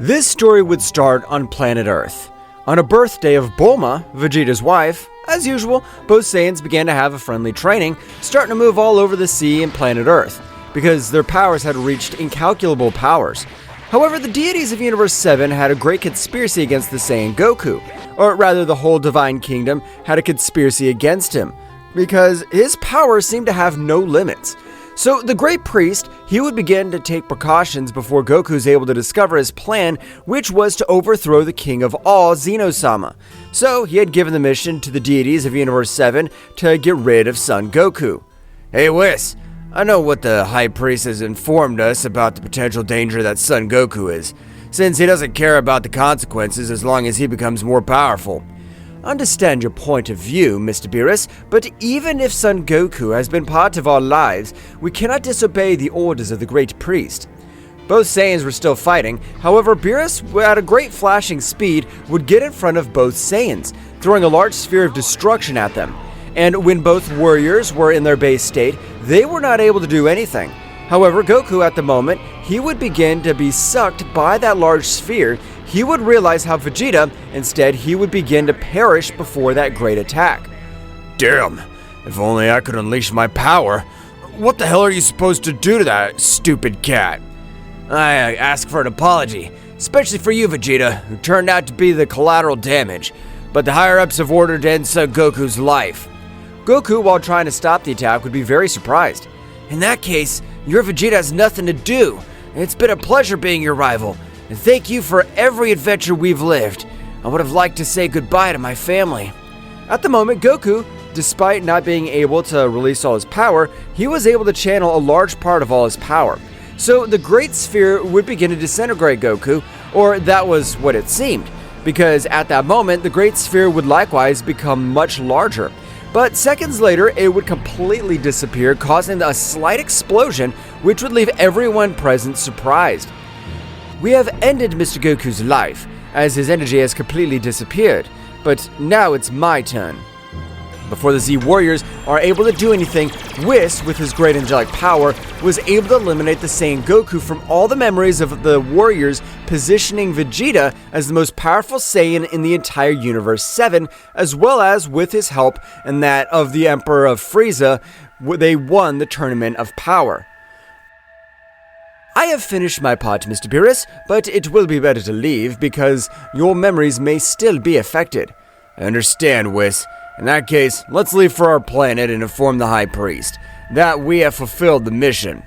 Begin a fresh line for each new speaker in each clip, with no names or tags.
This story would start on planet Earth. On a birthday of Bulma, Vegeta's wife, as usual, both Saiyans began to have a friendly training, starting to move all over the sea and planet Earth, because their powers had reached incalculable powers. However, the deities of Universe 7 had a great conspiracy against the Saiyan Goku, or rather the whole Divine Kingdom had a conspiracy against him, because his powers seemed to have no limits. So the Great Priest, he would begin to take precautions before Goku's able to discover his plan, which was to overthrow the king of all, Zeno-sama. So he had given the mission to the deities of Universe 7 to get rid of Son Goku. Hey Whis, I know what the High Priest has informed us about the potential danger that Son Goku is, since he doesn't care about the consequences as long as he becomes more powerful. I understand your point of view, Mr. Beerus, but even if Son Goku has been part of our lives, we cannot disobey the orders of the Great Priest. Both Saiyans were still fighting, however Beerus, at a great flashing speed, would get in front of both Saiyans, throwing a large sphere of destruction at them. And when both warriors were in their base state, they were not able to do anything. However, Goku at the moment, he would begin to be sucked by that large sphere. He would realize how Vegeta, instead, he would begin to perish before that great attack. Damn, if only I could unleash my power. What the hell are you supposed to do to that stupid cat? I ask for an apology, especially for you, Vegeta, who turned out to be the collateral damage, but the higher-ups have ordered to end Son Goku's life. Goku, while trying to stop the attack, would be very surprised. In that case, your Vegeta has nothing to do. It's been a pleasure being your rival. And thank you for every adventure we've lived. I would have liked to say goodbye to my family. At the moment, Goku, despite not being able to release all his power, he was able to channel a large part of all his power. So the Great Sphere would begin to disintegrate Goku, or that was what it seemed, because at that moment, the Great Sphere would likewise become much larger. But seconds later, it would completely disappear, causing a slight explosion, which would leave everyone present surprised. We have ended Mr. Goku's life, as his energy has completely disappeared, but now it's my turn. Before the Z Warriors are able to do anything, Whis, with his great angelic power, was able to eliminate the Saiyan Goku from all the memories of the Warriors, positioning Vegeta as the most powerful Saiyan in the entire Universe 7, as well as, with his help and that of the Emperor of Frieza, they won the Tournament of Power. I have finished my part, Mr. Beerus, but it will be better to leave because your memories may still be affected. I understand, Whis. In that case, let's leave for our planet and inform the High Priest that we have fulfilled the mission.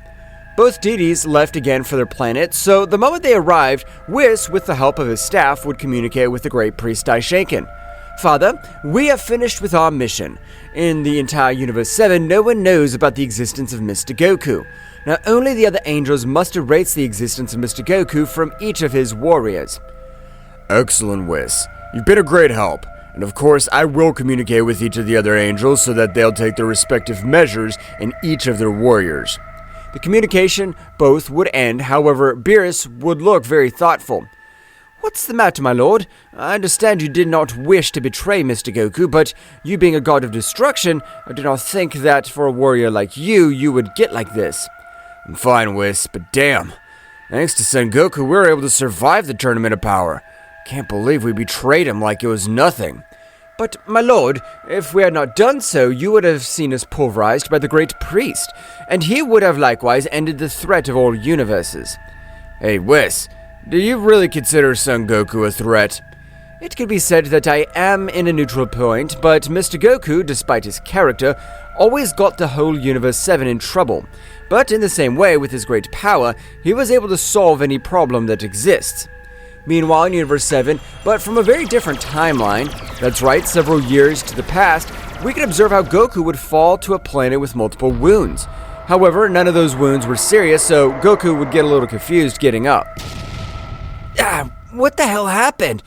Both deities left again for their planet, so the moment they arrived, Whis, with the help of his staff, would communicate with the Great Priest Daishenken. Father, we have finished with our mission. In the entire Universe 7, no one knows about the existence of Mr. Goku. Now, only the other angels must erase the existence of Mr. Goku from each of his warriors. Excellent, Whis. You've been a great help. And of course, I will communicate with each of the other angels so that they'll take their respective measures in each of their warriors. The communication both would end, however, Beerus would look very thoughtful. What's the matter, my lord? I understand you did not wish to betray Mr. Goku, but you being a god of destruction, I do not think that for a warrior like you would get like this. I'm fine, Whis, but damn. Thanks to Son Goku, we were able to survive the Tournament of Power. Can't believe we betrayed him like it was nothing. But, my lord, if we had not done so, you would have seen us pulverized by the Great Priest, and he would have likewise ended the threat of all universes. Hey, Whis, do you really consider Son Goku a threat? It could be said that I am in a neutral point, but Mr. Goku, despite his character, always got the whole Universe 7 in trouble. But in the same way, with his great power, he was able to solve any problem that exists. Meanwhile, in Universe 7, but from a very different timeline, that's right, several years to the past, we can observe how Goku would fall to a planet with multiple wounds. However, none of those wounds were serious, so Goku would get a little confused getting up. What the hell happened?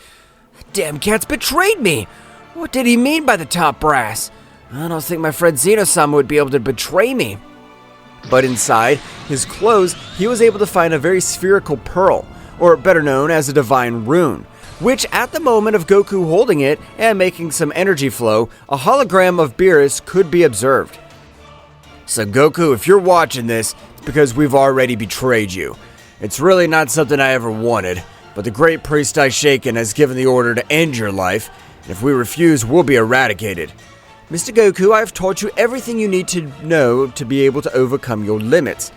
Damn cat's betrayed me! What did he mean by the top brass? I don't think my friend Zeno-sama would be able to betray me. But inside his clothes, he was able to find a very spherical pearl, or better known as a divine rune, which at the moment of Goku holding it and making some energy flow, a hologram of Beerus could be observed. So Goku, if you're watching this, it's because we've already betrayed you. It's really not something I ever wanted. but the great priest Daishenken has given the order to end your life, and if we refuse, we'll be eradicated. Mr. Goku, I have taught you everything you need to know to be able to overcome your limits,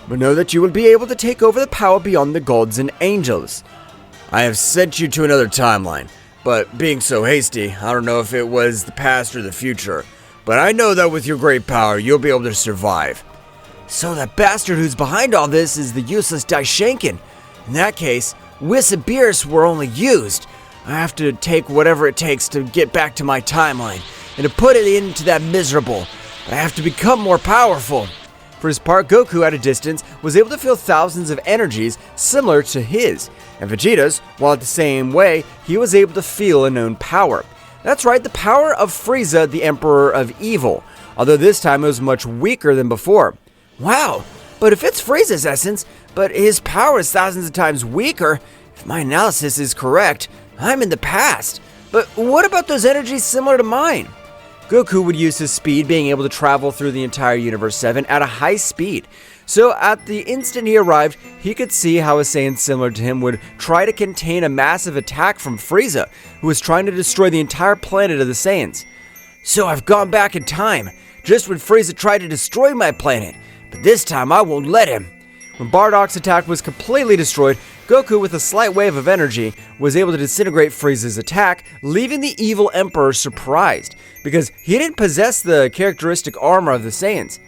but know that you will be able to take over the power beyond the gods and angels. I have sent you to another timeline, but being so hasty, I don't know if it was the past or the future, but I know that with your great power, you'll be able to survive. So that bastard who's behind all this is the useless Daishenken. In that case, Whis and Beerus were only used. I have to take whatever it takes to get back to my timeline, and to put it into that miserable. I have to become more powerful. For his part, Goku at a distance was able to feel thousands of energies similar to his, and Vegeta's, while at the same way, he was able to feel a known power. That's right, the power of Frieza, the Emperor of Evil, although this time it was much weaker than before. Wow, but if it's Frieza's essence, but his power is thousands of times weaker, if my analysis is correct, I'm in the past. But what about those energies similar to mine? Goku would use his speed, being able to travel through the entire Universe 7 at a high speed. So at the instant he arrived, he could see how a Saiyan similar to him would try to contain a massive attack from Frieza, who was trying to destroy the entire planet of the Saiyans. So I've gone back in time, just when Frieza tried to destroy my planet, but this time I won't let him. When Bardock's attack was completely destroyed, Goku, with a slight wave of energy, was able to disintegrate Frieza's attack, leaving the evil Emperor surprised, because he didn't possess the characteristic armor of the Saiyans.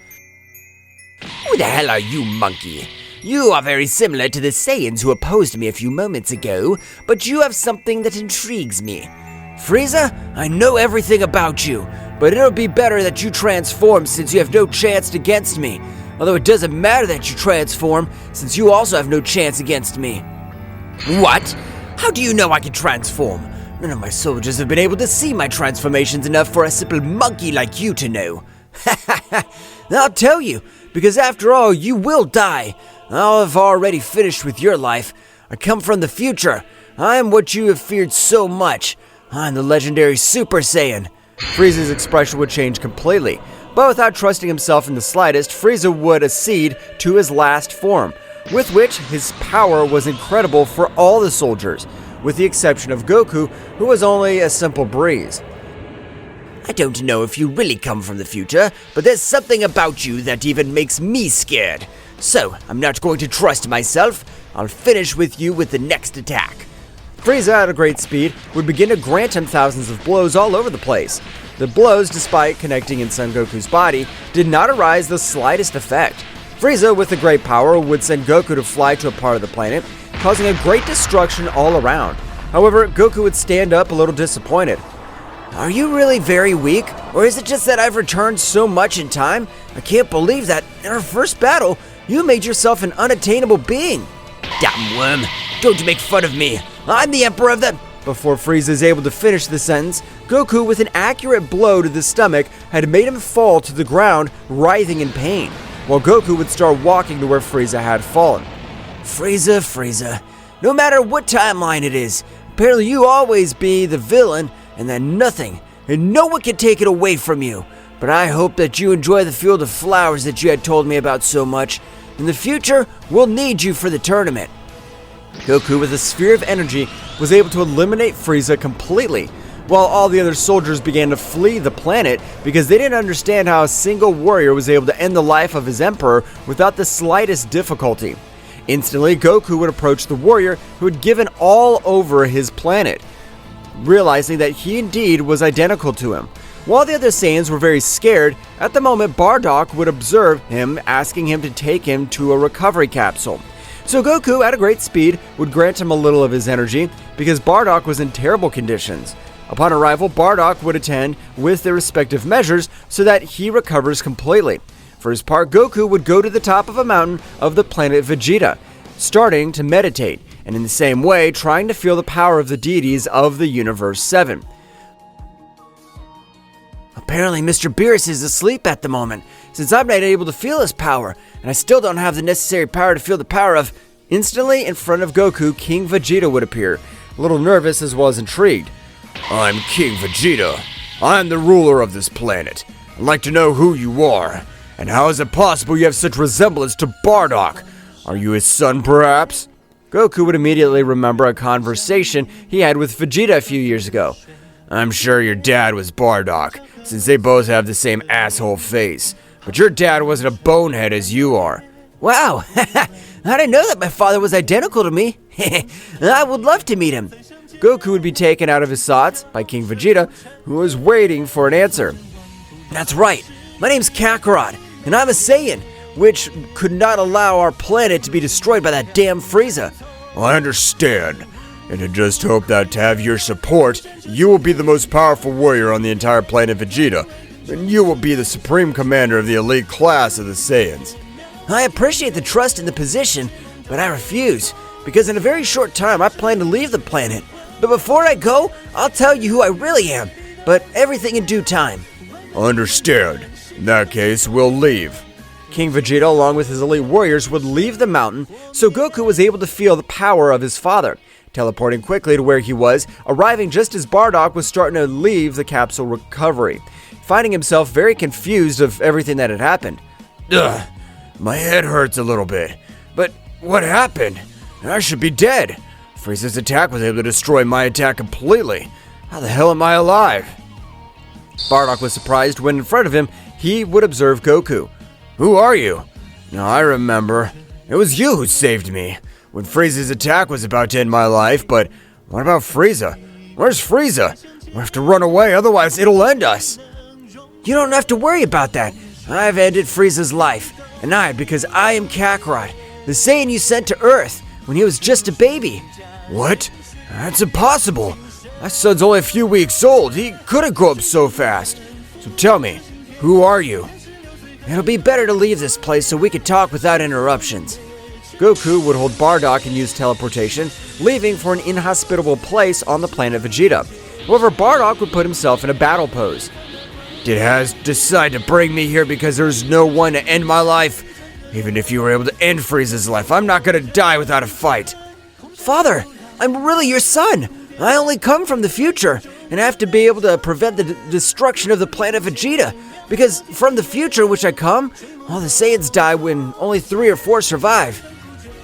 Who the hell are you, monkey? You are very similar to the Saiyans who opposed me a few moments ago, but you have something that intrigues me.
Frieza, I know everything about you, but it'll be better that you transform since you have no chance against me. Although it doesn't matter that you transform, since you also have no chance against me.
What? How do you know I can transform?
None of my soldiers have been able to see my transformations enough for a simple monkey like you to know. I'll tell you, because after all, you will die. I'll have already finished with your life. I come from the future. I am what you have feared so much. I'm the legendary Super Saiyan. Frieza's expression would change completely. But without trusting himself in the slightest, Frieza would accede to his last form, with which his power was incredible for all the soldiers, with the exception of Goku, who was only a simple breeze.
I don't know if you really come from the future, but there's something about you that even makes me scared. So, I'm not going to trust myself. I'll finish with you with the next attack.
Frieza, at a great speed, would begin to grant him thousands of blows all over the place. The blows, despite connecting in Son Goku's body, did not arise the slightest effect. Frieza, with a great power, would send Goku to fly to a part of the planet, causing a great destruction all around. However, Goku would stand up a little disappointed. Are you really very weak, or is it just that I've returned so much in time? I can't believe that, in our first battle, you made yourself an unattainable being.
Damn worm, don't make fun of me. I'm the Emperor of the...
Before Frieza is able to finish the sentence, Goku, with an accurate blow to the stomach, had made him fall to the ground, writhing in pain, while Goku would start walking to where Frieza had fallen. Frieza, no matter what timeline it is, apparently you always be the villain, and that nothing and no one can take it away from you. But I hope that you enjoy the field of flowers that you had told me about so much. In the future, we'll need you for the tournament. Goku, with a sphere of energy, was able to eliminate Frieza completely, while all the other soldiers began to flee the planet because they didn't understand how a single warrior was able to end the life of his emperor without the slightest difficulty. Instantly, Goku would approach the warrior who had given all over his planet, realizing that he indeed was identical to him. While the other Saiyans were very scared, at the moment Bardock would observe him, asking him to take him to a recovery capsule. So Goku, at a great speed, would grant him a little of his energy, because Bardock was in terrible conditions. Upon arrival, Bardock would attend with their respective measures so that he recovers completely. For his part, Goku would go to the top of a mountain of the planet Vegeta, starting to meditate, and in the same way, trying to feel the power of the deities of the Universe 7. Apparently, Mr. Beerus is asleep at the moment, since I'm not able to feel his power, and I still don't have the necessary power to feel the power of... Instantly, in front of Goku, King Vegeta would appear, a little nervous as well as intrigued.
I'm King Vegeta. I'm the ruler of this planet. I'd like to know who you are, and how is it possible you have such resemblance to Bardock? Are you his son, perhaps?
Goku would immediately remember a conversation he had with Vegeta a few years ago.
I'm sure your dad was Bardock, since they both have the same asshole face. But your dad wasn't a bonehead as you are.
Wow, I didn't know that my father was identical to me. I would love to meet him.
Goku would be taken out of his thoughts by King Vegeta, who was waiting for an answer.
That's right, my name's Kakarot, and I'm a Saiyan, which could not allow our planet to be destroyed by that damn Frieza.
I understand, and I just hope that to have your support, you will be the most powerful warrior on the entire planet Vegeta, and you will be the supreme commander of the elite class of the Saiyans.
I appreciate the trust in the position, but I refuse, because in a very short time I plan to leave the planet. But before I go, I'll tell you who I really am, but everything in due time.
Understood. In that case, we'll leave.
King Vegeta, along with his elite warriors, would leave the mountain, so Goku was able to feel the power of his father, teleporting quickly to where he was, arriving just as Bardock was starting to leave the capsule recovery, finding himself very confused of everything that had happened.
Ugh, my head hurts a little bit. But what happened? I should be dead. Frieza's attack was able to destroy my attack completely. How the hell am I alive?
Bardock was surprised when in front of him, he would observe Goku.
Who are you? Now I remember. It was you who saved me when Frieza's attack was about to end my life, but what about Frieza? Where's Frieza? We have to run away, otherwise it'll end us.
You don't have to worry about that. I've ended Frieza's life, and because I am Kakarot, the Saiyan you sent to Earth when he was just a baby.
What? That's impossible. My son's only a few weeks old. He couldn't grow up so fast. So tell me, who are you?
It'll be better to leave this place so we can talk without interruptions.
Goku would hold Bardock and use teleportation, leaving for an inhospitable place on the planet Vegeta. However, Bardock would put himself in a battle pose.
Did Has decide to bring me here because there's no one to end my life? Even if you were able to end Frieza's life, I'm not gonna die without a fight.
Father, I'm really your son. I only come from the future, and I have to be able to prevent the destruction of the planet Vegeta. Because from the future which I come, all the Saiyans die when only 3 or 4 survive.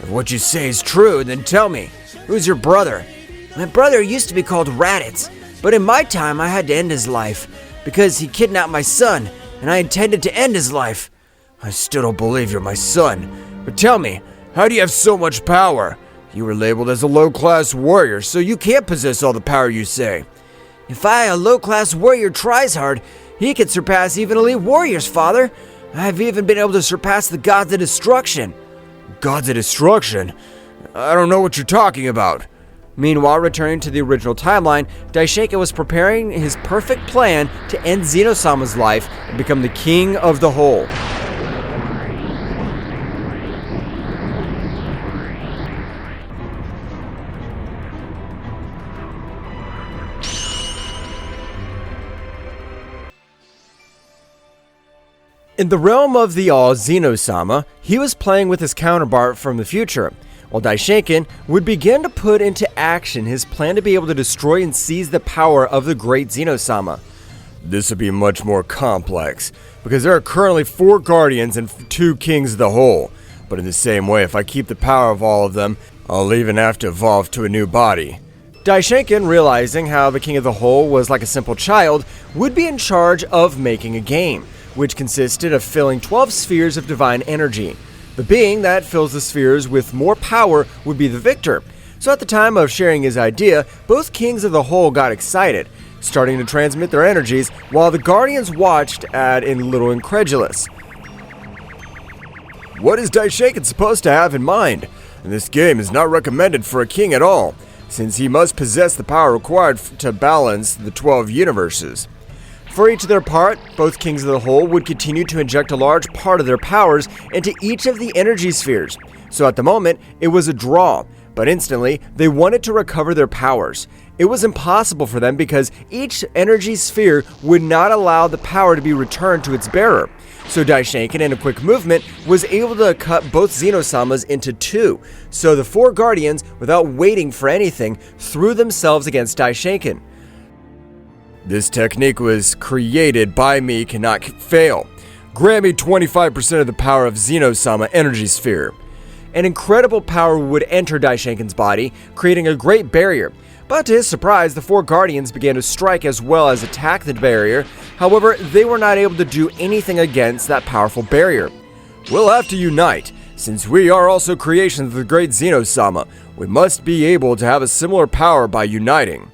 If what you say is true, then tell me, who's your brother?
My brother used to be called Raditz, but in my time I had to end his life, because he kidnapped my son, and I intended to end his life.
I still don't believe you're my son, but tell me, how do you have so much power? You were labeled as a low-class warrior, so you can't possess all the power you say.
If a low-class warrior tries hard, he can surpass even elite warriors, Father. I've even been able to surpass the gods of destruction.
Gods of destruction? I don't know what you're talking about.
Meanwhile, returning to the original timeline, Daishenken was preparing his perfect plan to end Zeno-sama's life and become the king of the whole. In the realm of the All Zeno-sama, he was playing with his counterpart from the future, while Daishenken would begin to put into action his plan to be able to destroy and seize the power of the great Zeno-sama.
This would be much more complex, because there are currently 4 guardians and 2 kings of the whole, but in the same way, if I keep the power of all of them, I'll even have to evolve to a new body.
Daishenken, realizing how the king of the whole was like a simple child, would be in charge of making a game, which consisted of filling 12 spheres of divine energy. The being that fills the spheres with more power would be the victor. So at the time of sharing his idea, both kings of the whole got excited, starting to transmit their energies, while the guardians watched a little incredulous.
What is Daishenken supposed to have in mind? And this game is not recommended for a king at all, since he must possess the power required to balance the 12 universes.
For each of their part, both kings of the whole would continue to inject a large part of their powers into each of the energy spheres. So at the moment, it was a draw, but instantly, they wanted to recover their powers. It was impossible for them because each energy sphere would not allow the power to be returned to its bearer. So Daishenken, in a quick movement, was able to cut both Zeno-samas into 2. So the 4 guardians, without waiting for anything, threw themselves against Daishenken.
This technique was created by me, cannot fail. Grant me 25% of the power of Zeno-sama energy sphere.
An incredible power would enter Daishenken's body, creating a great barrier. But to his surprise, the four Guardians began to strike as well as attack the barrier. However, they were not able to do anything against that powerful barrier.
We'll have to unite. Since we are also creations of the great Zeno-sama, we must be able to have a similar power by uniting.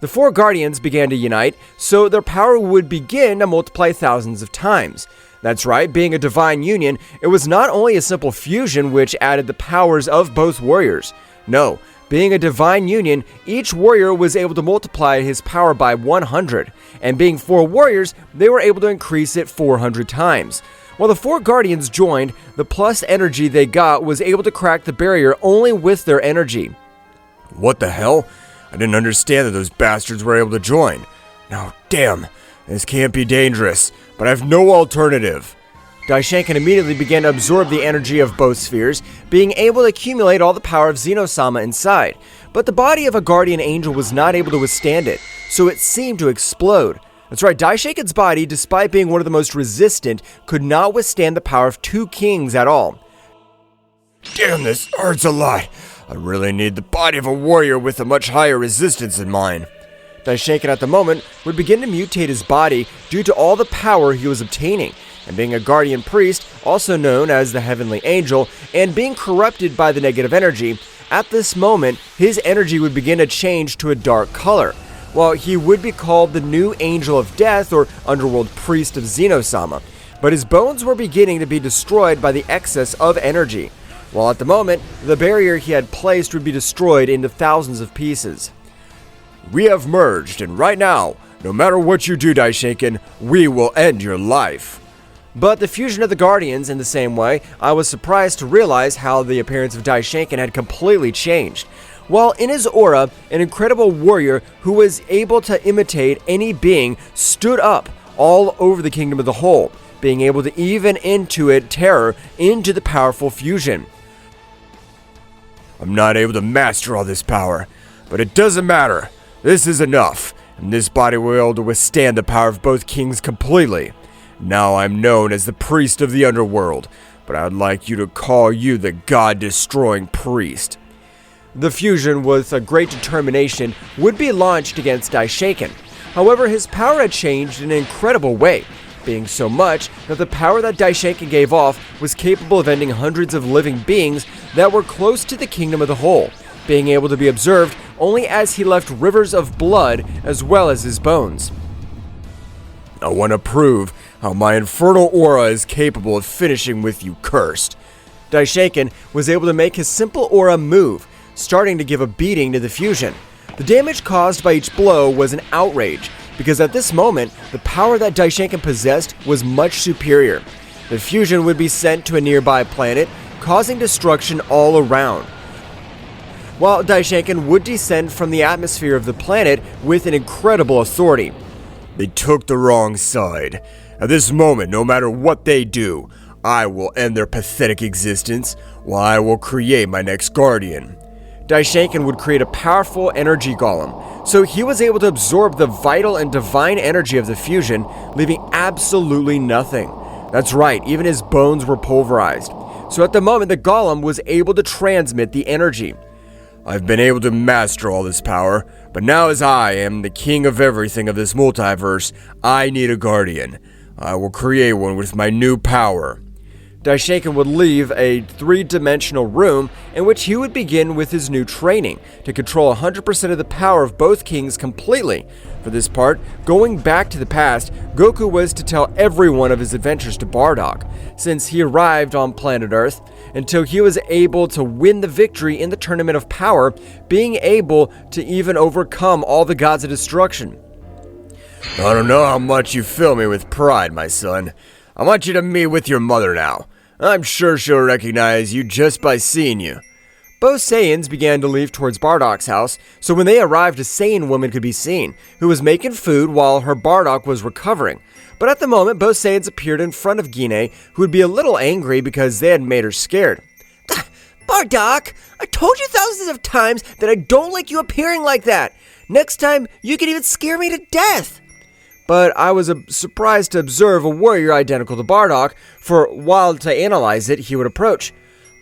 The four Guardians began to unite, so their power would begin to multiply thousands of times. That's right, being a divine union, it was not only a simple fusion which added the powers of both warriors. No, being a divine union, each warrior was able to multiply his power by 100, and being four warriors, they were able to increase it 400 times. While the four Guardians joined, the plus energy they got was able to crack the barrier only with their energy.
What the hell? I didn't understand that those bastards were able to join. Now, damn, this can't be dangerous, but I have no alternative.
Daishenken immediately began to absorb the energy of both spheres, being able to accumulate all the power of Zeno-sama inside. But the body of a guardian angel was not able to withstand it, so it seemed to explode. That's right, Daishenken's body, despite being one of the most resistant, could not withstand the power of two kings at all.
Damn, this hurts a lot. I really need the body of a warrior with a much higher resistance than mine.
Daishenken at the moment would begin to mutate his body due to all the power he was obtaining, and being a guardian priest, also known as the heavenly angel, and being corrupted by the negative energy, at this moment his energy would begin to change to a dark color. While he would be called the new angel of death or underworld priest of Zeno-sama, but his bones were beginning to be destroyed by the excess of energy, while at the moment the barrier he had placed would be destroyed into thousands of pieces.
We have merged, and right now, no matter what you do, Daishenken, we will end your life.
But the fusion of the Guardians in the same way, I was surprised to realize how the appearance of Daishenken had completely changed. While in his aura, an incredible warrior who was able to imitate any being stood up all over the kingdom of the whole, being able to even intuit terror into the powerful fusion.
I'm not able to master all this power, but it doesn't matter. This is enough, and this body will be able to withstand the power of both kings completely. Now I'm known as the priest of the underworld, but I'd like you to call you the god-destroying priest.
The fusion, with a great determination, would be launched against Daishenken. However, his power had changed in an incredible way, being so much that the power that Daishenken gave off was capable of ending hundreds of living beings that were close to the kingdom of the whole, being able to be observed only as he left rivers of blood as well as his bones.
I want to prove how my infernal aura is capable of finishing with you, cursed.
Daishenken was able to make his simple aura move, starting to give a beating to the fusion. The damage caused by each blow was an outrage, because at this moment, the power that Daishenken possessed was much superior. The fusion would be sent to a nearby planet, causing destruction all around. While Daishenken would descend from the atmosphere of the planet with an incredible authority.
They took the wrong side. At this moment, no matter what they do, I will end their pathetic existence, while I will create my next guardian.
Daishenken would create a powerful energy golem, so he was able to absorb the vital and divine energy of the fusion, leaving absolutely nothing. That's right, even his bones were pulverized. So at the moment, the golem was able to transmit the energy.
I've been able to master all this power, but now as I am the king of everything of this multiverse, I need a guardian. I will create one with my new power.
Daishenken would leave a three-dimensional room in which he would begin with his new training to control 100% of the power of both kings completely. For this part, going back to the past, Goku was to tell everyone of his adventures to Bardock, since he arrived on planet Earth, until he was able to win the victory in the Tournament of Power, being able to even overcome all the gods of destruction.
I don't know how much you fill me with pride, my son. I want you to meet with your mother now. I'm sure she'll recognize you just by seeing you.
Both Saiyans began to leave towards Bardock's house, so when they arrived, a Saiyan woman could be seen, who was making food while her Bardock was recovering. But at the moment, both Saiyans appeared in front of Gine, who would be a little angry because they had made her scared.
Bardock, I told you thousands of times that I don't like you appearing like that. Next time, you could even scare me to death.
But I was surprised to observe a warrior identical to Bardock, for while to analyze it, he would approach.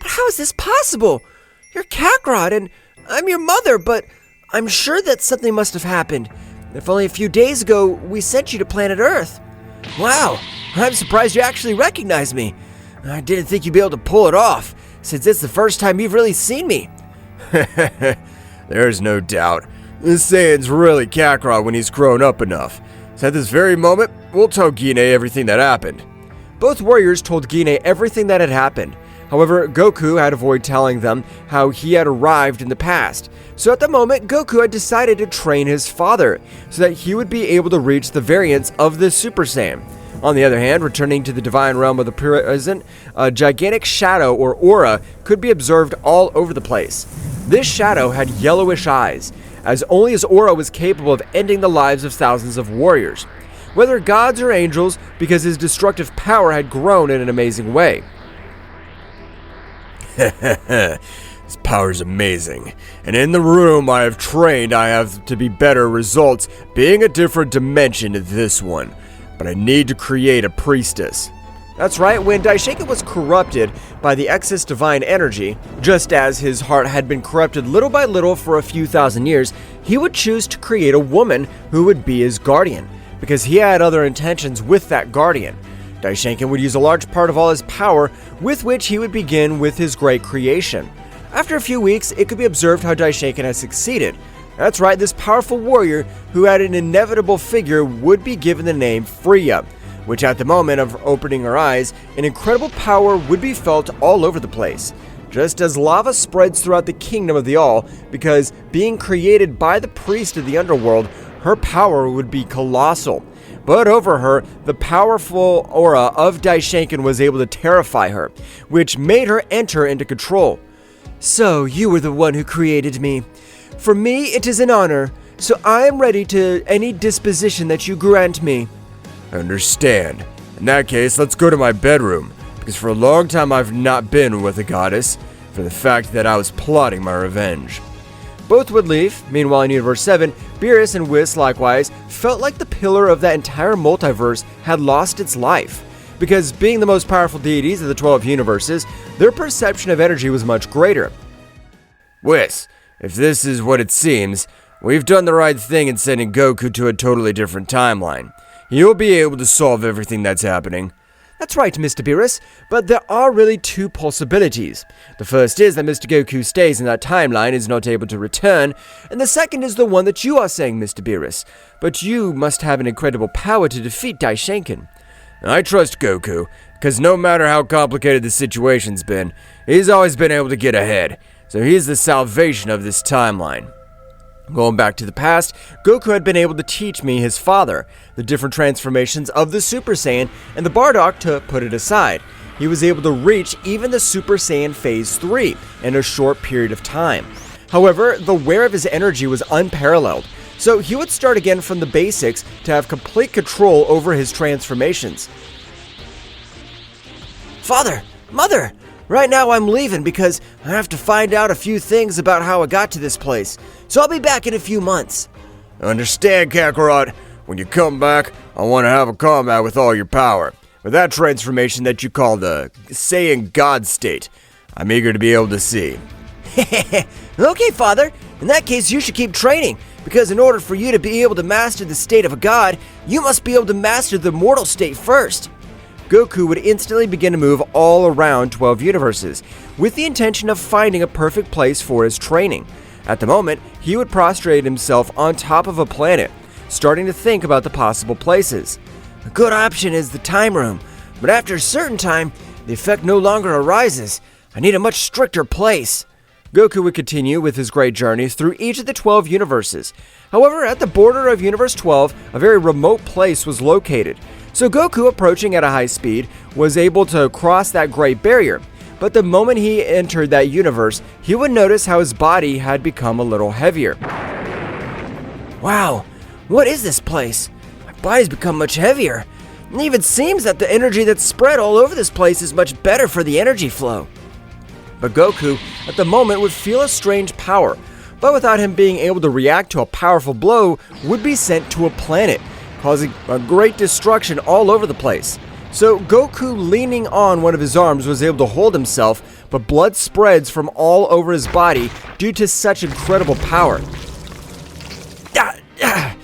But how is this possible? You're Kakarot and I'm your mother, but I'm sure that something must have happened. If only a few days ago, we sent you to planet Earth. Wow, I'm surprised you actually recognized me. I didn't think you'd be able to pull it off, since it's the first time you've really seen me.
There's no doubt. This Saiyan's really Kakarot when he's grown up enough. So at this very moment, we'll tell Gine everything that happened.
Both warriors told Gine everything that had happened. However, Goku had avoided telling them how he had arrived in the past. So at the moment, Goku had decided to train his father so that he would be able to reach the variants of the Super Saiyan. On the other hand, returning to the divine realm of the present, a gigantic shadow or aura could be observed all over the place. This shadow had yellowish eyes, as only his aura was capable of ending the lives of thousands of warriors, whether gods or angels, because his destructive power had grown in an amazing way.
His power's amazing, and in the room I have trained I have to be better results, being a different dimension to this one. But I need to create a priestess.
That's right, when Daishenken was corrupted by the excess divine energy, just as his heart had been corrupted little by little for a few thousand years, he would choose to create a woman who would be his guardian, because he had other intentions with that guardian. Daishenken would use a large part of all his power, with which he would begin with his great creation. After a few weeks, it could be observed how Daishenken had succeeded. That's right, this powerful warrior who had an inevitable figure would be given the name Fria, which at the moment of opening her eyes, an incredible power would be felt all over the place. Just as lava spreads throughout the kingdom of the All, because being created by the priest of the underworld, her power would be colossal. But over her, the powerful aura of Daishenken was able to terrify her, which made her enter into control. So, you were the one who created me. For me, it is an honor, so I am ready to any disposition that you grant me.
I understand. In that case, let's go to my bedroom, because for a long time I've not been with a goddess, for the fact that I was plotting my revenge.
Both would leave. Meanwhile, in Universe 7, Beerus and Whis likewise felt like the pillar of that entire multiverse had lost its life. Because being the most powerful deities of the 12 universes, their perception of energy was much greater.
Whis, if this is what it seems, we've done the right thing in sending Goku to a totally different timeline. You'll be able to solve everything that's happening.
That's right, Mr. Beerus, but there are really two possibilities. The first is that Mr. Goku stays in that timeline, is not able to return, and the second is the one that you are saying, Mr. Beerus. But you must have an incredible power to defeat Daishenken.
I trust Goku, because no matter how complicated the situation's been, he's always been able to get ahead, so he's the salvation of this timeline.
Going back to the past, Goku had been able to teach me his father, the different transformations of the Super Saiyan, and the Bardock to put it aside. He was able to reach even the Super Saiyan Phase 3 in a short period of time. However, the wear of his energy was unparalleled, so he would start again from the basics to have complete control over his transformations.
Father! Mother! Right now I'm leaving because I have to find out a few things about how I got to this place, so I'll be back in a few months.
Understand, Kakarot? When you come back, I want to have a combat with all your power. With that transformation that you call the Saiyan God state, I'm eager to be able to see.
Okay, Father. In that case, you should keep training, because in order for you to be able to master the state of a god, you must be able to master the mortal state first.
Goku would instantly begin to move all around 12 universes, with the intention of finding a perfect place for his training. At the moment, he would prostrate himself on top of a planet, starting to think about the possible places.
A good option is the time room, but after a certain time, the effect no longer arises. I need a much stricter place.
Goku would continue with his great journeys through each of the 12 universes. However, at the border of Universe 12, a very remote place was located. So Goku, approaching at a high speed, was able to cross that great barrier. But the moment he entered that universe, he would notice how his body had become a little heavier.
Wow, what is this place? My body's become much heavier. It even seems that the energy that's spread all over this place is much better for the energy flow.
But Goku, at the moment, would feel a strange power, but without him being able to react to a powerful blow, would be sent to a planet, causing a great destruction all over the place. So Goku, leaning on one of his arms, was able to hold himself, but blood spreads from all over his body due to such incredible power.
That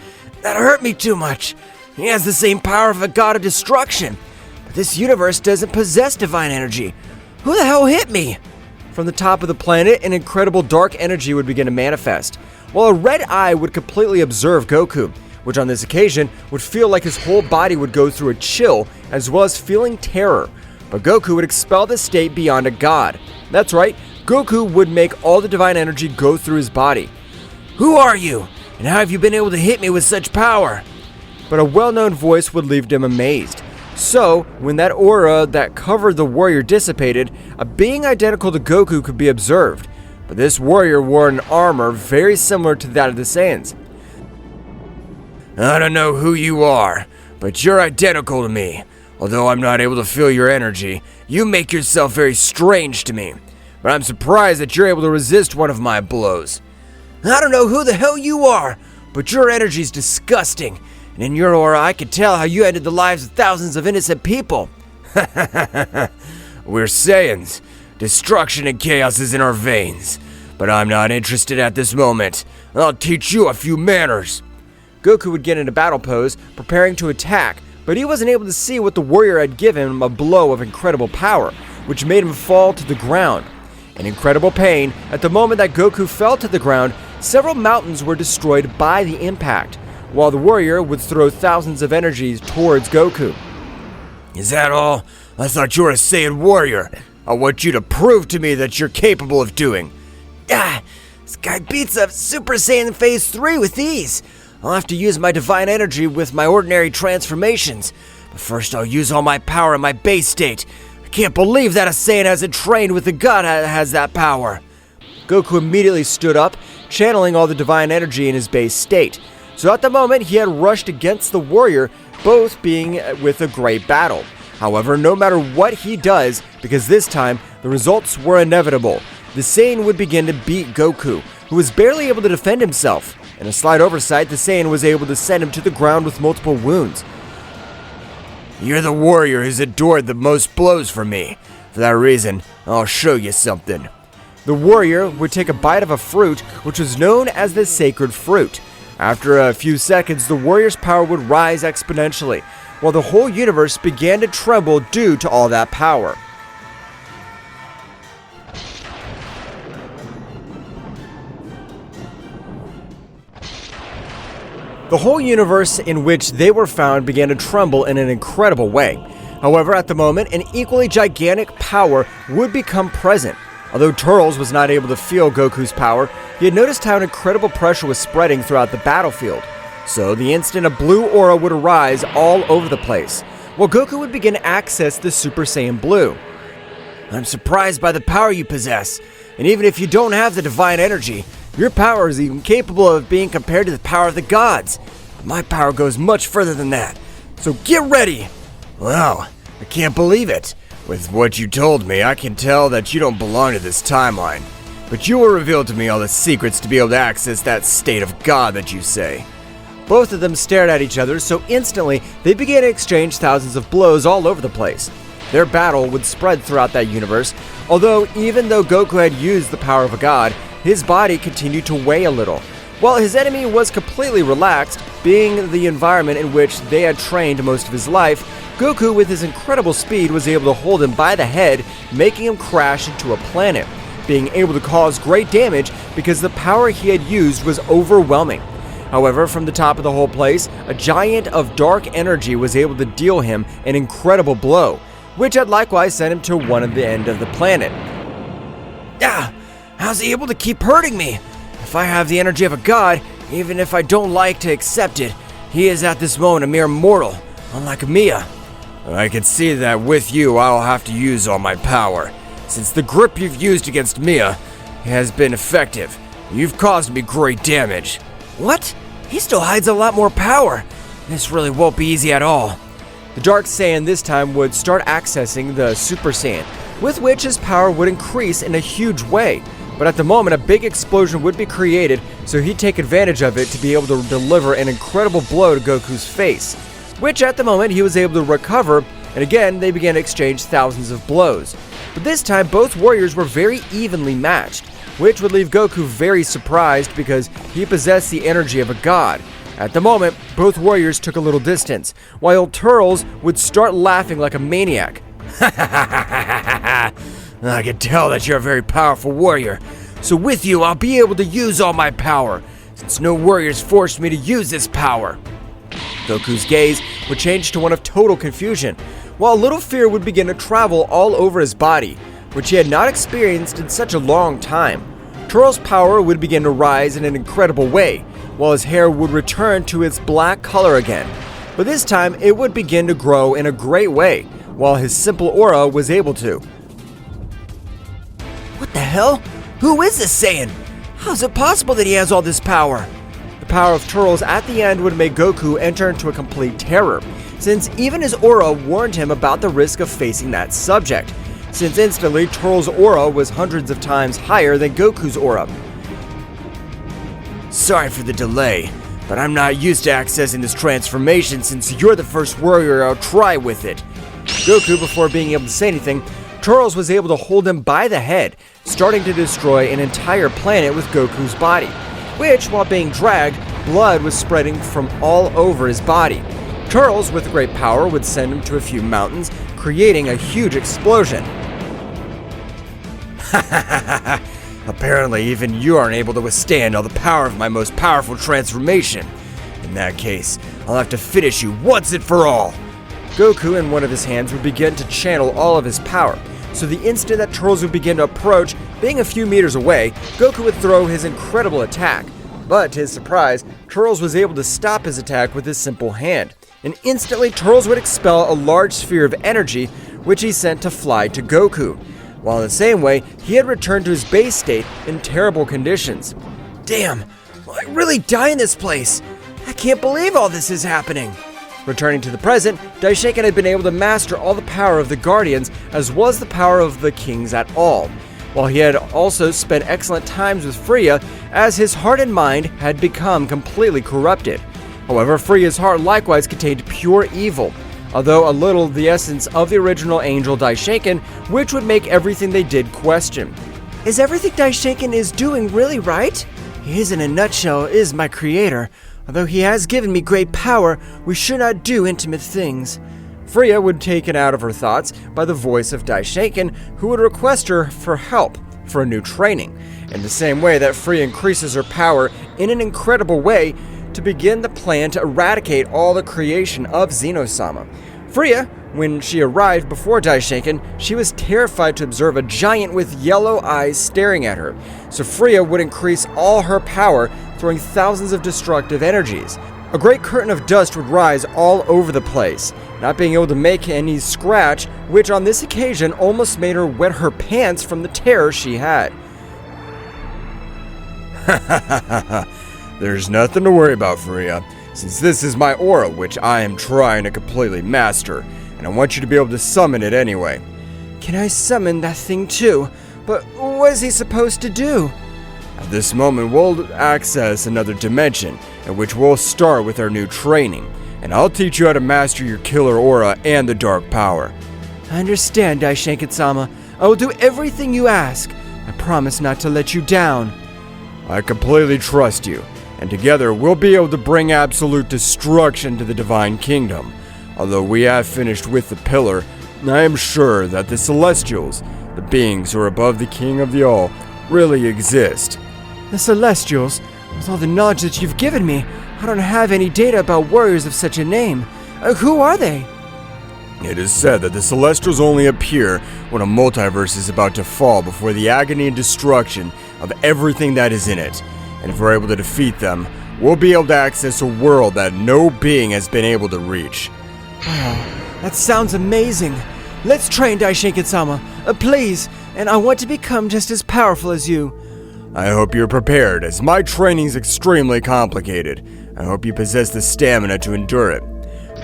hurt me too much. He has the same power of a god of destruction. But this universe doesn't possess divine energy. Who the hell hit me?
From the top of the planet, an incredible dark energy would begin to manifest, while a red eye would completely observe Goku, which on this occasion would feel like his whole body would go through a chill, as well as feeling terror. But Goku would expel this state beyond a god. That's right, Goku would make all the divine energy go through his body.
Who are you? And how have you been able to hit me with such power?
But a well-known voice would leave him amazed. So, when that aura that covered the warrior dissipated, a being identical to Goku could be observed. But this warrior wore an armor very similar to that of the Saiyans.
I don't know who you are, but you're identical to me. Although I'm not able to feel your energy, you make yourself very strange to me. But I'm surprised that you're able to resist one of my blows.
I don't know who the hell you are, but your energy's disgusting. And in your aura, I could tell how you ended the lives of thousands of innocent people.
We're Saiyans. Destruction and chaos is in our veins. But I'm not interested at this moment. I'll teach you a few manners.
Goku would get into battle pose, preparing to attack, but he wasn't able to see what the warrior had given him a blow of incredible power, which made him fall to the ground. In incredible pain, at the moment that Goku fell to the ground, several mountains were destroyed by the impact, while the warrior would throw thousands of energies towards Goku.
Is that all? I thought you were a Saiyan warrior. I want you to prove to me that you're capable of doing.
This guy beats up Super Saiyan Phase 3 with ease. I'll have to use my divine energy with my ordinary transformations. But first I'll use all my power in my base state. I can't believe that a Saiyan hasn't trained with a god that has that power.
Goku immediately stood up, channeling all the divine energy in his base state. So at the moment, he had rushed against the warrior, both being with a great battle. However, no matter what he does, because this time, the results were inevitable. The Saiyan would begin to beat Goku, who was barely able to defend himself. In a slight oversight, the Saiyan was able to send him to the ground with multiple wounds.
You're the warrior who's endured the most blows from me. For that reason, I'll show you something.
The warrior would take a bite of a fruit, which was known as the sacred fruit. After a few seconds, the warrior's power would rise exponentially, while the whole universe began to tremble due to all that power. The whole universe in which they were found began to tremble in an incredible way. However, at the moment, an equally gigantic power would become present. Although Turles was not able to feel Goku's power, he had noticed how an incredible pressure was spreading throughout the battlefield. So, the instant a blue aura would arise all over the place, while Goku would begin to access the Super Saiyan Blue.
I'm surprised by the power you possess, and even if you don't have the divine energy, your power is even capable of being compared to the power of the gods. My power goes much further than that, so get ready!
Wow, I can't believe it. With what you told me, I can tell that you don't belong to this timeline. But you will reveal to me all the secrets to be able to access that state of God that you say.
Both of them stared at each other, so instantly they began to exchange thousands of blows all over the place. Their battle would spread throughout that universe, although even though Goku had used the power of a god, his body continued to weigh a little, while his enemy was completely relaxed, being the environment in which they had trained most of his life. Goku, with his incredible speed, was able to hold him by the head, making him crash into a planet, being able to cause great damage because the power he had used was overwhelming. However, from the top of the whole place, a giant of dark energy was able to deal him an incredible blow, which had likewise sent him to one of the end of the planet.
How's he able to keep hurting me? If I have the energy of a god, even if I don't like to accept it, he is at this moment a mere mortal, unlike Mia.
I can see that with you, I'll have to use all my power. Since the grip you've used against Mia has been effective, you've caused me great damage.
What? He still hides a lot more power. This really won't be easy at all.
The Dark Saiyan this time would start accessing the Super Saiyan, with which his power would increase in a huge way. But at the moment, a big explosion would be created, so he'd take advantage of it to be able to deliver an incredible blow to Goku's face, which at the moment he was able to recover, and again they began to exchange thousands of blows. But this time, both warriors were very evenly matched, which would leave Goku very surprised because he possessed the energy of a god. At the moment, both warriors took a little distance, while Turles would start laughing like a maniac.
I can tell that you're a very powerful warrior, so with you I'll be able to use all my power, since no warriors forced me to use this power.
Goku's gaze would change to one of total confusion, while a little fear would begin to travel all over his body, which he had not experienced in such a long time. Turles' power would begin to rise in an incredible way, while his hair would return to its black color again. But this time, it would begin to grow in a great way, while his simple aura was able to.
What the hell? Who is this Saiyan? How is it possible that he has all this power?
The power of Turles at the end would make Goku enter into a complete terror, since even his aura warned him about the risk of facing that subject, since instantly Turles' aura was hundreds of times higher than Goku's aura.
Sorry for the delay, but I'm not used to accessing this transformation since you're the first warrior I'll try with it.
Goku, before being able to say anything, Turles was able to hold him by the head, starting to destroy an entire planet with Goku's body, which, while being dragged, blood was spreading from all over his body. Turles, with great power, would send him to a few mountains, creating a huge explosion.
Apparently, even you aren't able to withstand all the power of my most powerful transformation. In that case, I'll have to finish you once and for all.
Goku, in one of his hands, would begin to channel all of his power. So the instant that Turles would begin to approach, being a few meters away, Goku would throw his incredible attack. But to his surprise, Turles was able to stop his attack with his simple hand. And instantly, Turles would expel a large sphere of energy, which he sent to fly to Goku. While in the same way, he had returned to his base state in terrible conditions.
Damn, will I really die in this place? I can't believe all this is happening.
Returning to the present, Daishenken had been able to master all the power of the Guardians as well as the power of the Kings at all, while he had also spent excellent times with Fria as his heart and mind had become completely corrupted. However, Fria's heart likewise contained pure evil, although a little the essence of the original angel Daishenken, which would make everything they did question.
Is everything Daishenken is doing really right? He is, in a nutshell, is my creator. Although he has given me great power, we should not do intimate things.
Fria would be taken out of her thoughts by the voice of Daishenken, who would request her for help for a new training, in the same way that Fria increases her power in an incredible way to begin the plan to eradicate all the creation of Zeno-sama. Fria, when she arrived before Daishenken, she was terrified to observe a giant with yellow eyes staring at her, so Fria would increase all her power, throwing thousands of destructive energies. A great curtain of dust would rise all over the place, not being able to make any scratch, which on this occasion almost made her wet her pants from the terror she had.
There's nothing to worry about, Fria, since this is my aura, which I am trying to completely master, and I want you to be able to summon it anyway.
Can I summon that thing too? But what is he supposed to do?
At this moment, we'll access another dimension, in which we'll start with our new training, and I'll teach you how to master your killer aura and the dark power.
I understand, Daishenken-sama. I will do everything you ask. I promise not to let you down.
I completely trust you, and together we'll be able to bring absolute destruction to the Divine Kingdom. Although we have finished with the pillar, I am sure that the Celestials, the beings who are above the King of the All, really exist.
The Celestials? With all the knowledge that you've given me, I don't have any data about warriors of such a name. Who are they?
It is said that the Celestials only appear when a multiverse is about to fall before the agony and destruction of everything that is in it. And if we're able to defeat them, we'll be able to access a world that no being has been able to reach.
Wow, that sounds amazing. Let's train, Daishenken-sama, please, and I want to become just as powerful as you.
I hope you're prepared, as my training's extremely complicated. I hope you possess the stamina to endure it.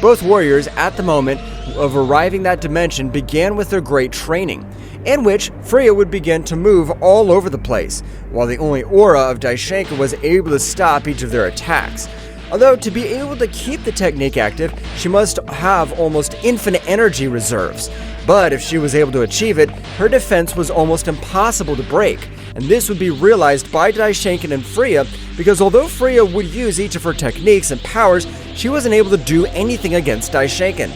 Both warriors, at the moment of arriving that dimension, began with their great training, in which Fria would begin to move all over the place, while the only aura of Daishenken was able to stop each of their attacks. Although to be able to keep the technique active, she must have almost infinite energy reserves. But if she was able to achieve it, her defense was almost impossible to break. And this would be realized by Daishenken and Fria, because although Fria would use each of her techniques and powers, she wasn't able to do anything against Daishenken.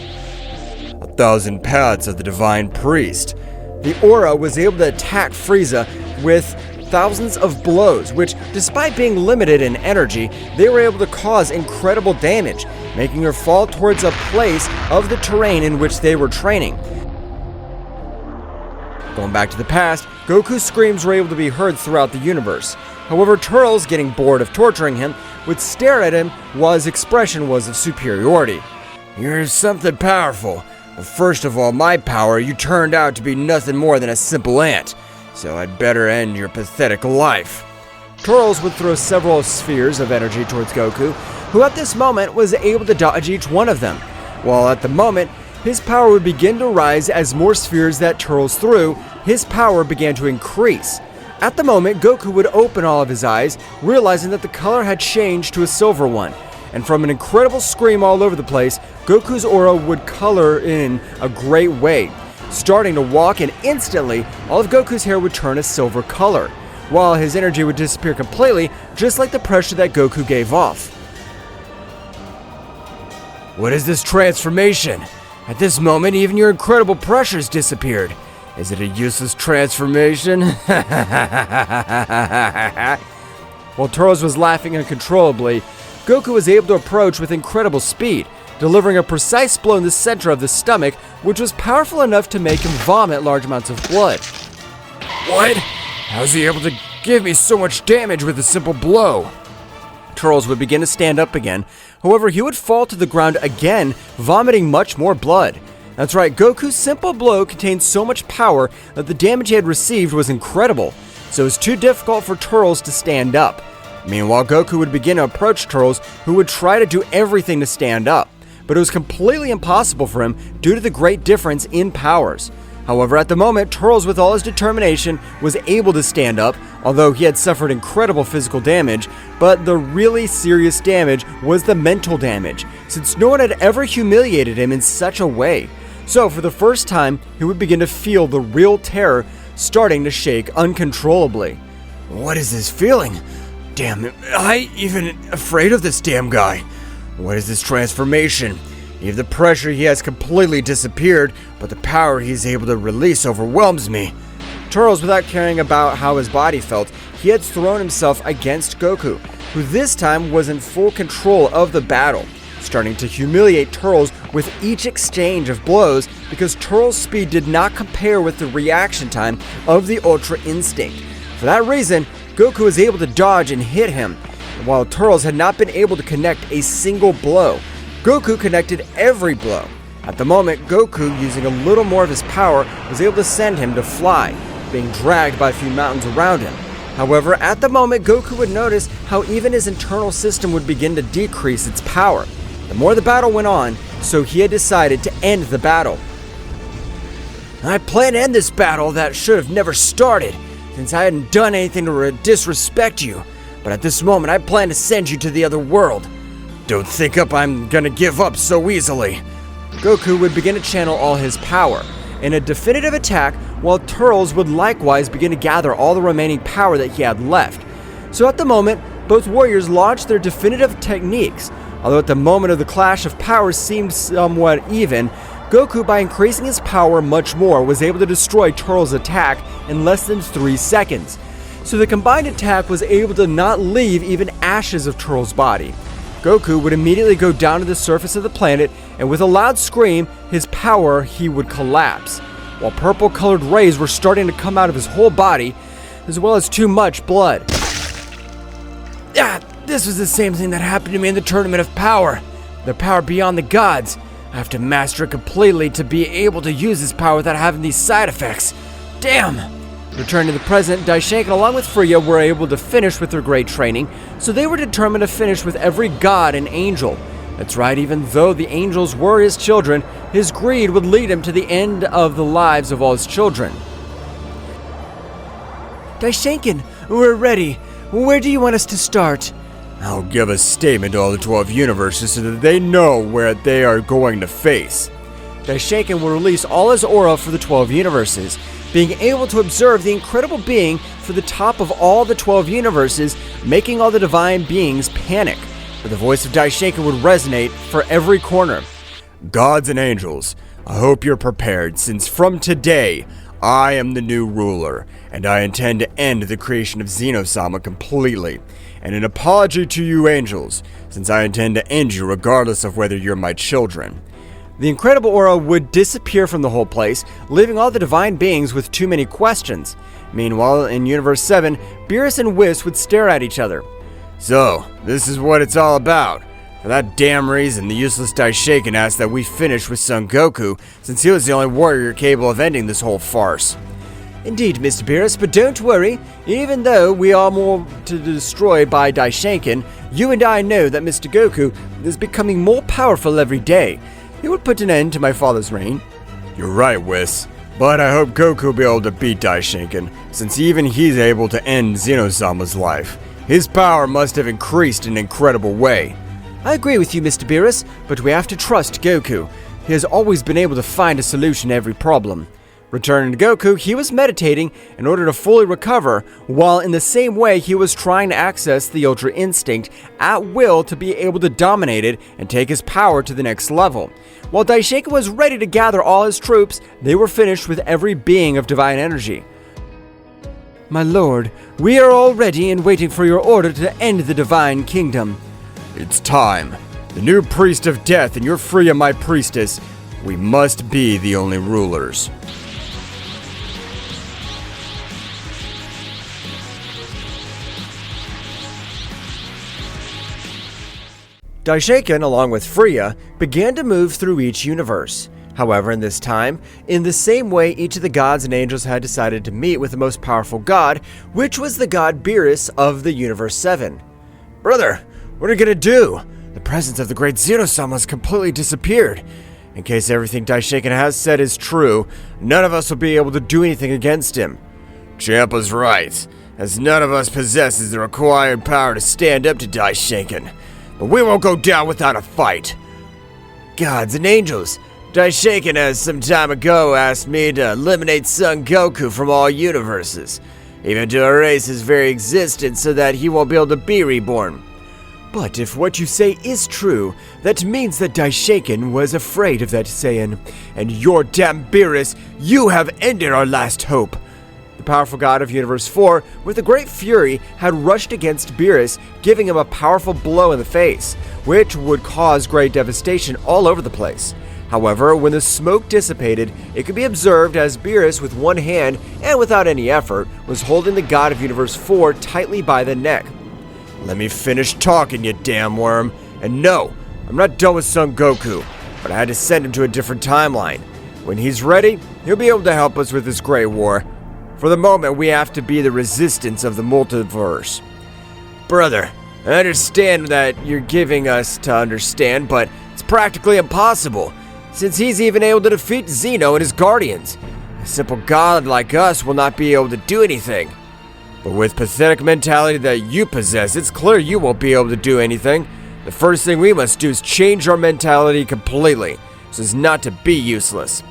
1,000 paths of the Divine Priest.
The aura was able to attack Frieza with thousands of blows, which, despite being limited in energy, they were able to cause incredible damage, making her fall towards a place of the terrain in which they were training. Going back to the past, Goku's screams were able to be heard throughout the universe. However, Turles, getting bored of torturing him, would stare at him while his expression was of superiority.
You're something powerful. But first of all, my power, you turned out to be nothing more than a simple ant. So I'd better end your pathetic life.
Turles would throw several spheres of energy towards Goku, who at this moment was able to dodge each one of them, while at the moment, his power would begin to rise as more spheres that Turles threw, his power began to increase. At the moment, Goku would open all of his eyes, realizing that the color had changed to a silver one. And from an incredible scream all over the place, Goku's aura would color in a great way, starting to walk, and instantly, all of Goku's hair would turn a silver color, while his energy would disappear completely, just like the pressure that Goku gave off.
What is this transformation? At this moment, even your incredible pressures disappeared. Is it a useless transformation?
While Turles was laughing uncontrollably, Goku was able to approach with incredible speed, delivering a precise blow in the center of the stomach, which was powerful enough to make him vomit large amounts of blood.
What? How's he able to give me so much damage with a simple blow?
Turles would begin to stand up again, however he would fall to the ground again, vomiting much more blood. That's right, Goku's simple blow contained so much power that the damage he had received was incredible, so it was too difficult for Turles to stand up. Meanwhile, Goku would begin to approach Turles, who would try to do everything to stand up, but it was completely impossible for him due to the great difference in powers. However, at the moment, Turles, with all his determination, was able to stand up, although he had suffered incredible physical damage, but the really serious damage was the mental damage, since no one had ever humiliated him in such a way. So, for the first time, he would begin to feel the real terror starting to shake uncontrollably.
What is this feeling? Damn, am I even afraid of this damn guy? What is this transformation? Even the pressure he has completely disappeared, but the power he's able to release overwhelms me.
Turles, without caring about how his body felt, he had thrown himself against Goku, who this time was in full control of the battle, starting to humiliate Turles with each exchange of blows because Turles' speed did not compare with the reaction time of the Ultra Instinct. For that reason, Goku was able to dodge and hit him, while Turles had not been able to connect a single blow. Goku connected every blow. At the moment, Goku, using a little more of his power, was able to send him to fly, being dragged by a few mountains around him. However, at the moment, Goku would notice how even his internal system would begin to decrease its power. The more the battle went on, so he had decided to end the battle.
I plan to end this battle that should have never started, since I hadn't done anything to disrespect you. But at this moment, I plan to send you to the other world. Don't think I'm gonna give up so easily.
Goku would begin to channel all his power in a definitive attack, while Turles would likewise begin to gather all the remaining power that he had left. So at the moment, both warriors launched their definitive techniques. Although at the moment of the clash of powers seemed somewhat even, Goku, by increasing his power much more, was able to destroy Turles' attack in less than 3 seconds. So the combined attack was able to not leave even ashes of Turles' body. Goku would immediately go down to the surface of the planet, and with a loud scream, his power, he would collapse, while purple-colored rays were starting to come out of his whole body, as well as too much blood.
This was the same thing that happened to me in the Tournament of Power. The power beyond the gods. I have to master it completely to be able to use this power without having these side effects. Damn!
Returning to the present, Daishenken along with Fria were able to finish with their great training, so they were determined to finish with every god and angel. That's right, even though the angels were his children, his greed would lead him to the end of the lives of all his children.
Daishenken, we're ready. Where do you want us to start?
I'll give a statement to all the 12 universes so that they know where they are going to face.
Daishenken will release all his aura for the 12 universes, being able to observe the incredible being for the top of all the 12 universes, making all the divine beings panic. But the voice of Daishenken would resonate for every corner.
Gods and angels, I hope you're prepared, since from today, I am the new ruler, and I intend to end the creation of Zeno-sama completely. And an apology to you angels, since I intend to end you regardless of whether you're my children.
The incredible aura would disappear from the whole place, leaving all the divine beings with too many questions. Meanwhile, in Universe 7, Beerus and Whis would stare at each other.
So, this is what it's all about. For that damn reason, the useless Daishenken asked that we finish with Son Goku, since he was the only warrior capable of ending this whole farce.
Indeed, Mr. Beerus, but don't worry. Even though we are more to destroy by Daishenken, you and I know that Mr. Goku is becoming more powerful every day. He will put an end to my father's reign.
You're right, Whis. But I hope Goku will be able to beat Daishenken, since even he's able to end Zeno-sama's life. His power must have increased in an incredible way.
I agree with you, Mr. Beerus, but we have to trust Goku. He has always been able to find a solution to every problem. Returning to Goku, he was meditating in order to fully recover, while in the same way he was trying to access the Ultra Instinct at will to be able to dominate it and take his power to the next level. While Daishenken was ready to gather all his troops, they were finished with every being of divine energy. My lord, we are all ready and waiting for your order to end the divine kingdom.
It's time. The new priest of death and your Fria, my priestess. We must be the only rulers.
Daishenken, along with Fria, began to move through each universe. However, in this time, in the same way each of the gods and angels had decided to meet with the most powerful god, which was the god Beerus of the Universe 7.
Brother, what are you gonna do? The presence of the great Zeno-sama has completely disappeared. In case everything Daishenken has said is true, none of us will be able to do anything against him. Champa's right, as none of us possesses the required power to stand up to Daishenken. But we won't go down without a fight. Gods and angels, Daishenken has some time ago asked me to eliminate Son Goku from all universes, even to erase his very existence so that he won't be able to be reborn.
But if what you say is true, that means that Daishenken was afraid of that Saiyan.
And your damn Beerus, you have ended our last hope.
The powerful god of Universe 4, with a great fury, had rushed against Beerus, giving him a powerful blow in the face, which would cause great devastation all over the place. However, when the smoke dissipated, it could be observed as Beerus, with one hand and without any effort, was holding the god of Universe 4 tightly by the neck.
Let me finish talking, you damn worm. And no, I'm not done with Son Goku, but I had to send him to a different timeline. When he's ready, he'll be able to help us with this great war. For the moment, we have to be the resistance of the multiverse. Brother, I understand that you're giving us to understand, but it's practically impossible, since he's even able to defeat Zeno and his guardians. A simple god like us will not be able to do anything. But with pathetic mentality that you possess, it's clear you won't be able to do anything. The first thing we must do is change our mentality completely, so as not to be useless.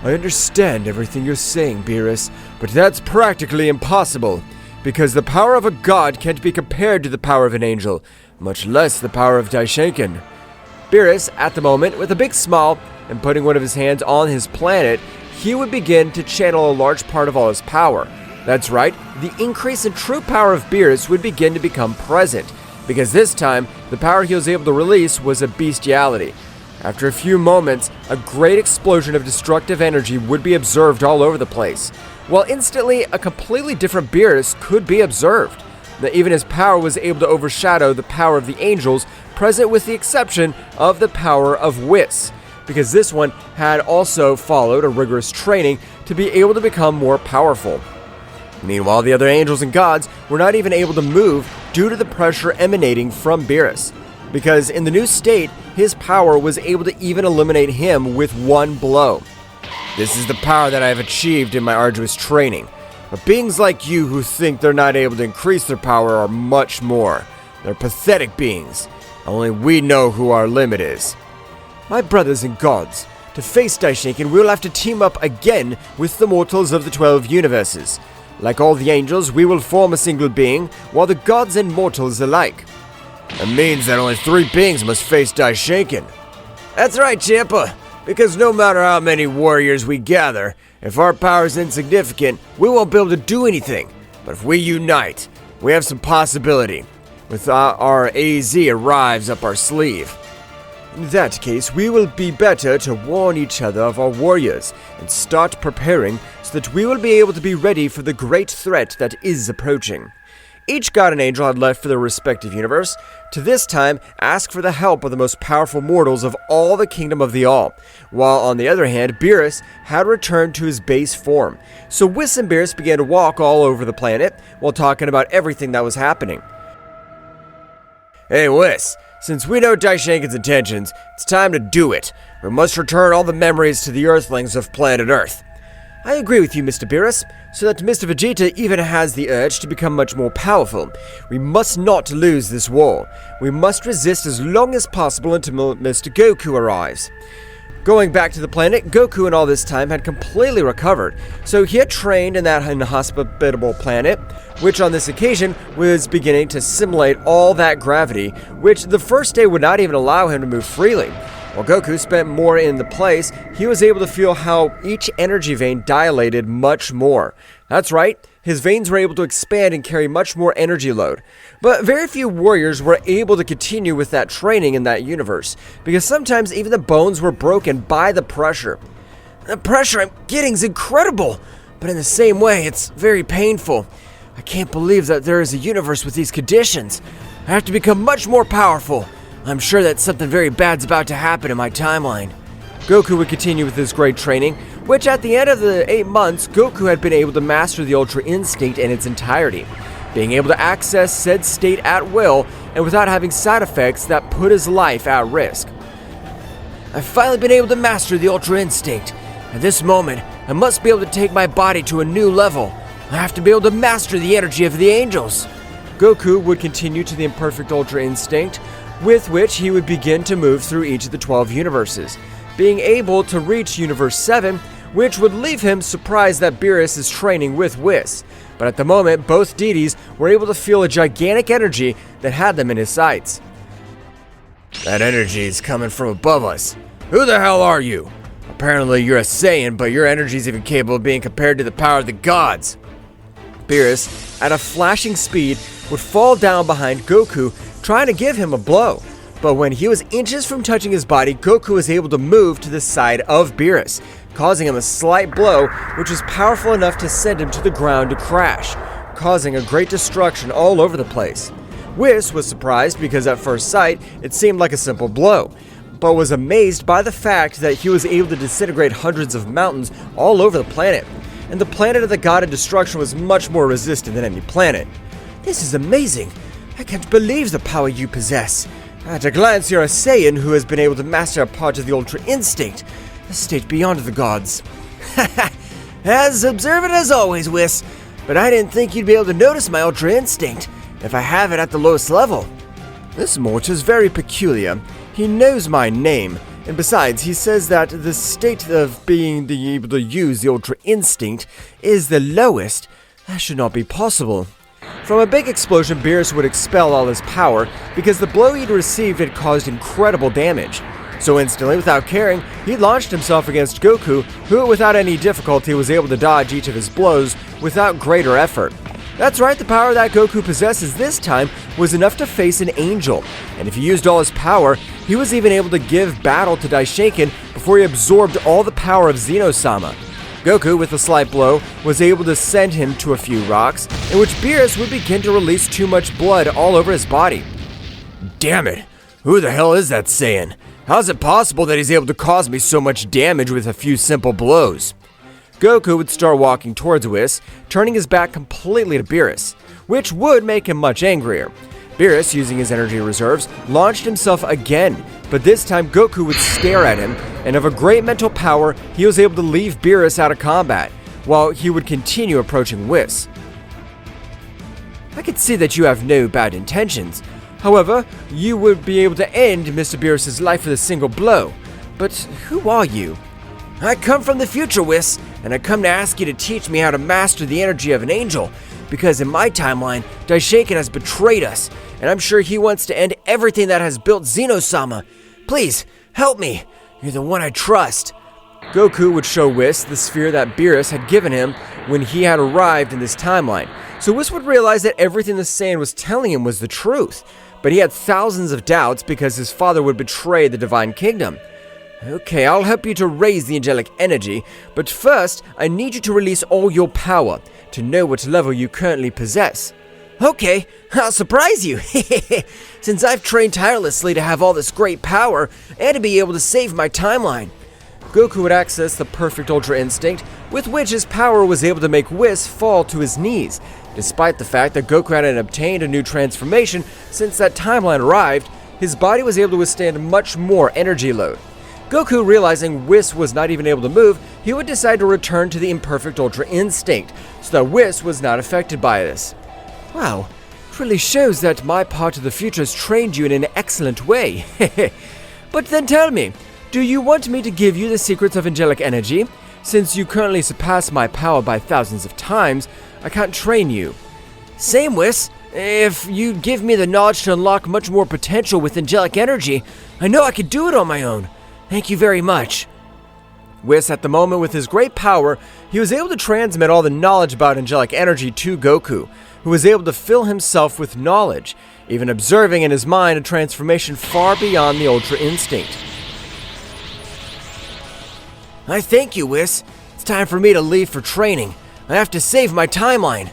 I understand everything you're saying, Beerus, but that's practically impossible, because the power of a god can't be compared to the power of an angel, much less the power of Daishenken. Beerus, at the moment, with a big smile and putting one of his hands on his planet, he would begin to channel a large part of all his power. That's right, the increase in true power of Beerus would begin to become present, because this time, the power he was able to release was a bestiality. After a few moments, a great explosion of destructive energy would be observed all over the place, while instantly a completely different Beerus could be observed. That even his power was able to overshadow the power of the angels present, with the exception of the power of Whis, because this one had also followed a rigorous training to be able to become more powerful. Meanwhile, the other angels and gods were not even able to move due to the pressure emanating from Beerus, because in the new state, his power was able to even eliminate him with one blow. This is the power that I have achieved in my arduous training. But beings like you who think they're not able to increase their power are much more.
They're pathetic beings. Only we know who our limit is.
My brothers and gods, to face Daishenken, we will have to team up again with the mortals of the 12 universes. Like all the angels, we will form a single being, while the gods and mortals alike.
That means that only 3 beings must face Daishenken.
That's right, Champa.
Because no matter how many warriors we gather, if our power is insignificant, we won't be able to do anything. But if we unite, we have some possibility. With our AZ arrives up our sleeve.
In that case, we will be better to warn each other of our warriors and start preparing so that we will be able to be ready for the great threat that is approaching. Each god and angel had left for their respective universe to this time ask for the help of the most powerful mortals of all the Kingdom of the All, while on the other hand, Beerus had returned to his base form. So Whis and Beerus began to walk all over the planet while talking about everything that was happening.
Hey Whis, since we know Daishenken's intentions, it's time to do it. We must return all the memories to the Earthlings of planet Earth.
I agree with you, Mr. Beerus, so that Mr. Vegeta even has the urge to become much more powerful. We must not lose this war. We must resist as long as possible until Mr. Goku arrives. Going back to the planet, Goku in all this time had completely recovered, so he had trained in that inhospitable planet, which on this occasion was beginning to simulate all that gravity, which the first day would not even allow him to move freely. While Goku spent more in the place, he was able to feel how each energy vein dilated much more. That's right, his veins were able to expand and carry much more energy load. But very few warriors were able to continue with that training in that universe, because sometimes even the bones were broken by the pressure. The pressure I'm getting is incredible, but in the same way, it's very painful. I can't believe that there is a universe with these conditions. I have to become much more powerful. I'm sure that something very bad's about to happen in my timeline. Goku would continue with his great training, which at the end of the 8 months, Goku had been able to master the Ultra Instinct in its entirety, being able to access said state at will and without having side effects that put his life at risk. I've finally been able to master the Ultra Instinct. At this moment, I must be able to take my body to a new level. I have to be able to master the energy of the angels. Goku would continue to the imperfect Ultra Instinct, with which he would begin to move through each of the 12 universes, being able to reach Universe 7, which would leave him surprised that Beerus is training with Whis. But at the moment, both deities were able to feel a gigantic energy that had them in his sights.
That energy is coming from above us. Who the hell are you? Apparently you're a Saiyan, but your energy is even capable of being compared to the power of the gods.
Beerus, at a flashing speed, would fall down behind Goku, trying to give him a blow. But when he was inches from touching his body, Goku was able to move to the side of Beerus, causing him a slight blow, which was powerful enough to send him to the ground to crash, causing a great destruction all over the place. Whis was surprised because at first sight, it seemed like a simple blow, but was amazed by the fact that he was able to disintegrate hundreds of mountains all over the planet, and the planet of the God of Destruction was much more resistant than any planet. This is amazing. I can't believe the power you possess. At a glance, you're a Saiyan who has been able to master a part of the Ultra Instinct, a state beyond the gods. As observant as always, Whis, but I didn't think you'd be able to notice my Ultra Instinct if I have it at the lowest level. This mortal is very peculiar. He knows my name, and besides, he says that the state of being able to use the Ultra Instinct is the lowest. That should not be possible. From a big explosion, Beerus would expel all his power because the blow he'd received had caused incredible damage. So instantly, without caring, he launched himself against Goku, who without any difficulty was able to dodge each of his blows without greater effort. That's right, the power that Goku possesses this time was enough to face an angel, and if he used all his power, he was even able to give battle to Daishenken before he absorbed all the power of Zeno-sama. Goku, with a slight blow, was able to send him to a few rocks, in which Beerus would begin to release too much blood all over his body.
Damn it! Who the hell is that Saiyan? How is it possible that he's able to cause me so much damage with a few simple blows?
Goku would start walking towards Whis, turning his back completely to Beerus, which would make him much angrier. Beerus, using his energy reserves, launched himself again, but this time Goku would stare at him, and of a great mental power, he was able to leave Beerus out of combat, while he would continue approaching Whis. I can see that you have no bad intentions. However, you would be able to end Mr. Beerus' life with a single blow. But who are you?
I come from the future, Whis, and I come to ask you to teach me how to master the energy of an angel, because in my timeline, Daishenken has betrayed us, and I'm sure he wants to end everything that has built Zeno-sama. Please, help me. You're the one I trust.
Goku would show Whis the sphere that Beerus had given him when he had arrived in this timeline, so Whis would realize that everything the Saiyan was telling him was the truth, but he had thousands of doubts because his father would betray the Divine Kingdom. Okay, I'll help you to raise the angelic energy, but first, I need you to release all your power, to know what level you currently possess.
Okay, I'll surprise you. Since I've trained tirelessly to have all this great power, and to be able to save my timeline.
Goku would access the perfect Ultra Instinct, with which his power was able to make Whis fall to his knees. Despite the fact that Goku hadn't obtained a new transformation since that timeline arrived, his body was able to withstand much more energy load. Goku, realizing Whis was not even able to move, he would decide to return to the imperfect Ultra Instinct, so that Whis was not affected by this. Wow, it really shows that my part of the future has trained you in an excellent way. But then tell me, do you want me to give you the secrets of angelic energy? Since you currently surpass my power by thousands of times, I can't train you.
Same, Whis. If you give me the knowledge to unlock much more potential with angelic energy, I know I could do it on my own. Thank you very much.
Whis, at the moment with his great power, he was able to transmit all the knowledge about angelic energy to Goku, who was able to fill himself with knowledge, even observing in his mind a transformation far beyond the Ultra Instinct.
I thank you, Whis. It's time for me to leave for training. I have to save my timeline.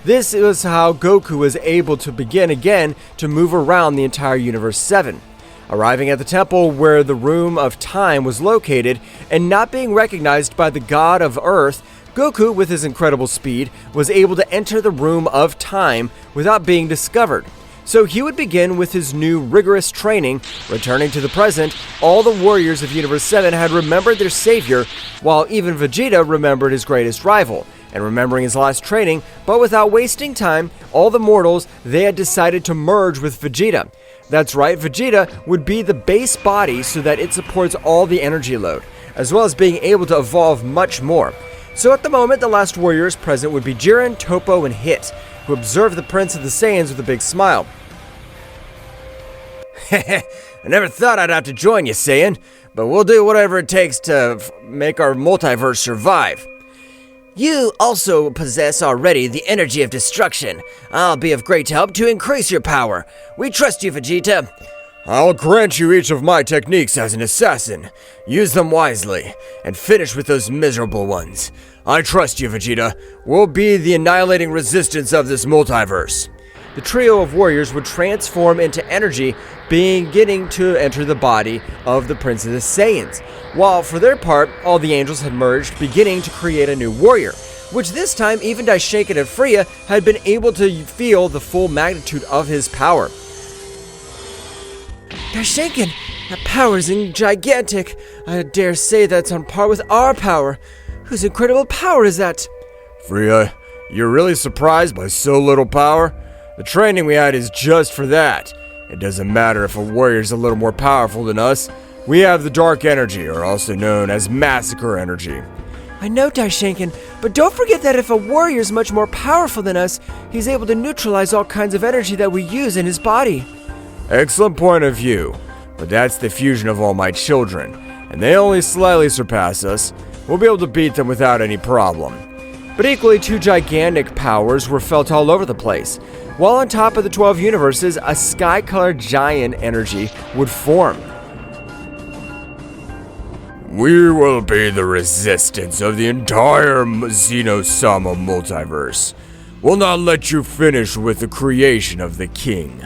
This is how Goku was able to begin again to move around the entire Universe 7. Arriving at the temple where the Room of Time was located and not being recognized by the God of Earth, Goku, with his incredible speed, was able to enter the Room of Time without being discovered. So he would begin with his new rigorous training. Returning to the present, all the warriors of Universe 7 had remembered their savior, while even Vegeta remembered his greatest rival. And remembering his last training, but without wasting time, all the mortals, they had decided to merge with Vegeta. That's right, Vegeta would be the base body so that it supports all the energy load, as well as being able to evolve much more. So at the moment, the last warriors present would be Jiren, Toppo, and Hit, who observed the Prince of the Saiyans with a big smile.
I never thought I'd have to join you, Saiyan, but we'll do whatever it takes to make our multiverse survive. You also possess already the energy of destruction. I'll be of great help to increase your power. We trust you, Vegeta.
I'll grant you each of my techniques as an assassin. Use them wisely, and finish with those miserable ones. I trust you, Vegeta. We'll be the annihilating resistance of this multiverse.
The trio of warriors would transform into energy, beginning to enter the body of the Prince of the Saiyans, while for their part, all the angels had merged, beginning to create a new warrior, which this time even Daishenken and Fria had been able to feel the full magnitude of his power.
Daishenken, that power is gigantic. I dare say that's on par with our power. Whose incredible power is that?
Fria, you're really surprised by so little power? The training we had is just for that. It doesn't matter if a warrior's a little more powerful than us. We have the dark energy, or also known as massacre energy.
I know, Daishenken, but don't forget that if a warrior's much more powerful than us, he's able to neutralize all kinds of energy that we use in his body.
Excellent point of view, but that's the fusion of all my children, and they only slightly surpass us. We'll be able to beat them without any problem.
But equally, two gigantic powers were felt all over the place. While on top of the 12 universes, a sky-colored giant energy would form.
We will be the resistance of the entire Zeno-sama multiverse. We'll not let you finish with the creation of the king.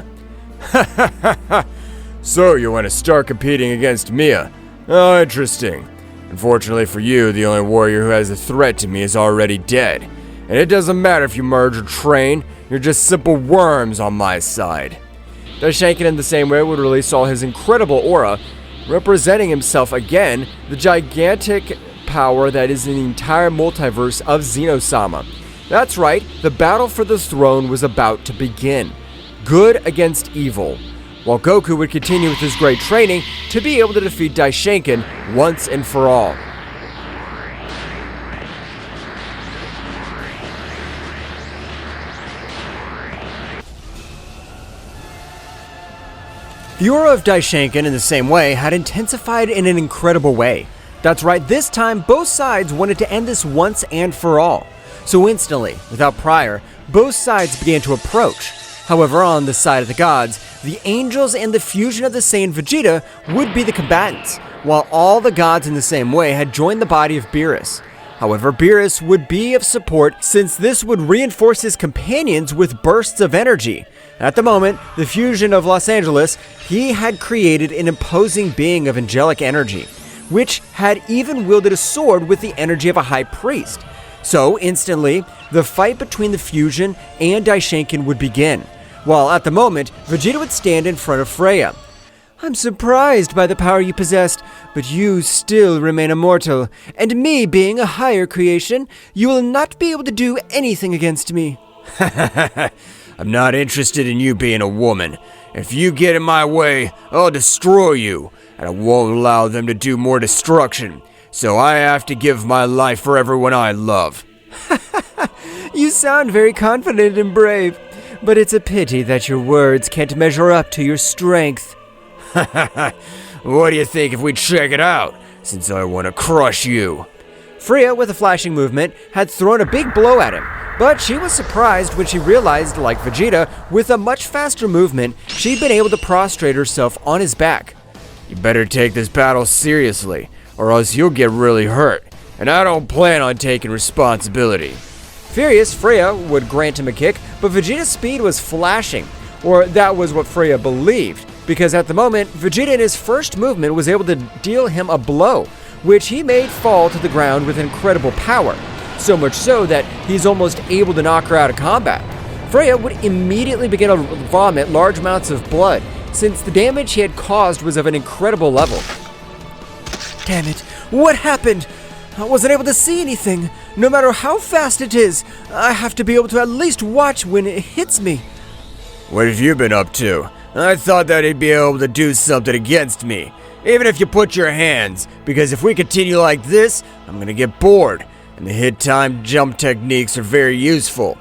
So you want to start competing against Mia? Oh, interesting. Unfortunately for you, the only warrior who has a threat to me is already dead. And it doesn't matter if you merge or train, you're just simple worms on my side. Daishenken in the same way would release all his incredible aura, representing himself again, the gigantic power that is in the entire multiverse of Zeno-sama. That's right, the battle for the throne was about to begin.
good against evil, while Goku would continue with his great training to be able to defeat Daishenken once and for all. The aura of Daishenken in the same way had intensified in an incredible way. That's right, this time both sides wanted to end this once and for all. So instantly, without prior, both sides began to approach. However, on the side of the gods, the angels and the fusion of the Saiyan Vegeta would be the combatants, while all the gods in the same way had joined the body of Beerus. However, Beerus would be of support since this would reinforce his companions with bursts of energy. At the moment, the fusion of Los Angeles, he had created an imposing being of angelic energy, which had even wielded a sword with the energy of a high priest. So, instantly, the fight between the fusion and Daishenken would begin, while at the moment, Vegeta would stand in front of Fria. "I'm surprised by the power you possessed, but you still remain immortal, and me being a higher creation, you will not be able to do anything against me."
I'm not interested in you being a woman. If you get in my way, I'll destroy you, and I won't allow them to do more destruction. So I have to give my life for everyone I love.
You sound very confident and brave, but it's a pity that your words can't measure up to your strength.
What do you think if we check it out, since I want to crush you?
Fria, with a flashing movement, had thrown a big blow at him, but she was surprised when she realized, like Vegeta, with a much faster movement, she'd been able to prostrate herself on his back.
You better take this battle seriously, or else you'll get really hurt, and I don't plan on taking responsibility.
Furious, Fria would grant him a kick, but Vegeta's speed was flashing, or that was what Fria believed, because at the moment, Vegeta in his first movement was able to deal him a blow, which he made fall to the ground with incredible power, so much so that he's almost able to knock her out of combat. Fria would immediately begin to vomit large amounts of blood, since the damage he had caused was of an incredible level. Damn it, what happened? I wasn't able to see anything. No matter how fast it is, I have to be able to at least watch when it hits me.
What have you been up to? I thought that he'd be able to do something against me, even if you put your hands, because if we continue like this, I'm gonna get bored, and the hit time jump techniques are very useful.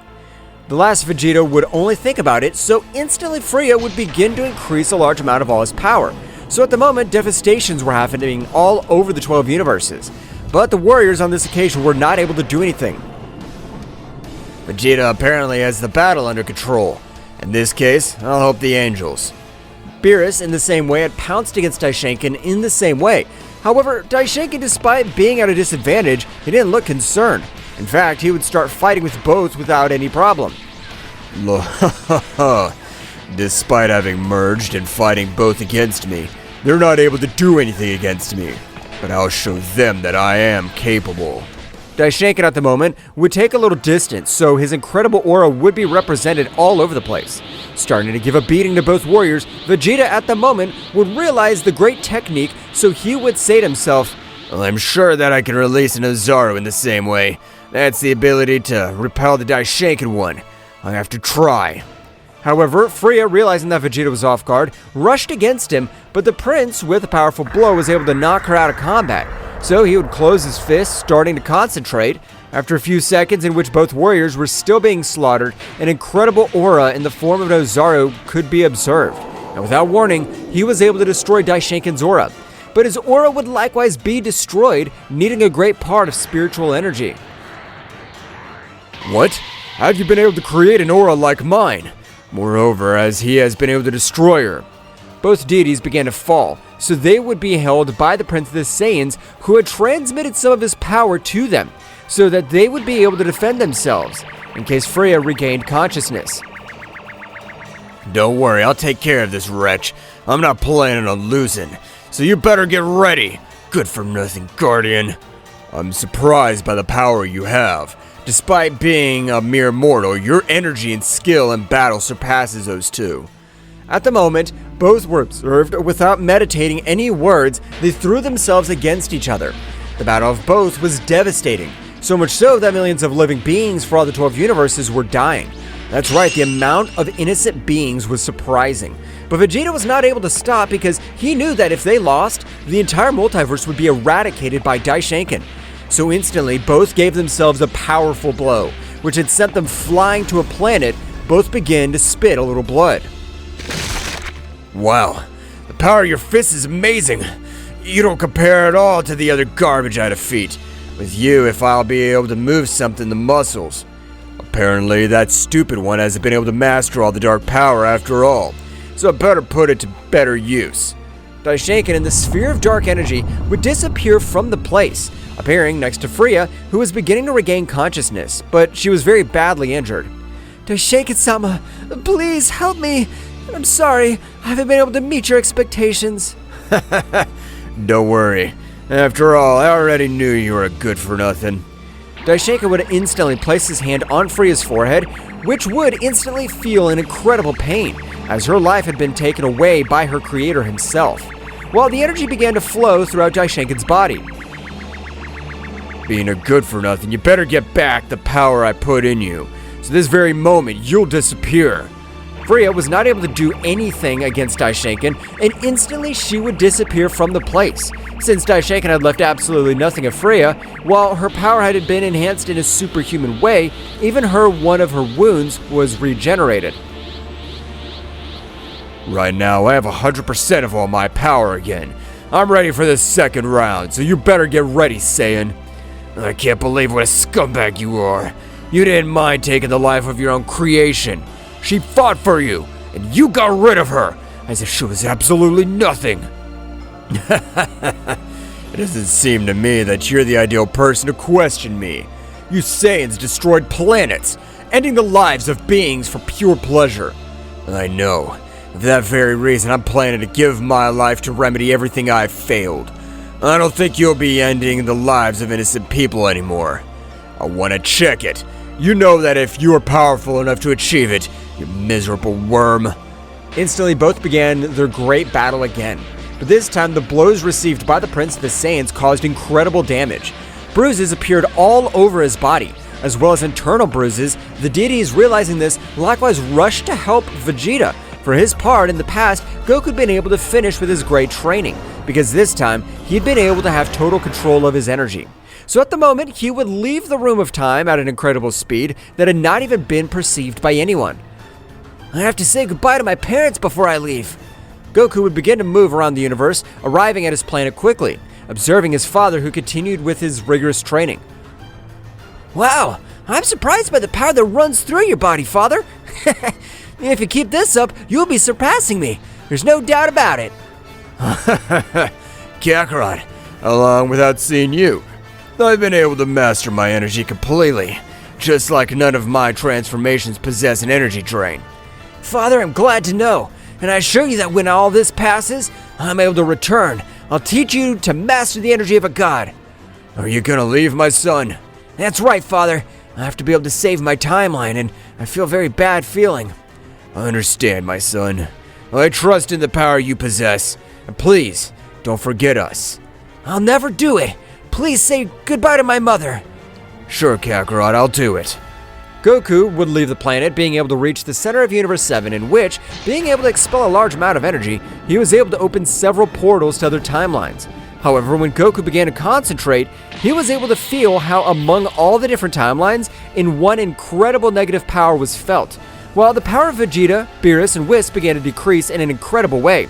The last Vegeta would only think about it, so instantly Fria would begin to increase a large amount of all his power. So at the moment, devastations were happening all over the 12 universes, but the warriors on this occasion were not able to do anything.
Vegeta apparently has the battle under control. In this case, I'll help the angels.
Beerus, in the same way, had pounced against Daishenken in the same way. However, Daishenken, despite being at a disadvantage, he didn't look concerned. In fact, he would start fighting with both without any problem.
Despite having merged and fighting both against me, they're not able to do anything against me. But I'll show them that I am capable.
Daishenken at the moment would take a little distance, so his incredible aura would be represented all over the place. Starting to give a beating to both warriors, Vegeta at the moment would realize the great technique, so he would say to himself,
"Well, I'm sure that I can release an Ozaru in the same way. That's the ability to repel the Daishenken one. I have to try."
However, Fria, realizing that Vegeta was off guard, rushed against him, but the prince, with a powerful blow, was able to knock her out of combat. So he would close his fists, starting to concentrate. After a few seconds in which both warriors were still being slaughtered, an incredible aura in the form of an Ozaru could be observed. And without warning, he was able to destroy Daishenken's aura. But his aura would likewise be destroyed, needing a great part of spiritual energy.
What? How have you been able to create an aura like mine? Moreover, as he has been able to destroy her.
Both deities began to fall, so they would be held by the Prince of the Saiyans, who had transmitted some of his power to them, so that they would be able to defend themselves, in case Fria regained consciousness.
Don't worry, I'll take care of this wretch. I'm not planning on losing, so you better get ready. Good-for-nothing Guardian. I'm surprised by the power you have. Despite being a mere mortal, your energy and skill in battle surpasses those two.
At the moment, both were observed without meditating any words. They threw themselves against each other. The battle of both was devastating, so much so that millions of living beings for all the 12 universes were dying. That's right, the amount of innocent beings was surprising. But Vegeta was not able to stop because he knew that if they lost, the entire multiverse would be eradicated by Daishenken. So instantly, both gave themselves a powerful blow, which had sent them flying to a planet. Both began to spit a little blood.
Wow, the power of your fist is amazing. You don't compare at all to the other garbage I defeat. With you, if I'll be able to move something, the muscles. Apparently, that stupid one hasn't been able to master all the dark power after all, so I better put it to better use.
Daishenken and the sphere of dark energy would disappear from the place, appearing next to Fria, who was beginning to regain consciousness, but she was very badly injured. Daishenken-sama, please help me. I'm sorry, I haven't been able to meet your expectations.
Don't worry. After all, I already knew you were a good-for-nothing.
Daishenken would instantly place his hand on Fria's forehead, which would instantly feel an incredible pain, as her life had been taken away by her creator himself, while the energy began to flow throughout Daishenken's body.
Being a good-for-nothing, you better get back the power I put in you, so this very moment you'll disappear.
Fria was not able to do anything against Daishenken, and instantly she would disappear from the place, since Daishenken had left absolutely nothing of Fria. While her power had been enhanced in a superhuman way, even one of her wounds was regenerated.
Right now, I have 100% of all my power again. I'm ready for this second round, so you better get ready, Saiyan. I can't believe what a scumbag you are. You didn't mind taking the life of your own creation. She fought for you, and you got rid of her, as if she was absolutely nothing. It doesn't seem to me that you're the ideal person to question me. You Saiyans destroyed planets, ending the lives of beings for pure pleasure. I know. For that very reason, I'm planning to give my life to remedy everything I've failed. I don't think you'll be ending the lives of innocent people anymore. I want to check it. You know that if you are powerful enough to achieve it, you miserable worm.
Instantly, both began their great battle again. But this time, the blows received by the Prince of the Saiyans caused incredible damage. Bruises appeared all over his body, as well as internal bruises. The deities, realizing this, likewise rushed to help Vegeta. For his part, in the past, Goku had been able to finish with his great training, because this time, he'd been able to have total control of his energy. So at the moment, he would leave the room of time at an incredible speed that had not even been perceived by anyone. I have to say goodbye to my parents before I leave. Goku would begin to move around the universe, arriving at his planet quickly, observing his father, who continued with his rigorous training. Wow, I'm surprised by the power that runs through your body, Father. If you keep this up, you'll be surpassing me. There's no doubt about it.
Kakarot, how long without seeing you? I've been able to master my energy completely, just like none of my transformations possess an energy drain.
Father, I'm glad to know, and I assure you that when all this passes, I'm able to return. I'll teach you to master the energy of a god.
Are you gonna leave, my son?
That's right, Father. I have to be able to save my timeline, and I feel a very bad feeling.
I understand, my son. I trust in the power you possess, and please, don't forget us.
I'll never do it. Please say goodbye to my mother.
Sure, Kakarot, I'll do it.
Goku would leave the planet, being able to reach the center of Universe 7, in which, being able to expel a large amount of energy, he was able to open several portals to other timelines. However, when Goku began to concentrate, he was able to feel how among all the different timelines, in one incredible negative power was felt, while the power of Vegeta, Beerus, and Whis began to decrease in an incredible way.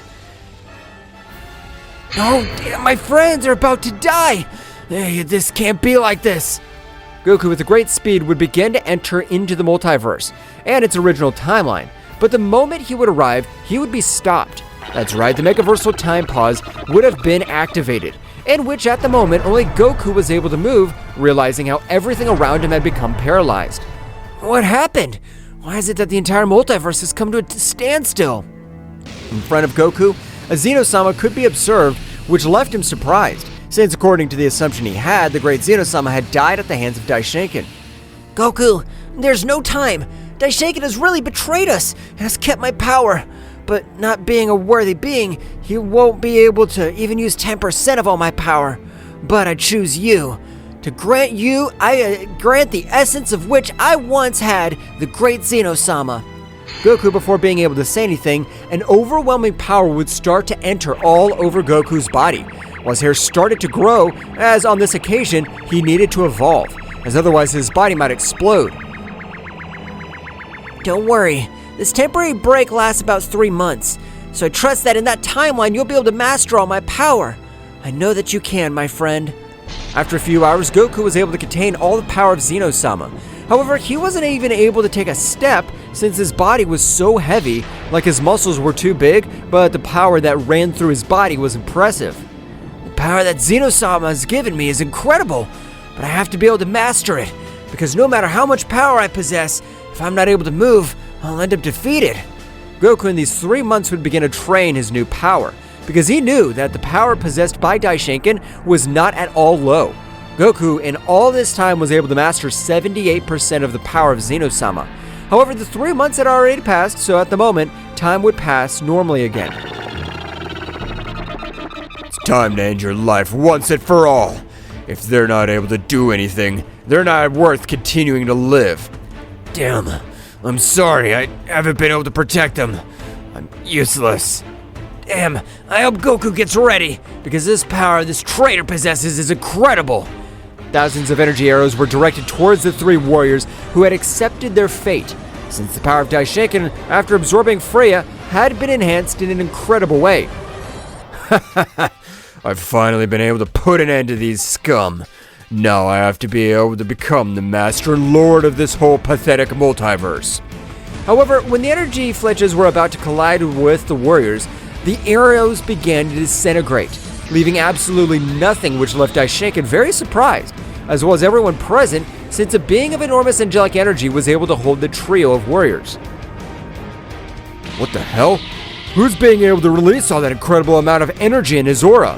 Oh, damn, my friends are about to die! Hey, this can't be like this! Goku, with a great speed, would begin to enter into the multiverse and its original timeline, but the moment he would arrive, he would be stopped. That's right, the Megaversal Time Pause would have been activated, in which at the moment only Goku was able to move, realizing how everything around him had become paralyzed. What happened? Why is it that the entire multiverse has come to a standstill? In front of Goku, a Zeno-sama could be observed, which left him surprised, since according to the assumption he had, the great Zeno-sama had died at the hands of Daishenken. Goku, there's no time. Daishenken has really betrayed us and has kept my power. But not being a worthy being, he won't be able to even use 10% of all my power. But I choose you.
To grant you, I grant the essence of which I once had, the great Zeno-sama.
Goku, before being able to say anything, an overwhelming power would start to enter all over Goku's body, while his hair started to grow, as on this occasion, he needed to evolve, as otherwise his body might explode.
Don't worry, this temporary break lasts about 3 months, so I trust that in that timeline you'll be able to master all my power. I know that you can, my friend.
After a few hours, Goku was able to contain all the power of Zeno-sama. However, he wasn't even able to take a step since his body was so heavy, like his muscles were too big, but the power that ran through his body was impressive.
The power that Zeno-sama has given me is incredible, but I have to be able to master it, because no matter how much power I possess, if I'm not able to move, I'll end up defeated.
Goku in these 3 months would begin to train his new power, because he knew that the power possessed by Daishenken was not at all low. Goku in all this time was able to master 78% of the power of Zeno-sama. However, the 3 months had already passed, so at the moment, time would pass normally again.
It's time to end your life once and for all. If they're not able to do anything, they're not worth continuing to live. Damn, I'm sorry, I haven't been able to protect them. I'm useless.
Damn, I hope Goku gets ready, because this power this traitor possesses is incredible.
Thousands of energy arrows were directed towards the 3 warriors who had accepted their fate, since the power of Daishenken, after absorbing Fria, had been enhanced in an incredible way.
I've finally been able to put an end to these scum. Now I have to be able to become the master and lord of this whole pathetic multiverse.
However, when the energy fletches were about to collide with the warriors, the arrows began to disintegrate, leaving absolutely nothing, which left Daishenken very surprised, as well as everyone present, since a being of enormous angelic energy was able to hold the trio of warriors.
What the hell? Who's being able to release all that incredible amount of energy in his aura?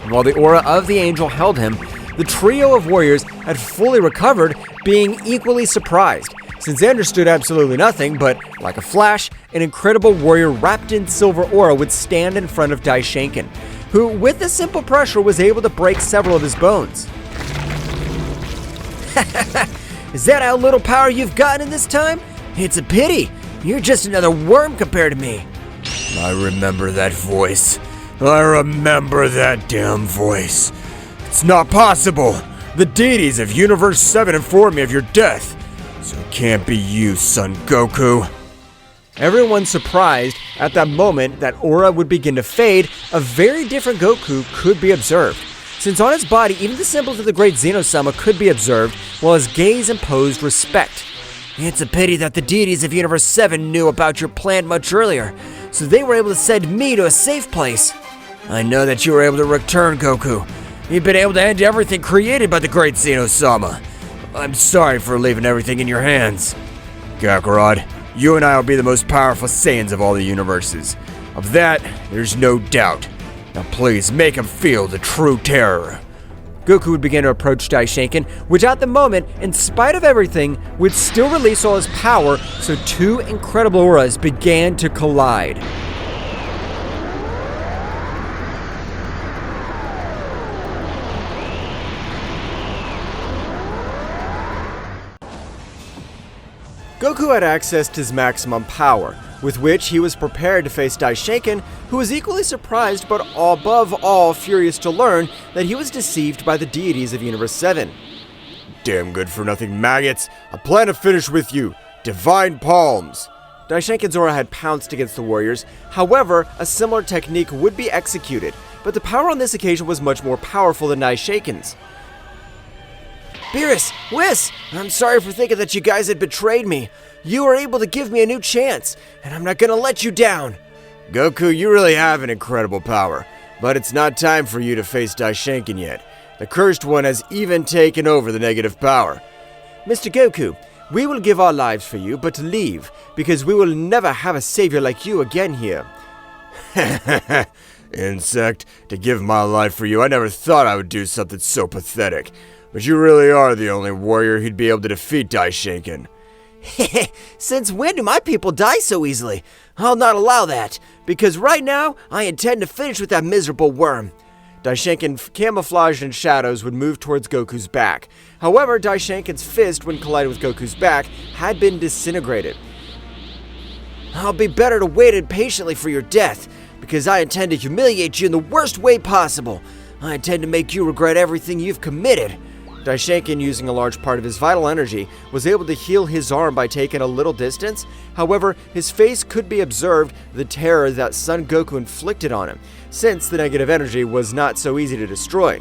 While the aura of the angel held him, the trio of warriors had fully recovered, being equally surprised, since they understood absolutely nothing, but like a flash, an incredible warrior wrapped in silver aura would stand in front of Daishenken, who, with a simple pressure, was able to break several of his bones.
Is that how little power you've gotten in this time? It's a pity. You're just another worm compared to me.
I remember that voice. I remember that damn voice. It's not possible. The deities of Universe 7 informed me of your death. So it can't be you, Son Goku.
Everyone surprised at that moment that aura would begin to fade, a very different Goku could be observed. Since on his body, even the symbols of the great Zeno-sama could be observed, while his gaze imposed respect.
It's a pity that the deities of Universe 7 knew about your plan much earlier, so they were able to send me to a safe place. I know that you were able to return, Goku. You've been able to end everything created by the great Zeno-sama. I'm sorry for leaving everything in your hands.
Kakarot, you and I will be the most powerful Saiyans of all the universes. Of that, there's no doubt. Now please make him feel the true terror.
Goku would begin to approach Daishenken, which at the moment, in spite of everything, would still release all his power, so 2 incredible auras began to collide. Goku had accessed his maximum power, with which he was prepared to face Daishenken, who was equally surprised but above all furious to learn that he was deceived by the deities of Universe 7.
Damn good for nothing maggots. I plan to finish with you. Divine Palms.
Daishenken's aura had pounced against the warriors. However, a similar technique would be executed, but the power on this occasion was much more powerful than Daishenken's.
Beerus, Whis, I'm sorry for thinking that you guys had betrayed me. You were able to give me a new chance, and I'm not gonna let you down.
Goku, you really have an incredible power, but it's not time for you to face Daishenken yet. The Cursed One has even taken over the negative power.
Mr. Goku, we will give our lives for you, but leave, because we will never have a savior like you again here.
Insect, to give my life for you, I never thought I would do something so pathetic. But you really are the only warrior who'd be able to defeat Daishenken.
Since when do my people die so easily? I'll not allow that, because right now, I intend to finish with that miserable worm.
Daishenken, camouflaged in shadows, would move towards Goku's back. However, Daishenken's fist, when collided with Goku's back, had been disintegrated.
I'll be better to wait patiently for your death, because I intend to humiliate you in the worst way possible. I intend to make you regret everything you've committed.
Daishenken, using a large part of his vital energy, was able to heal his arm by taking a little distance. However, his face could be observed the terror that Son Goku inflicted on him, since the negative energy was not so easy to destroy.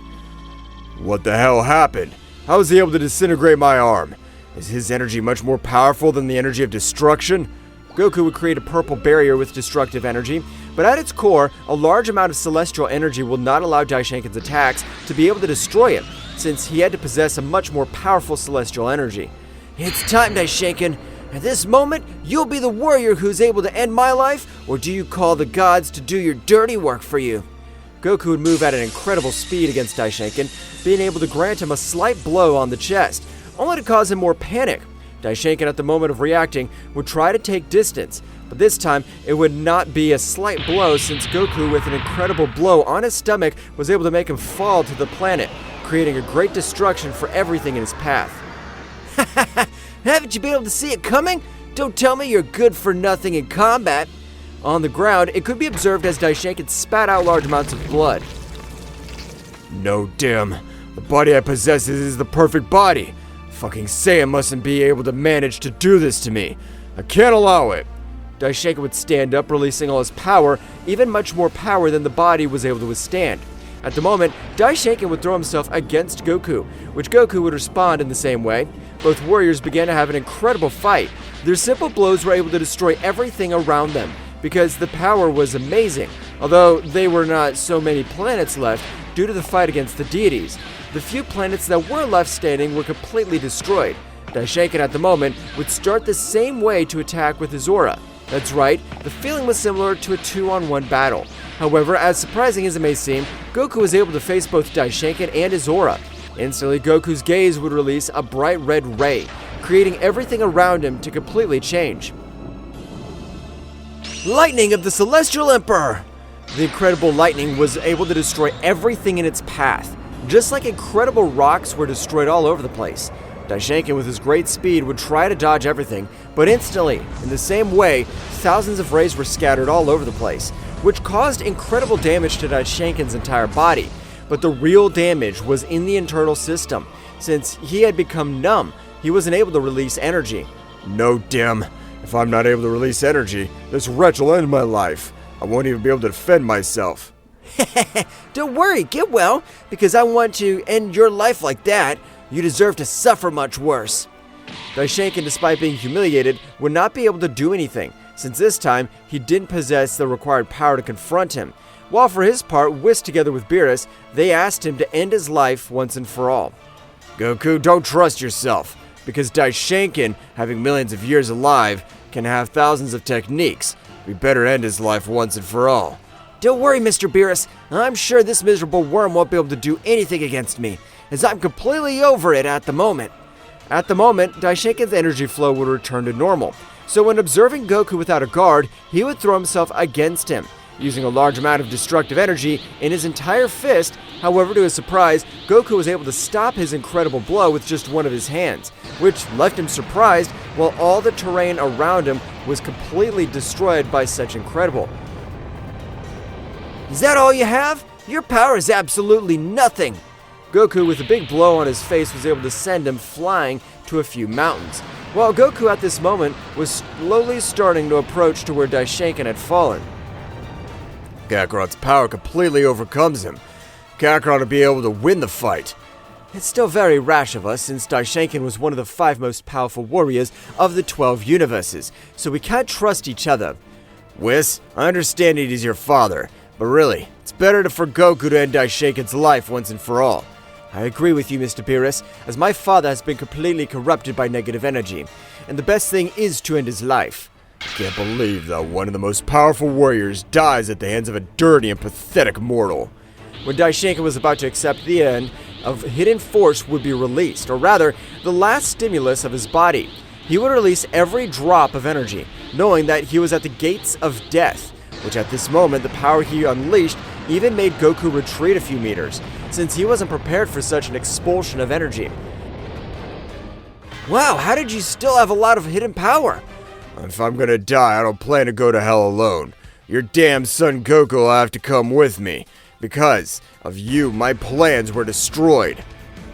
What the hell happened? How was he able to disintegrate my arm? Is his energy much more powerful than the energy of destruction?
Goku would create a purple barrier with destructive energy, but at its core, a large amount of celestial energy will not allow Daishenken's attacks to be able to destroy him, since he had to possess a much more powerful celestial energy.
It's time, Daishenken. At this moment, you'll be the warrior who's able to end my life, or do you call the gods to do your dirty work for you?
Goku would move at an incredible speed against Daishenken, being able to grant him a slight blow on the chest, only to cause him more panic. Daishenken, at the moment of reacting, would try to take distance, but this time it would not be a slight blow, since Goku, with an incredible blow on his stomach, was able to make him fall to the planet, creating a great destruction for everything in his path.
Haven't you been able to see it coming? Don't tell me you're good for nothing in combat.
On the ground, it could be observed as Daishenken spat out large amounts of blood.
No, damn. The body I possess is the perfect body. Fucking Saiyan mustn't be able to manage to do this to me. I can't allow it.
Daishenken would stand up, releasing all his power, even much more power than the body was able to withstand. At the moment, Daishenken would throw himself against Goku, which Goku would respond in the same way. Both warriors began to have an incredible fight. Their simple blows were able to destroy everything around them, because the power was amazing, although there were not so many planets left due to the fight against the deities. The few planets that were left standing were completely destroyed. Daishenken at the moment would start the same way to attack with his aura. That's right, the feeling was similar to a 2-on-1 battle. However, as surprising as it may seem, Goku was able to face both Daishenken and his aura. Instantly, Goku's gaze would release a bright red ray, creating everything around him to completely change.
Lightning of the Celestial Emperor!
The incredible lightning was able to destroy everything in its path, just like incredible rocks were destroyed all over the place. Daishenken, with his great speed, would try to dodge everything, but instantly, in the same way, thousands of rays were scattered all over the place, which caused incredible damage to Daishenken's entire body. But the real damage was in the internal system. Since he had become numb, he wasn't able to release energy.
No, damn. If I'm not able to release energy, this wretch will end my life. I won't even be able to defend myself.
Don't worry, get well, because I want to end your life like that. You deserve to suffer much worse.
Daishenken, despite being humiliated, would not be able to do anything, since this time he didn't possess the required power to confront him. While for his part, Whis, together with Beerus, they asked him to end his life once and for all.
Goku, don't trust yourself, because Daishenken, having millions of years alive, can have thousands of techniques. We better end his life once and for all.
Don't worry, Mr. Beerus. I'm sure this miserable worm won't be able to do anything against me, as I'm completely over it at the moment.
At the moment, Daishenken's energy flow would return to normal, so when observing Goku without a guard, he would throw himself against him, using a large amount of destructive energy in his entire fist. However, to his surprise, Goku was able to stop his incredible blow with just one of his hands, which left him surprised, while all the terrain around him was completely destroyed by such incredible.
Is that all you have? Your power is absolutely nothing.
Goku, with a big blow on his face, was able to send him flying to a few mountains, while Goku at this moment was slowly starting to approach to where Daishenken had fallen.
Kakarot's power completely overcomes him. Kakarot to be able to win the fight.
It's still very rash of us, since Daishenken was one of the 5 most powerful warriors of the 12 universes, so we can't trust each other.
Whis, I understand it is your father, but really, it's better for Goku to end Daishenken's life once and for all.
I agree with you, Mr. Beerus, as my father has been completely corrupted by negative energy, and the best thing is to end his life.
I can't believe that one of the most powerful warriors dies at the hands of a dirty and pathetic mortal.
When Daishenken was about to accept the end of hidden force would be released, or rather, the last stimulus of his body, he would release every drop of energy, knowing that he was at the gates of death, which at this moment, the power he unleashed, even made Goku retreat a few meters, since he wasn't prepared for such an expulsion of energy.
Wow, how did you still have a lot of hidden power?
If I'm gonna die, I don't plan to go to hell alone. Your damn son Goku will have to come with me. Because of you, my plans were destroyed.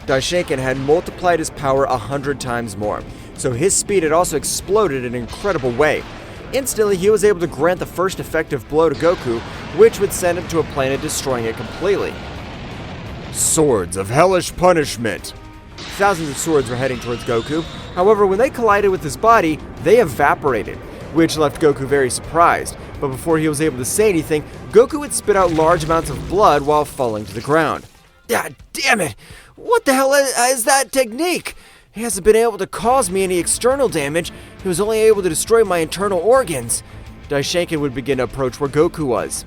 Daishenken had multiplied his power 100 times more, so his speed had also exploded in an incredible way. Instantly, he was able to grant the first effective blow to Goku, which would send him to a planet, destroying it completely.
Swords of hellish punishment.
Thousands of swords were heading towards Goku. However, when they collided with his body, they evaporated, which left Goku very surprised. But before he was able to say anything, Goku would spit out large amounts of blood while falling to the ground.
God damn it! What the hell is that technique? He hasn't been able to cause me any external damage. He was only able to destroy my internal organs.
Daishenken would begin to approach where Goku was.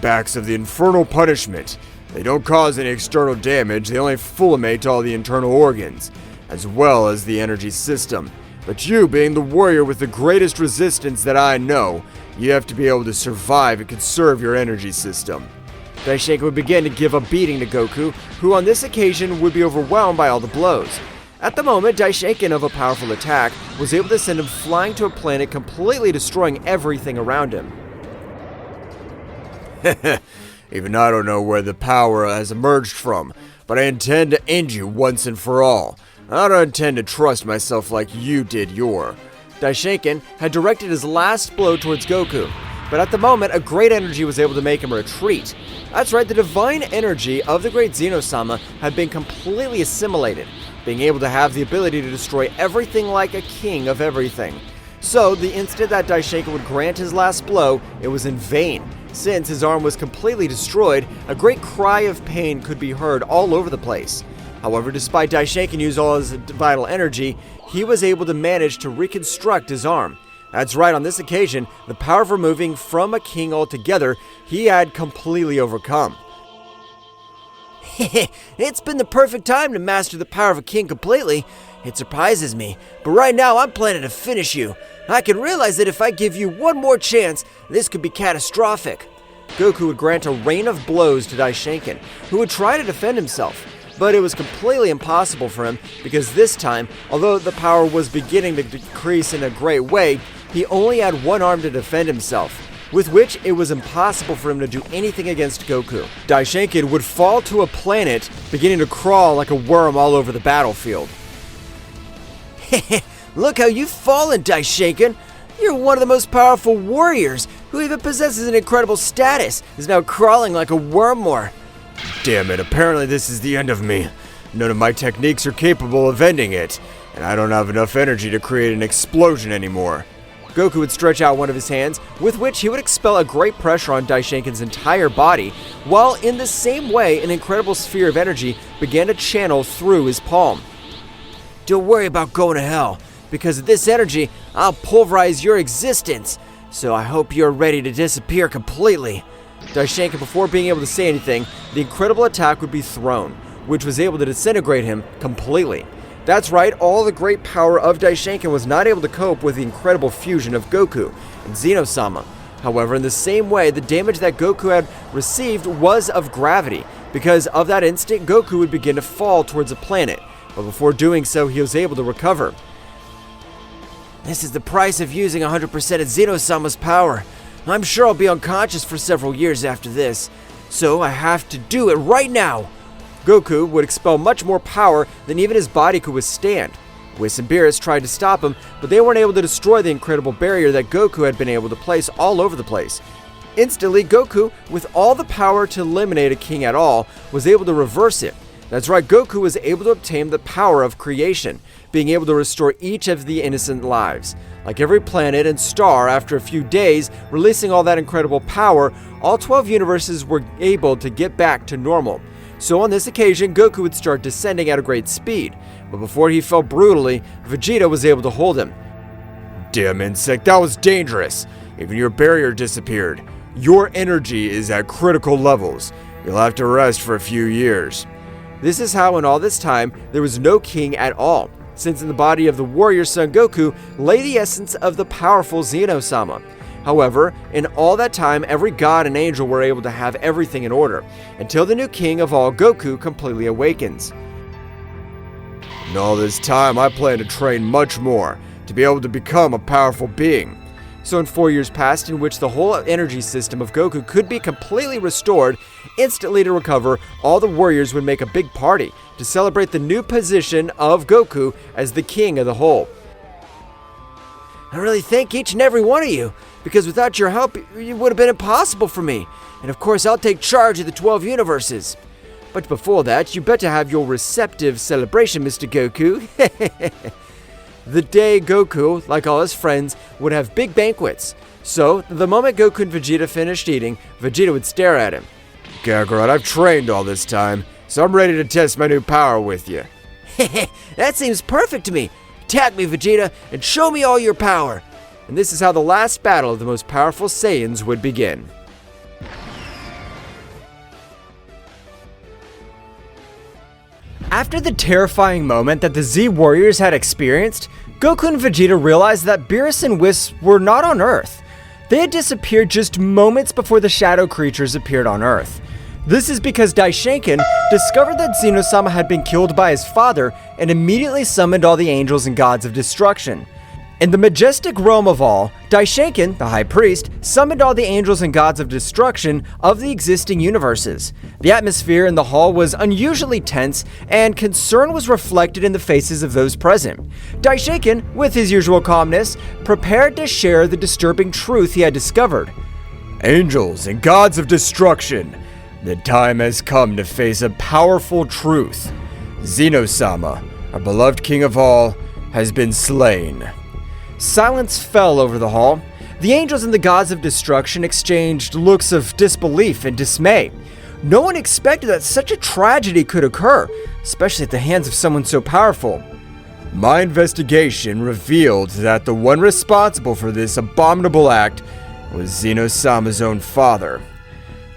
Backs of the infernal punishment. They don't cause any external damage, they only fulminate all the internal organs, as well as the energy system. But you, being the warrior with the greatest resistance that I know, you have to be able to survive and conserve your energy system.
Daishenken would begin to give a beating to Goku, who on this occasion would be overwhelmed by all the blows. At the moment, Daishenken, of a powerful attack, was able to send him flying to a planet, completely destroying everything around him.
Even I don't know where the power has emerged from, but I intend to end you once and for all. I don't intend to trust myself like you did your.
Daishenken had directed his last blow towards Goku, but at the moment, a great energy was able to make him retreat. That's right, the divine energy of the great Zeno-sama had been completely assimilated, being able to have the ability to destroy everything like a king of everything. So, the instant that Daishenken would grant his last blow, it was in vain. Since his arm was completely destroyed, a great cry of pain could be heard all over the place. However, despite Daishenken using all his vital energy, he was able to manage to reconstruct his arm. That's right, on this occasion, the power of removing from a king altogether, he had completely overcome.
It's been the perfect time to master the power of a king completely. It surprises me, but right now I'm planning to finish you. I can realize that if I give you one more chance, this could be catastrophic.
Goku would grant a rain of blows to Daishenken, who would try to defend himself, but it was completely impossible for him because this time, although the power was beginning to decrease in a great way, he only had one arm to defend himself, with which it was impossible for him to do anything against Goku. Daishenken would fall to a planet, beginning to crawl like a worm all over the battlefield.
Look how you've fallen, Daishenken! You're one of the most powerful warriors, who even possesses an incredible status, is now crawling like a worm more.
Damn it, apparently this is the end of me. None of my techniques are capable of ending it, and I don't have enough energy to create an explosion anymore.
Goku would stretch out one of his hands, with which he would expel a great pressure on Daishenken's entire body, while in the same way an incredible sphere of energy began to channel through his palm.
Don't worry about going to hell. Because of this energy, I'll pulverize your existence. So I hope you're ready to disappear completely.
Daishenken, before being able to say anything, the incredible attack would be thrown, which was able to disintegrate him completely. That's right, all the great power of Daishenken was not able to cope with the incredible fusion of Goku and Zeno-sama. However, in the same way, the damage that Goku had received was of gravity. Because of that instant, Goku would begin to fall towards a planet. But before doing so, he was able to recover.
This is the price of using 100% of Zeno-sama's power. I'm sure I'll be unconscious for several years after this, so I have to do it right now.
Goku would expel much more power than even his body could withstand. Whis and Beerus tried to stop him, but they weren't able to destroy the incredible barrier that Goku had been able to place all over the place. Instantly, Goku, with all the power to eliminate a king at all, was able to reverse it. That's right, Goku was able to obtain the power of creation, being able to restore each of the innocent lives. Like every planet and star, after a few days, releasing all that incredible power, all 12 universes were able to get back to normal. So on this occasion, Goku would start descending at a great speed, but before he fell brutally, Vegeta was able to hold him.
Damn insect, that was dangerous. Even your barrier disappeared. Your energy is at critical levels. You'll have to rest for a few years.
This is how in all this time, there was no king at all, since in the body of the warrior Son Goku lay the essence of the powerful Zeno-sama. However, in all that time, every god and angel were able to have everything in order, until the new king of all, Goku, completely awakens.
In all this time, I plan to train much more, to be able to become a powerful being.
So in 4 years past, in which the whole energy system of Goku could be completely restored, instantly to recover, all the warriors would make a big party to celebrate the new position of Goku as the king of the whole.
I really thank each and every one of you, because without your help, it would have been impossible for me. And of course, I'll take charge of the 12 universes.
But before that, you better have your receptive celebration, Mr. Goku. The day Goku, like all his friends, would have big banquets. So, the moment Goku and Vegeta finished eating, Vegeta would stare at him.
Kakarot, I've trained all this time, so I'm ready to test my new power with you.
That seems perfect to me. Attack me, Vegeta, and show me all your power.
And this is how the last battle of the most powerful Saiyans would begin. After the terrifying moment that the Z Warriors had experienced, Goku and Vegeta realized that Beerus and Whis were not on Earth. They had disappeared just moments before the shadow creatures appeared on Earth. This is because Daishenken discovered that Zeno-sama had been killed by his father and immediately summoned all the angels and gods of destruction. In the majestic realm of all, Daishenken, the high priest, summoned all the angels and gods of destruction of the existing universes. The atmosphere in the hall was unusually tense, and concern was reflected in the faces of those present. Daishenken, with his usual calmness, prepared to share the disturbing truth he had discovered.
Angels and gods of destruction, the time has come to face a powerful truth. Zeno-sama, our beloved king of all, has been slain.
Silence fell over the hall. The angels and the gods of destruction exchanged looks of disbelief and dismay. No one expected that such a tragedy could occur, especially at the hands of someone so powerful.
My investigation revealed that the one responsible for this abominable act was Zeno-sama's own father.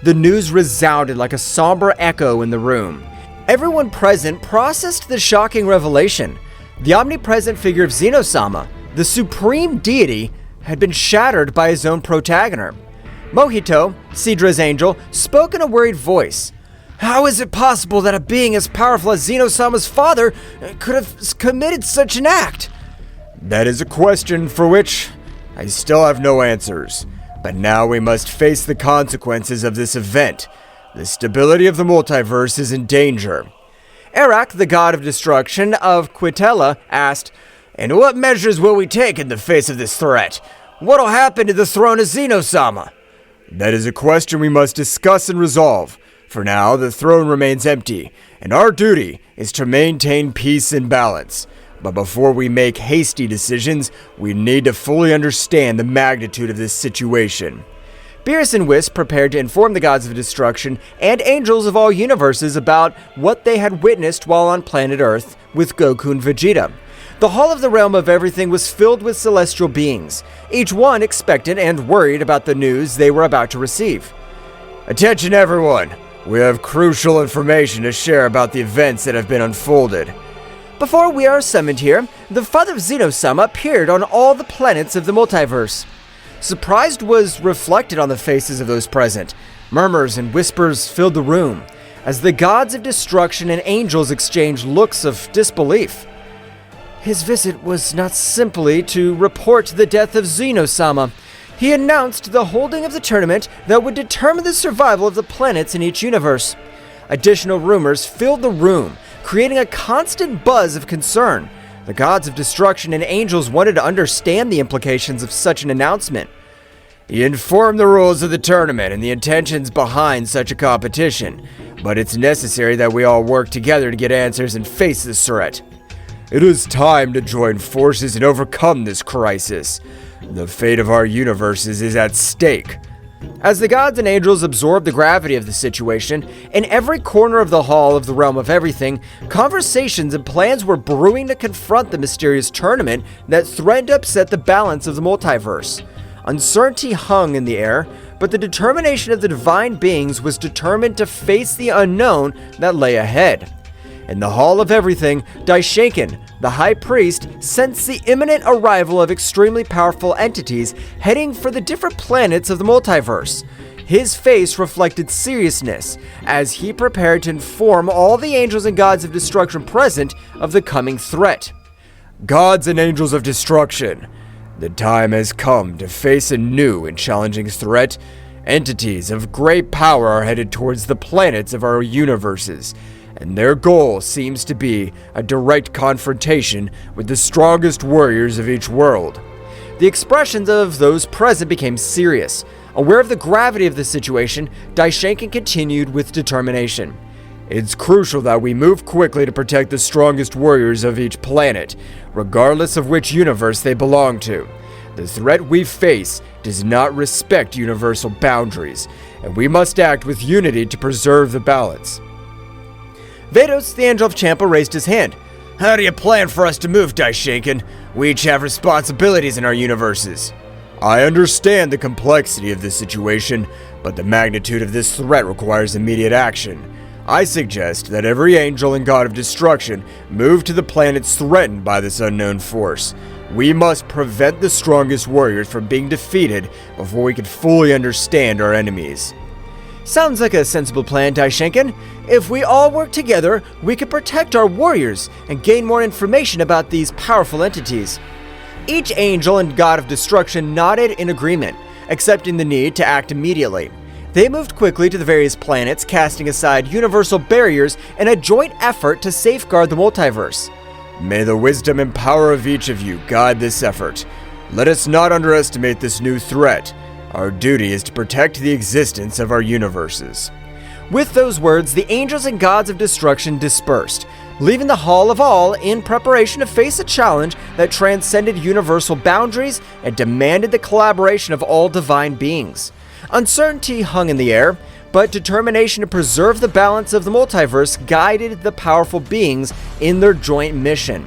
The news resounded like a somber echo in the room. Everyone present processed the shocking revelation. The omnipresent figure of Zeno-sama, the supreme deity, had been shattered by his own protagonist. Mojito, Sidra's angel, spoke in a worried voice. How is it possible that a being as powerful as Zeno-sama's father could have committed such an act?
That is a question for which I still have no answers. But now we must face the consequences of this event. The stability of the multiverse is in danger.
Arak, the god of destruction of Quitella, asked,
"And what measures will we take in the face of this threat? What'll happen to the throne of Zeno-sama?"
That is a question we must discuss and resolve. For now, the throne remains empty, and our duty is to maintain peace and balance. But before we make hasty decisions, we need to fully understand the magnitude of this situation.
Beerus and Whis prepared to inform the gods of destruction and angels of all universes about what they had witnessed while on planet Earth with Goku and Vegeta. The hall of the realm of everything was filled with celestial beings, each one expectant and worried about the news they were about to receive.
Attention everyone! We have crucial information to share about the events that have been unfolded.
Before we are summoned here, the father of Zeno-sama appeared on all the planets of the multiverse. Surprise was reflected on the faces of those present. Murmurs and whispers filled the room, as the gods of destruction and angels exchanged looks of disbelief. His visit was not simply to report the death of Zeno-sama. He announced the holding of the tournament that would determine the survival of the planets in each universe. Additional rumors filled the room, creating a constant buzz of concern. The gods of destruction and angels wanted to understand the implications of such an announcement.
He informed the rules of the tournament and the intentions behind such a competition, but it's necessary that we all work together to get answers and face this threat. It is time to join forces and overcome this crisis. The fate of our universes is at stake.
As the gods and angels absorbed the gravity of the situation, in every corner of the hall of the realm of everything, conversations and plans were brewing to confront the mysterious tournament that threatened to upset the balance of the multiverse. Uncertainty hung in the air, but the determination of the divine beings was determined to face the unknown that lay ahead. In the Hall of Everything, Daishenken, the High Priest, sensed the imminent arrival of extremely powerful entities heading for the different planets of the multiverse. His face reflected seriousness as he prepared to inform all the angels and gods of destruction present of the coming threat.
Gods and angels of destruction, the time has come to face a new and challenging threat. Entities of great power are headed towards the planets of our universes, and their goal seems to be a direct confrontation with the strongest warriors of each world.
The expressions of those present became serious. Aware of the gravity of the situation, Daishenken continued with determination.
It's crucial that we move quickly to protect the strongest warriors of each planet, regardless of which universe they belong to. The threat we face does not respect universal boundaries, and we must act with unity to preserve the balance.
Vados, the Angel of Champa, raised his hand.
How do you plan for us to move, Daishenken? We each have responsibilities in our universes. I understand the complexity of this situation, but the magnitude of this threat requires immediate action. I suggest that every angel and god of destruction move to the planets threatened by this unknown force. We must prevent the strongest warriors from being defeated before we can fully understand our enemies.
Sounds like a sensible plan, Daishenken. If we all work together, we can protect our warriors and gain more information about these powerful entities. Each angel and god of destruction nodded in agreement, accepting the need to act immediately. They moved quickly to the various planets, casting aside universal barriers in a joint effort to safeguard the multiverse.
May the wisdom and power of each of you guide this effort. Let us not underestimate this new threat. Our duty is to protect the existence of our universes.
With those words, the angels and gods of destruction dispersed, leaving the Hall of All in preparation to face a challenge that transcended universal boundaries and demanded the collaboration of all divine beings. Uncertainty hung in the air, but determination to preserve the balance of the multiverse guided the powerful beings in their joint mission.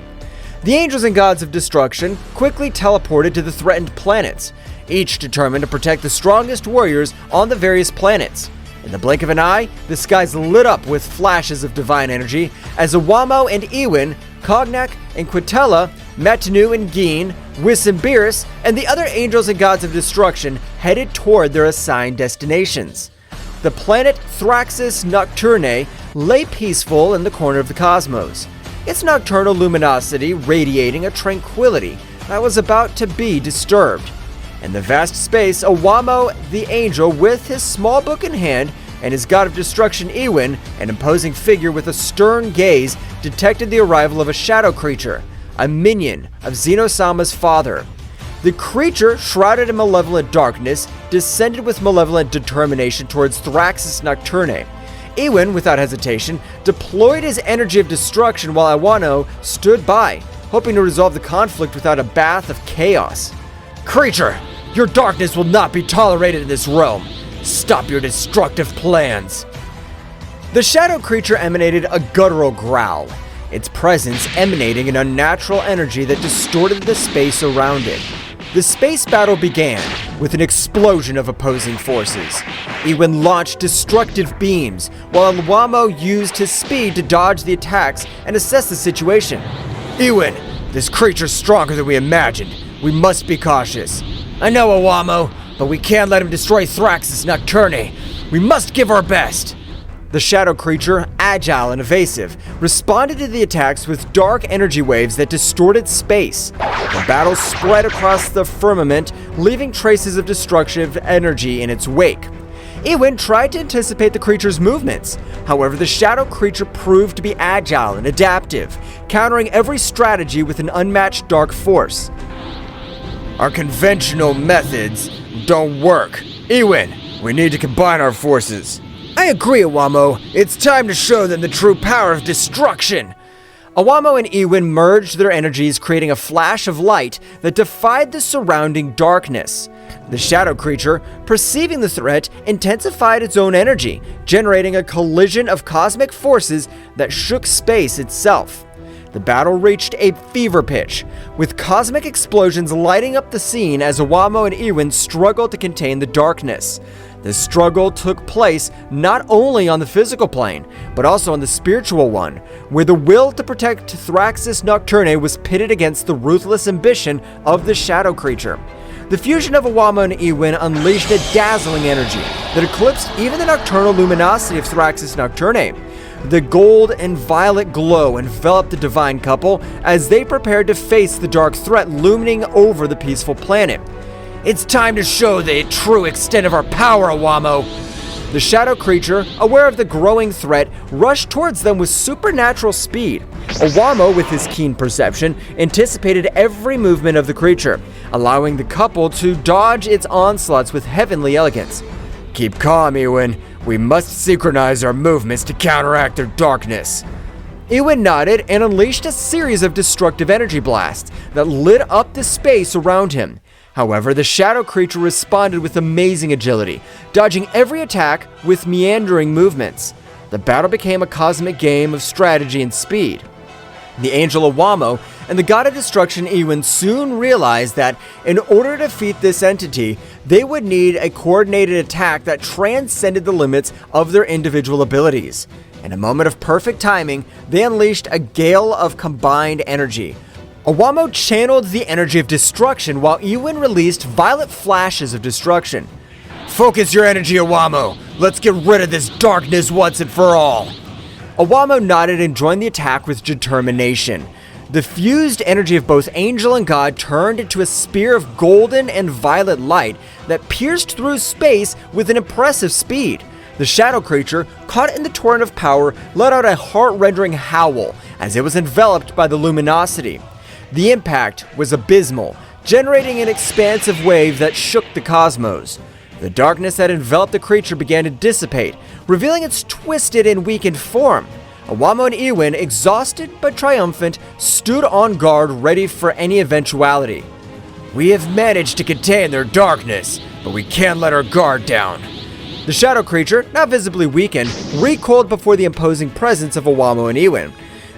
The angels and gods of destruction quickly teleported to the threatened planets, each determined to protect the strongest warriors on the various planets. In the blink of an eye, the skies lit up with flashes of divine energy as Iwamo and Ewin, Cognac and Quintella, Matanu and Geen, Whis and Beerus, and the other angels and gods of destruction headed toward their assigned destinations. The planet Thraxis Nocturne lay peaceful in the corner of the cosmos, its nocturnal luminosity radiating a tranquility that was about to be disturbed. In the vast space, Iwamo the angel, with his small book in hand, and his god of destruction Ewin, an imposing figure with a stern gaze, detected the arrival of a shadow creature, a minion of Zeno-sama's father. The creature, shrouded in malevolent darkness, descended with malevolent determination towards Thraxis Nocturne. Ewin, without hesitation, deployed his energy of destruction while Iwano stood by, hoping to resolve the conflict without a bath of chaos.
Creature, your darkness will not be tolerated in this realm. Stop your destructive plans.
The shadow creature emanated a guttural growl, its presence emanating an unnatural energy that distorted the space around it. The space battle began with an explosion of opposing forces. Ewin launched destructive beams, while Iwamo used his speed to dodge the attacks and assess the situation.
Ewin, this creature's stronger than we imagined. We must be cautious.
I know, Iwamo, but we can't let him destroy Thraxis Nocturne. We must give our best.
The shadow creature, agile and evasive, responded to the attacks with dark energy waves that distorted space. The battle spread across the firmament, leaving traces of destructive energy in its wake. Ewin tried to anticipate the creature's movements. However, the shadow creature proved to be agile and adaptive, countering every strategy with an unmatched dark force.
Our conventional methods don't work. Ewin, we need to combine our forces.
I agree, Iwamo. It's time to show them the true power of destruction.
Iwamo and Ewin merged their energies, creating a flash of light that defied the surrounding darkness. The shadow creature, perceiving the threat, intensified its own energy, generating a collision of cosmic forces that shook space itself. The battle reached a fever pitch, with cosmic explosions lighting up the scene as Iwamo and Ewin struggled to contain the darkness. This struggle took place not only on the physical plane, but also on the spiritual one, where the will to protect Thraxis Nocturne was pitted against the ruthless ambition of the shadow creature. The fusion of Owamo and Ewin unleashed a dazzling energy that eclipsed even the nocturnal luminosity of Thraxis Nocturne. The gold and violet glow enveloped the divine couple as they prepared to face the dark threat looming over the peaceful planet.
It's time to show the true extent of our power, Owamo.
The shadow creature, aware of the growing threat, rushed towards them with supernatural speed. Owamo, with his keen perception, anticipated every movement of the creature, allowing the couple to dodge its onslaughts with heavenly elegance.
Keep calm, Ewin. We must synchronize our movements to counteract their darkness.
Ewin nodded and unleashed a series of destructive energy blasts that lit up the space around him. However, the shadow creature responded with amazing agility, dodging every attack with meandering movements. The battle became a cosmic game of strategy and speed. The angel Owamo and the god of destruction Ewin soon realized that in order to defeat this entity, they would need a coordinated attack that transcended the limits of their individual abilities. In a moment of perfect timing, they unleashed a gale of combined energy. Owamo channeled the energy of destruction while Ewin released violet flashes of destruction.
Focus your energy, Owamo. Let's get rid of this darkness once and for all.
Owamo nodded and joined the attack with determination. The fused energy of both angel and god turned into a spear of golden and violet light that pierced through space with an impressive speed. The shadow creature, caught in the torrent of power, let out a heart-rending howl as it was enveloped by the luminosity. The impact was abysmal, generating an expansive wave that shook the cosmos. The darkness that enveloped the creature began to dissipate, revealing its twisted and weakened form. Owamo and Ewin, exhausted but triumphant, stood on guard ready for any eventuality.
We have managed to contain their darkness, but we can't let our guard down.
The shadow creature, now visibly weakened, recoiled before the imposing presence of Owamo and Ewin.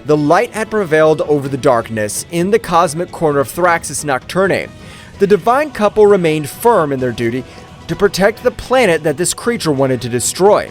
The light had prevailed over the darkness in the cosmic corner of Thraxis Nocturne. The divine couple remained firm in their duty to protect the planet that this creature wanted to destroy.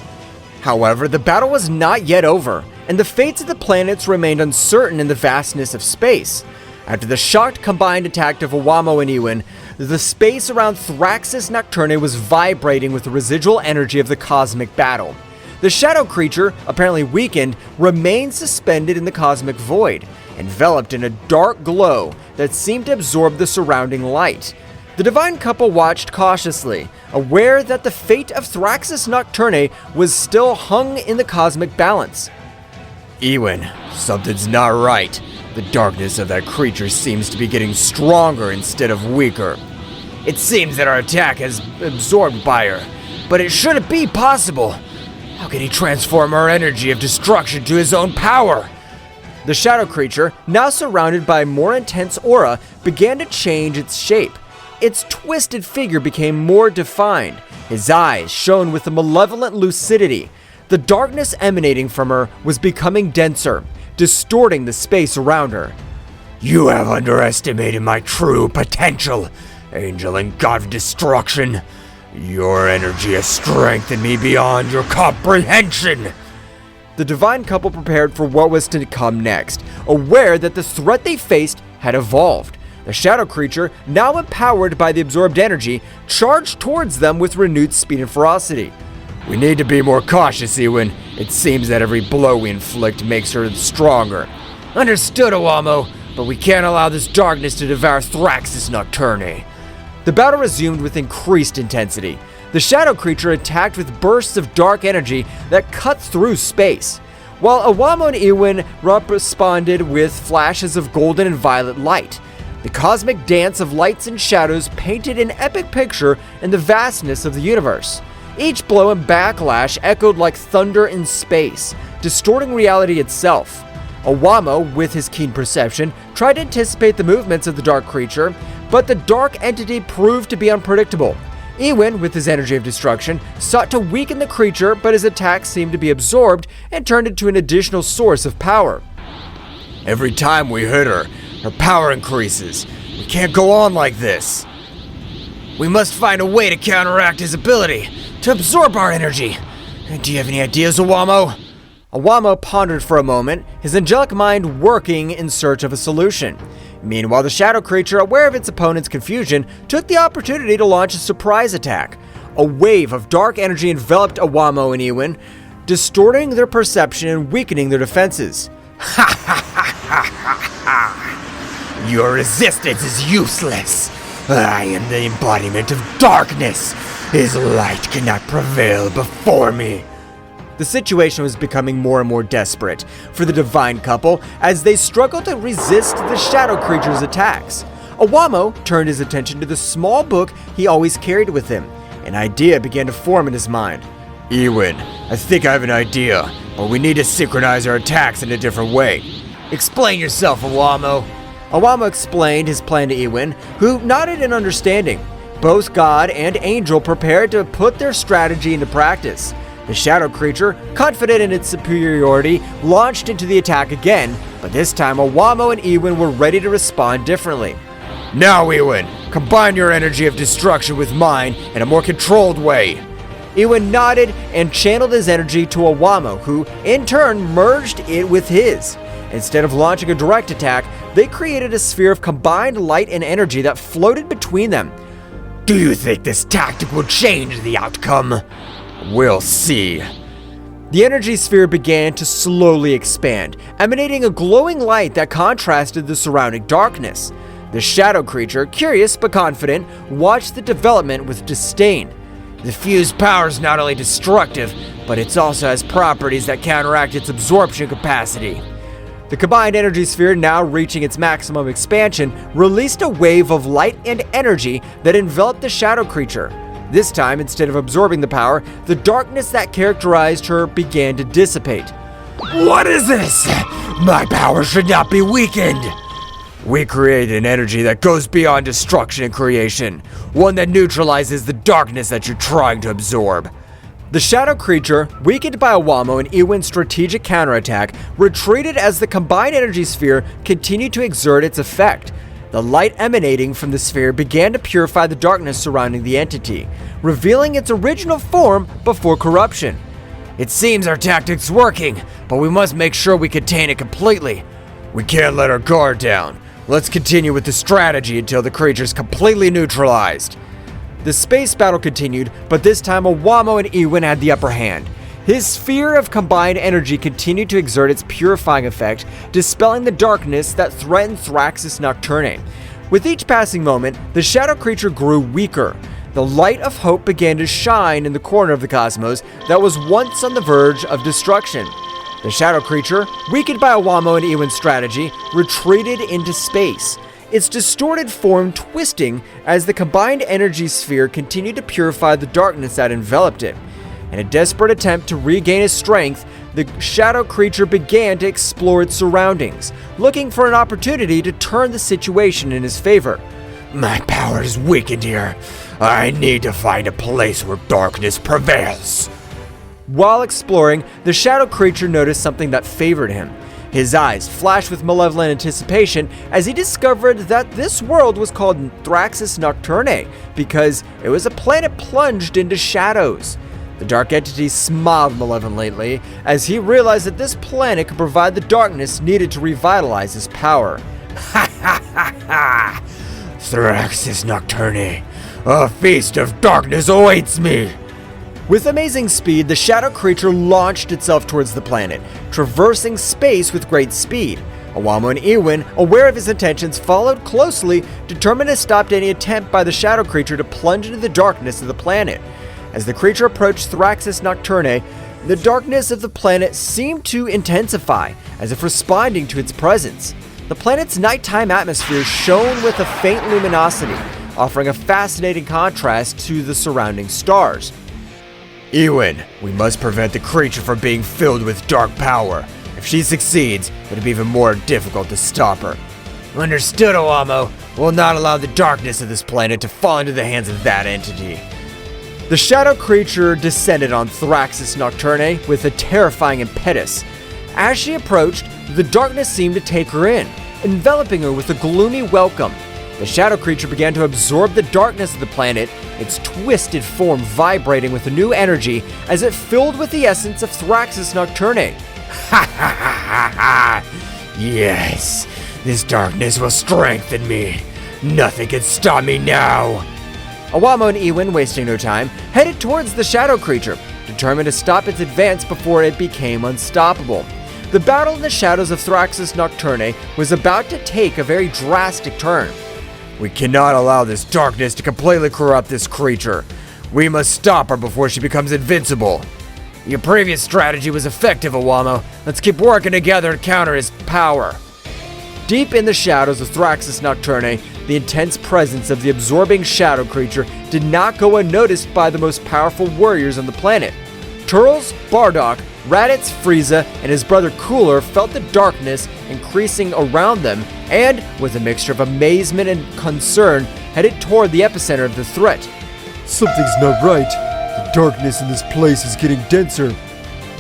However, the battle was not yet over, and the fates of the planets remained uncertain in the vastness of space. After the shocked combined attack of Owamo and Ewin, the space around Thraxis Nocturne was vibrating with the residual energy of the cosmic battle. The shadow creature, apparently weakened, remained suspended in the cosmic void, enveloped in a dark glow that seemed to absorb the surrounding light. The divine couple watched cautiously, aware that the fate of Thraxis Nocturne was still hung in the cosmic balance.
Ewin, something's not right. The darkness of that creature seems to be getting stronger instead of weaker. It seems that our attack has absorbed by her, but it shouldn't be possible. How can he transform our energy of destruction to his own power?
The shadow creature, now surrounded by a more intense aura, began to change its shape. Its twisted figure became more defined. His eyes shone with a malevolent lucidity. The darkness emanating from her was becoming denser, distorting the space around her.
You have underestimated my true potential, angel and god of destruction. Your energy has strengthened me beyond your comprehension.
The divine couple prepared for what was to come next, aware that the threat they faced had evolved. The shadow creature, now empowered by the absorbed energy, charged towards them with renewed speed and ferocity.
We need to be more cautious, Ewin. It seems that every blow we inflict makes her stronger.
Understood, Owamo, but we can't allow this darkness to devour Thraxis Nocturne.
The battle resumed with increased intensity. The shadow creature attacked with bursts of dark energy that cut through space, while Owamo and Ewin responded with flashes of golden and violet light. The cosmic dance of lights and shadows painted an epic picture in the vastness of the universe. Each blow and backlash echoed like thunder in space, distorting reality itself. Owamo, with his keen perception, tried to anticipate the movements of the dark creature, but the dark entity proved to be unpredictable. Ewin, with his energy of destruction, sought to weaken the creature, but his attacks seemed to be absorbed and turned into an additional source of power.
Every time we hit her, her power increases. We can't go on like this. We must find a way to counteract his ability, to absorb our energy. Do you have any ideas, Owamo?
Owamo pondered for a moment, his angelic mind working in search of a solution. Meanwhile, the shadow creature, aware of its opponent's confusion, took the opportunity to launch a surprise attack. A wave of dark energy enveloped Owamo and Ewin, distorting their perception and weakening their defenses.
Ha ha ha ha ha! Your resistance is useless. I am the embodiment of darkness. His light cannot prevail before me.
The situation was becoming more and more desperate for the divine couple as they struggled to resist the shadow creature's attacks. Owamo turned his attention to the small book he always carried with him. An idea began to form in his mind.
Ewin, I think I have an idea, but we need to synchronize our attacks in a different way. Explain yourself, Owamo.
Owamo explained his plan to Ewin, who nodded in understanding. Both God and Angel prepared to put their strategy into practice. The shadow creature, confident in its superiority, launched into the attack again, but this time Owamo and Ewin were ready to respond differently.
Now, Ewin, combine your energy of destruction with mine in a more controlled way.
Ewin nodded and channeled his energy to Owamo, who, in turn, merged it with his. Instead of launching a direct attack, they created a sphere of combined light and energy that floated between them.
Do you think this tactic will change the outcome? We'll see.
The energy sphere began to slowly expand, emanating a glowing light that contrasted the surrounding darkness. The shadow creature, curious but confident, watched the development with disdain.
The fused power is not only destructive, but it also has properties that counteract its absorption capacity.
The combined energy sphere, now reaching its maximum expansion, released a wave of light and energy that enveloped the shadow creature. This time, instead of absorbing the power, the darkness that characterized her began to dissipate.
What is this? My power should not be weakened. We create an energy that goes beyond destruction and creation, one that neutralizes the darkness that you're trying to absorb.
The shadow creature, weakened by Owamo and Ewin's strategic counterattack, retreated as the combined energy sphere continued to exert its effect. The light emanating from the sphere began to purify the darkness surrounding the entity, revealing its original form before corruption.
It seems our tactic's working, but we must make sure we contain it completely. We can't let our guard down. Let's continue with the strategy until the creature's completely neutralized.
The space battle continued, but this time Owamo and Ewin had the upper hand. His sphere of combined energy continued to exert its purifying effect, dispelling the darkness that threatened Thraxis Nocturn. With each passing moment, the shadow creature grew weaker. The light of hope began to shine in the corner of the cosmos that was once on the verge of destruction. The shadow creature, weakened by Owamo and Ewin's strategy, retreated into space, its distorted form twisting as the combined energy sphere continued to purify the darkness that enveloped it. In a desperate attempt to regain his strength, the shadow creature began to explore its surroundings, looking for an opportunity to turn the situation in his favor.
My power is weakened here. I need to find a place where darkness prevails.
While exploring, the shadow creature noticed something that favored him. His eyes flashed with malevolent anticipation as he discovered that this world was called Thraxis Nocturn because it was a planet plunged into shadows. The dark entity smiled malevolently as he realized that this planet could provide the darkness needed to revitalize his power.
Ha ha ha ha! Thraxis Nocturn, a feast of darkness awaits me!
With amazing speed, the shadow creature launched itself towards the planet, traversing space with great speed. Owamo and Ewin, aware of his intentions, followed closely, determined to stop any attempt by the shadow creature to plunge into the darkness of the planet. As the creature approached Thraxis Nocturn, the darkness of the planet seemed to intensify, as if responding to its presence. The planet's nighttime atmosphere shone with a faint luminosity, offering a fascinating contrast to the surrounding stars.
Ewin, we must prevent the creature from being filled with dark power. If she succeeds, it'll be even more difficult to stop her. Understood, Owamo. We'll not allow the darkness of this planet to fall into the hands of that entity.
The shadow creature descended on Thraxis Nocturn with a terrifying impetus. As she approached, the darkness seemed to take her in, enveloping her with a gloomy welcome. The shadow creature began to absorb the darkness of the planet, its twisted form vibrating with a new energy as it filled with the essence of Thraxis Nocturn.
Ha ha ha ha! Yes, this darkness will strengthen me. Nothing can stop me now.
Awamo and Ewin, wasting no time, headed towards the shadow creature, determined to stop its advance before it became unstoppable. The battle in the shadows of Thraxis Nocturn was about to take a very drastic turn.
We cannot allow this darkness to completely corrupt this creature. We must stop her before she becomes invincible. Your previous strategy was effective, Awamo. Let's keep working together to counter his power.
Deep in the shadows of Thraxis Nocturn, the intense presence of the absorbing shadow creature did not go unnoticed by the most powerful warriors on the planet. Turles, Bardock, Raditz, Frieza, and his brother Cooler felt the darkness increasing around them and, with a mixture of amazement and concern, headed toward the epicenter of the threat.
Something's not right. The darkness in this place is getting denser.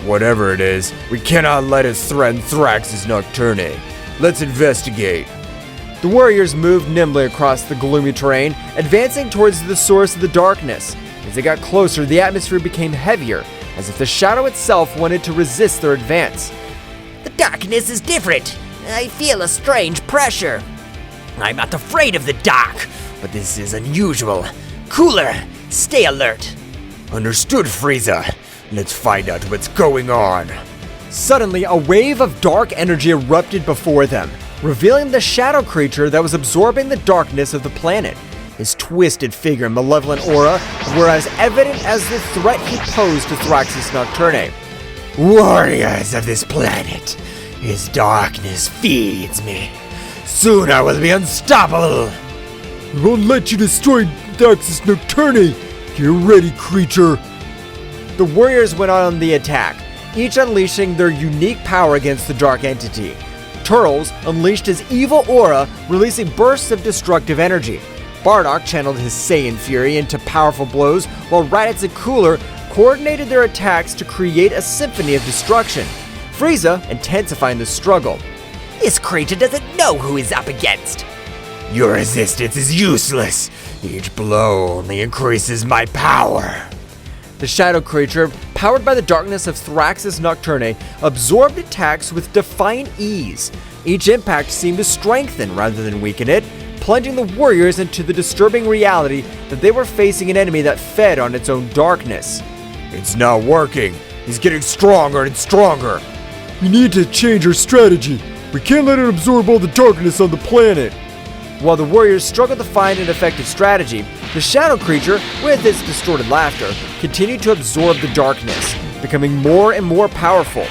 Whatever it is, we cannot let it threaten Thraxis Nocturn. Let's investigate.
The warriors moved nimbly across the gloomy terrain, advancing towards the source of the darkness. As they got closer, the atmosphere became heavier, as if the shadow itself wanted to resist their advance.
The darkness is different. I feel a strange pressure. I'm not afraid of the dark, but this is unusual. Cooler, stay alert.
Understood, Frieza. Let's find out what's going on.
Suddenly, a wave of dark energy erupted before them, revealing the shadow creature that was absorbing the darkness of the planet. His twisted figure and malevolent aura were as evident as the threat he posed to Thraxis Nocturn.
Warriors of this planet, his darkness feeds me. Soon I will be unstoppable.
We won't let you destroy Thraxis Nocturn. Get ready, creature.
The warriors went on the attack, each unleashing their unique power against the dark entity. Turles unleashed his evil aura, releasing bursts of destructive energy. Bardock channeled his Saiyan fury into powerful blows, while Raditz and Cooler coordinated their attacks to create a symphony of destruction. Frieza intensifying the struggle.
This creature doesn't know who he's up against.
Your resistance is useless. Each blow only increases my power.
The shadow creature, powered by the darkness of Thraxis Nocturn, absorbed attacks with defiant ease. Each impact seemed to strengthen rather than weaken it, plunging the warriors into the disturbing reality that they were facing an enemy that fed on its own darkness.
It's not working. He's getting stronger and stronger.
We need to change our strategy. We can't let it absorb all the darkness on the planet.
While the warriors struggled to find an effective strategy, the shadow creature, with its distorted laughter, continued to absorb the darkness, becoming more and more powerful.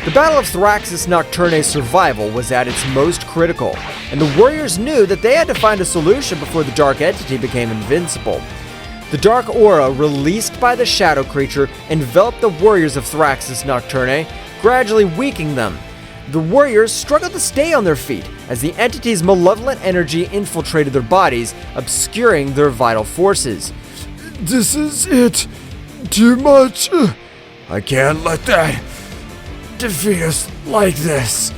The Battle of Thraxis Nocturne's survival was at its most critical, and the warriors knew that they had to find a solution before the dark entity became invincible. The dark aura released by the shadow creature enveloped the warriors of Thraxis Nocturn, gradually weakening them. The warriors struggled to stay on their feet as the entity's malevolent energy infiltrated their bodies, obscuring their vital forces.
This is it. Too much.
I can't let that defeat us like this.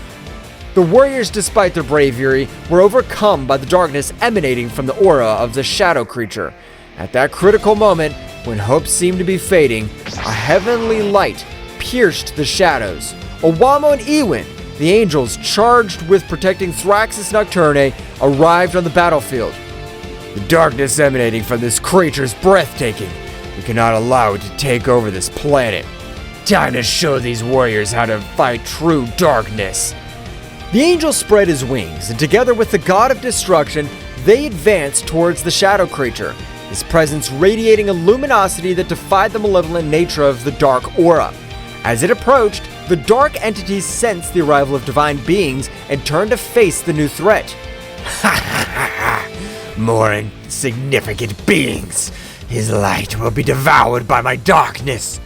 The warriors, despite their bravery, were overcome by the darkness emanating from the aura of the shadow creature. At that critical moment, when hope seemed to be fading, a heavenly light pierced the shadows. Awamo and Ewin, the angels charged with protecting Thraxis Nocturn, arrived on the battlefield.
The darkness emanating from this creature is breathtaking. We cannot allow it to take over this planet. Time to show these warriors how to fight true darkness.
The angel spread his wings, and together with the god of destruction, they advanced towards the shadow creature, his presence radiating a luminosity that defied the malevolent nature of the dark aura. As it approached, the dark entities sensed the arrival of divine beings and turned to face the new threat.
Ha ha ha ha! More insignificant beings. His light will be devoured by my darkness.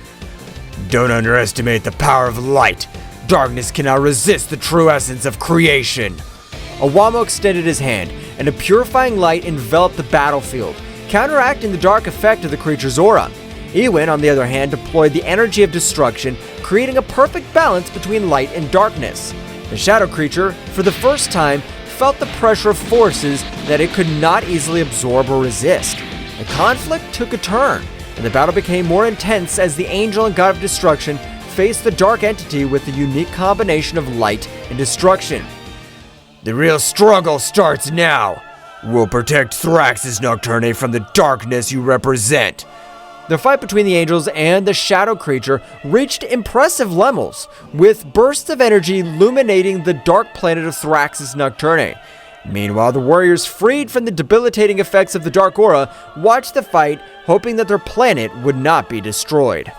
Don't underestimate the power of light. Darkness cannot resist the true essence of creation.
Awamo extended his hand, and a purifying light enveloped the battlefield, counteracting the dark effect of the creature's aura. Ewin, on the other hand, deployed the energy of destruction, creating a perfect balance between light and darkness. The shadow creature, for the first time, felt the pressure of forces that it could not easily absorb or resist. The conflict took a turn, and the battle became more intense as the Angel and God of Destruction faced the dark entity with the unique combination of light and destruction.
The real struggle starts now. We'll protect Thraxis Nocturne from the darkness you represent.
The fight between the angels and the shadow creature reached impressive levels, with bursts of energy illuminating the dark planet of Thraxis Nocturne. Meanwhile, the warriors, freed from the debilitating effects of the dark aura, watched the fight, hoping that their planet would not be destroyed.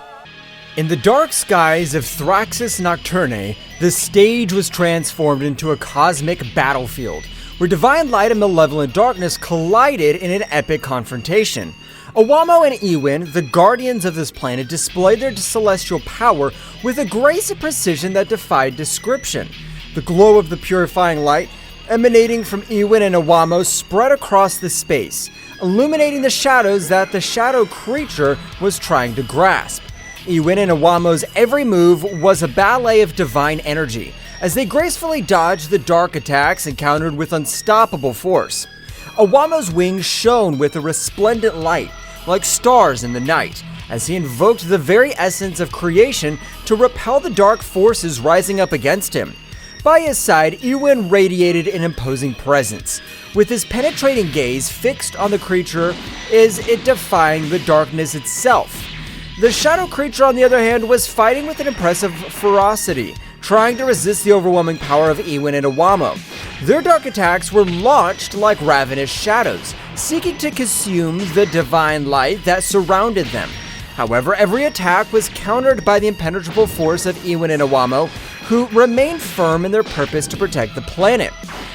In the dark skies of Thraxis Nocturne, the stage was transformed into a cosmic battlefield, where divine light and malevolent darkness collided in an epic confrontation. Owamo and Ewin, the guardians of this planet, displayed their celestial power with a grace and precision that defied description. The glow of the purifying light emanating from Ewin and Owamo spread across the space, illuminating the shadows that the shadow creature was trying to grasp. Ewin and Owamo's every move was a ballet of divine energy, as they gracefully dodged the dark attacks encountered with unstoppable force. Owamo's wings shone with a resplendent light, like stars in the night, as he invoked the very essence of creation to repel the dark forces rising up against him. By his side, Ewin radiated an imposing presence, with his penetrating gaze fixed on the creature as it defying the darkness itself. The shadow creature, on the other hand, was fighting with an impressive ferocity, trying to resist the overwhelming power of Ewin and Owamo. Their dark attacks were launched like ravenous shadows, seeking to consume the divine light that surrounded them. However, every attack was countered by the impenetrable force of Ewin and Owamo, who remained firm in their purpose to protect the planet.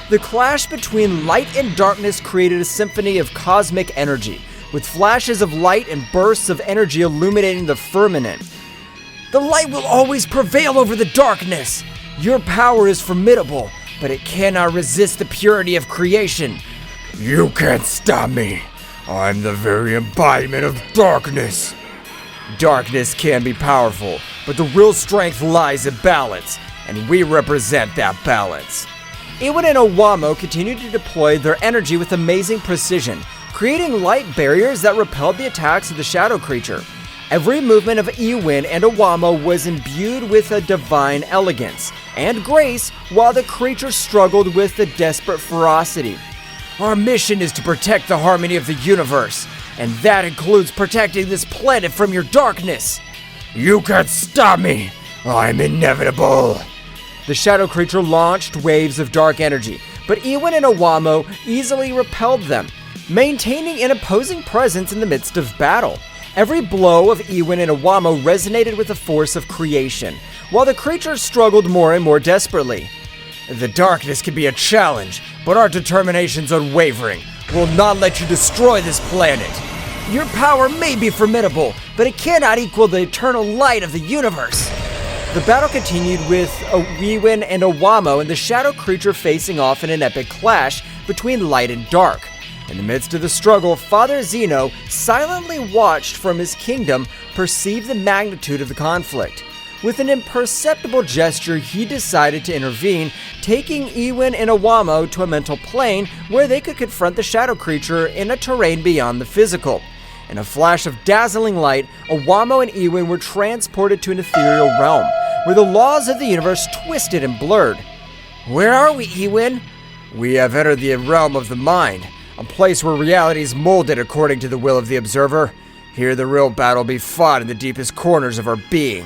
The clash between light and darkness created a symphony of cosmic energy, with flashes of light and bursts of energy illuminating the firmament. The light will always prevail over the darkness. Your power is formidable, but it cannot resist the purity of creation.
You can't stop me. I'm the very embodiment of darkness.
Darkness can be powerful, but the real strength lies in balance, and we represent that balance. Ewin and Owamo continued to deploy their energy with amazing precision, creating light barriers that repelled the attacks of the shadow creature. Every movement of Ewin and Owamo was imbued with a divine elegance and grace, while the creature struggled with a desperate ferocity. Our mission is to protect the harmony of the universe, and that includes protecting this planet from your darkness.
You can't stop me. I'm inevitable.
The shadow creature launched waves of dark energy, but Ewin and Owamo easily repelled them, maintaining an opposing presence in the midst of battle. Every blow of Ewin and Owamo resonated with the force of creation, while the creature struggled more and more desperately. The darkness can be a challenge, but our determination's unwavering. We'll not let you destroy this planet. Your power may be formidable, but it cannot equal the eternal light of the universe. The battle continued with Ewin and Owamo and the shadow creature facing off in an epic clash between light and dark. In the midst of the struggle, Father Zeno silently watched from his kingdom, perceived the magnitude of the conflict. With an imperceptible gesture, he decided to intervene, taking Ewin and Owamo to a mental plane where they could confront the shadow creature in a terrain beyond the physical. In a flash of dazzling light, Owamo and Ewin were transported to an ethereal realm, where the laws of the universe twisted and blurred. Where are we, Ewin? We have entered the realm of the mind, a place where reality is molded according to the will of the observer. Here the real battle be fought in the deepest corners of our being.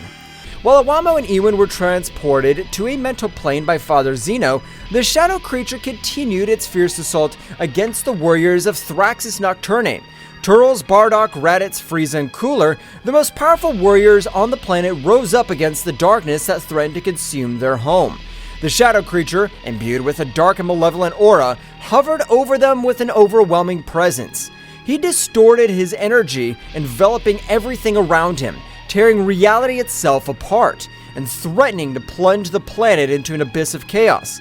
While Owamo and Ewin were transported to a mental plane by Father Zeno, the shadow creature continued its fierce assault against the warriors of Thraxis Nocturne. Turles, Bardock, Raditz, Frieza, and Cooler, the most powerful warriors on the planet, rose up against the darkness that threatened to consume their home. The shadow creature, imbued with a dark and malevolent aura, hovered over them with an overwhelming presence. He distorted his energy, enveloping everything around him, tearing reality itself apart, and threatening to plunge the planet into an abyss of chaos.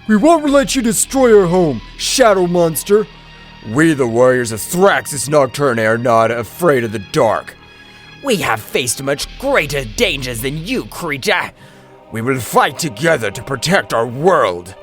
We won't let you destroy our home, shadow monster.
We, the warriors of Thraxis Nocturne, are not afraid of the dark.
We have faced much greater dangers than you, creature.
We will fight together to protect our world.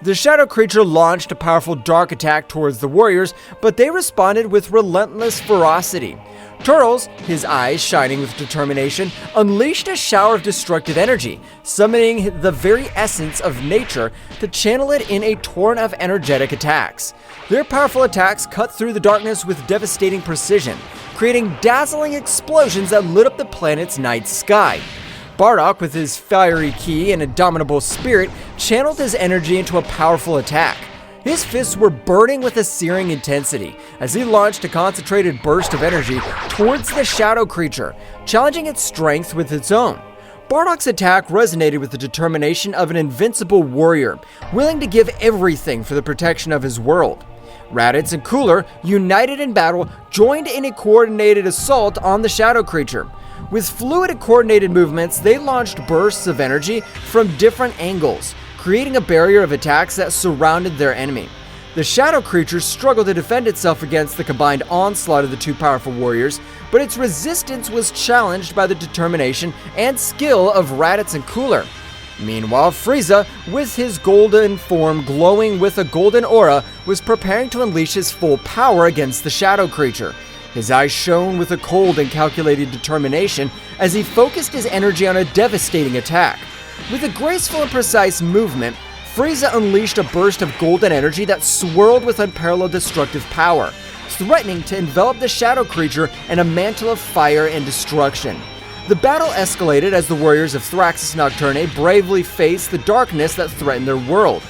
The shadow creature launched a powerful dark attack towards the warriors, but they responded with relentless ferocity. Turles, his eyes shining with determination, unleashed a shower of destructive energy, summoning the very essence of nature to channel it in a torrent of energetic attacks. Their powerful attacks cut through the darkness with devastating precision, creating dazzling explosions that lit up the planet's night sky. Bardock, with his fiery ki and indomitable spirit, channeled his energy into a powerful attack. His fists were burning with a searing intensity as he launched a concentrated burst of energy towards the shadow creature, challenging its strength with its own. Bardock's attack resonated with the determination of an invincible warrior, willing to give everything for the protection of his world. Raditz and Cooler, united in battle, joined in a coordinated assault on the shadow creature. With fluid and coordinated movements, they launched bursts of energy from different angles, creating a barrier of attacks that surrounded their enemy. The shadow creature struggled to defend itself against the combined onslaught of the two powerful warriors, but its resistance was challenged by the determination and skill of Raditz and Cooler. Meanwhile, Frieza, with his golden form glowing with a golden aura, was preparing to unleash his full power against the shadow creature. His eyes shone with a cold and calculated determination as he focused his energy on a devastating attack. With a graceful and precise movement, Frieza unleashed a burst of golden energy that swirled with unparalleled destructive power, threatening to envelop the shadow creature in a mantle of fire and destruction. The battle escalated as the warriors of Thraxis Nocturn bravely faced the darkness that threatened their world.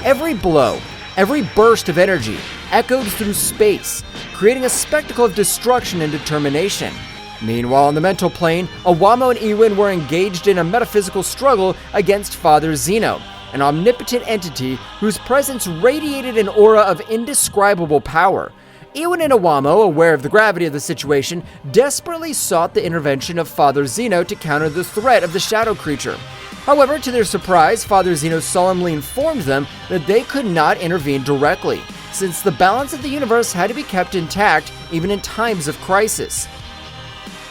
Every blow, every burst of energy echoed through space, creating a spectacle of destruction and determination. Meanwhile, on the mental plane, Iwamo and Ewin were engaged in a metaphysical struggle against Father Zeno, an omnipotent entity whose presence radiated an aura of indescribable power. Ewin and Iwamo, aware of the gravity of the situation, desperately sought the intervention of Father Zeno to counter the threat of the shadow creature. However, to their surprise, Father Zeno solemnly informed them that they could not intervene directly, since the balance of the universe had to be kept intact even in times of crisis.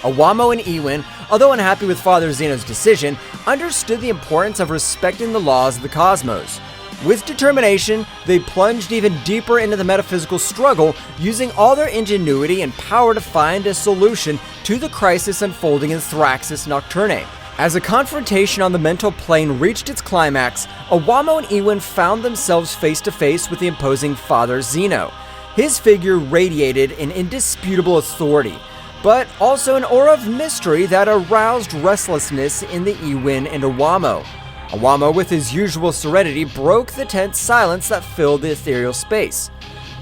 Iwamo and Ewin, although unhappy with Father Zeno's decision, understood the importance of respecting the laws of the cosmos. With determination, they plunged even deeper into the metaphysical struggle, using all their ingenuity and power to find a solution to the crisis unfolding in Thraxis Nocturne. As a confrontation on the mental plane reached its climax, Iwamo and Ewin found themselves face to face with the imposing Father Zeno. His figure radiated an indisputable authority, but also an aura of mystery that aroused restlessness in the Ewin and Iwamo. Iwamo, with his usual serenity, broke the tense silence that filled the ethereal space.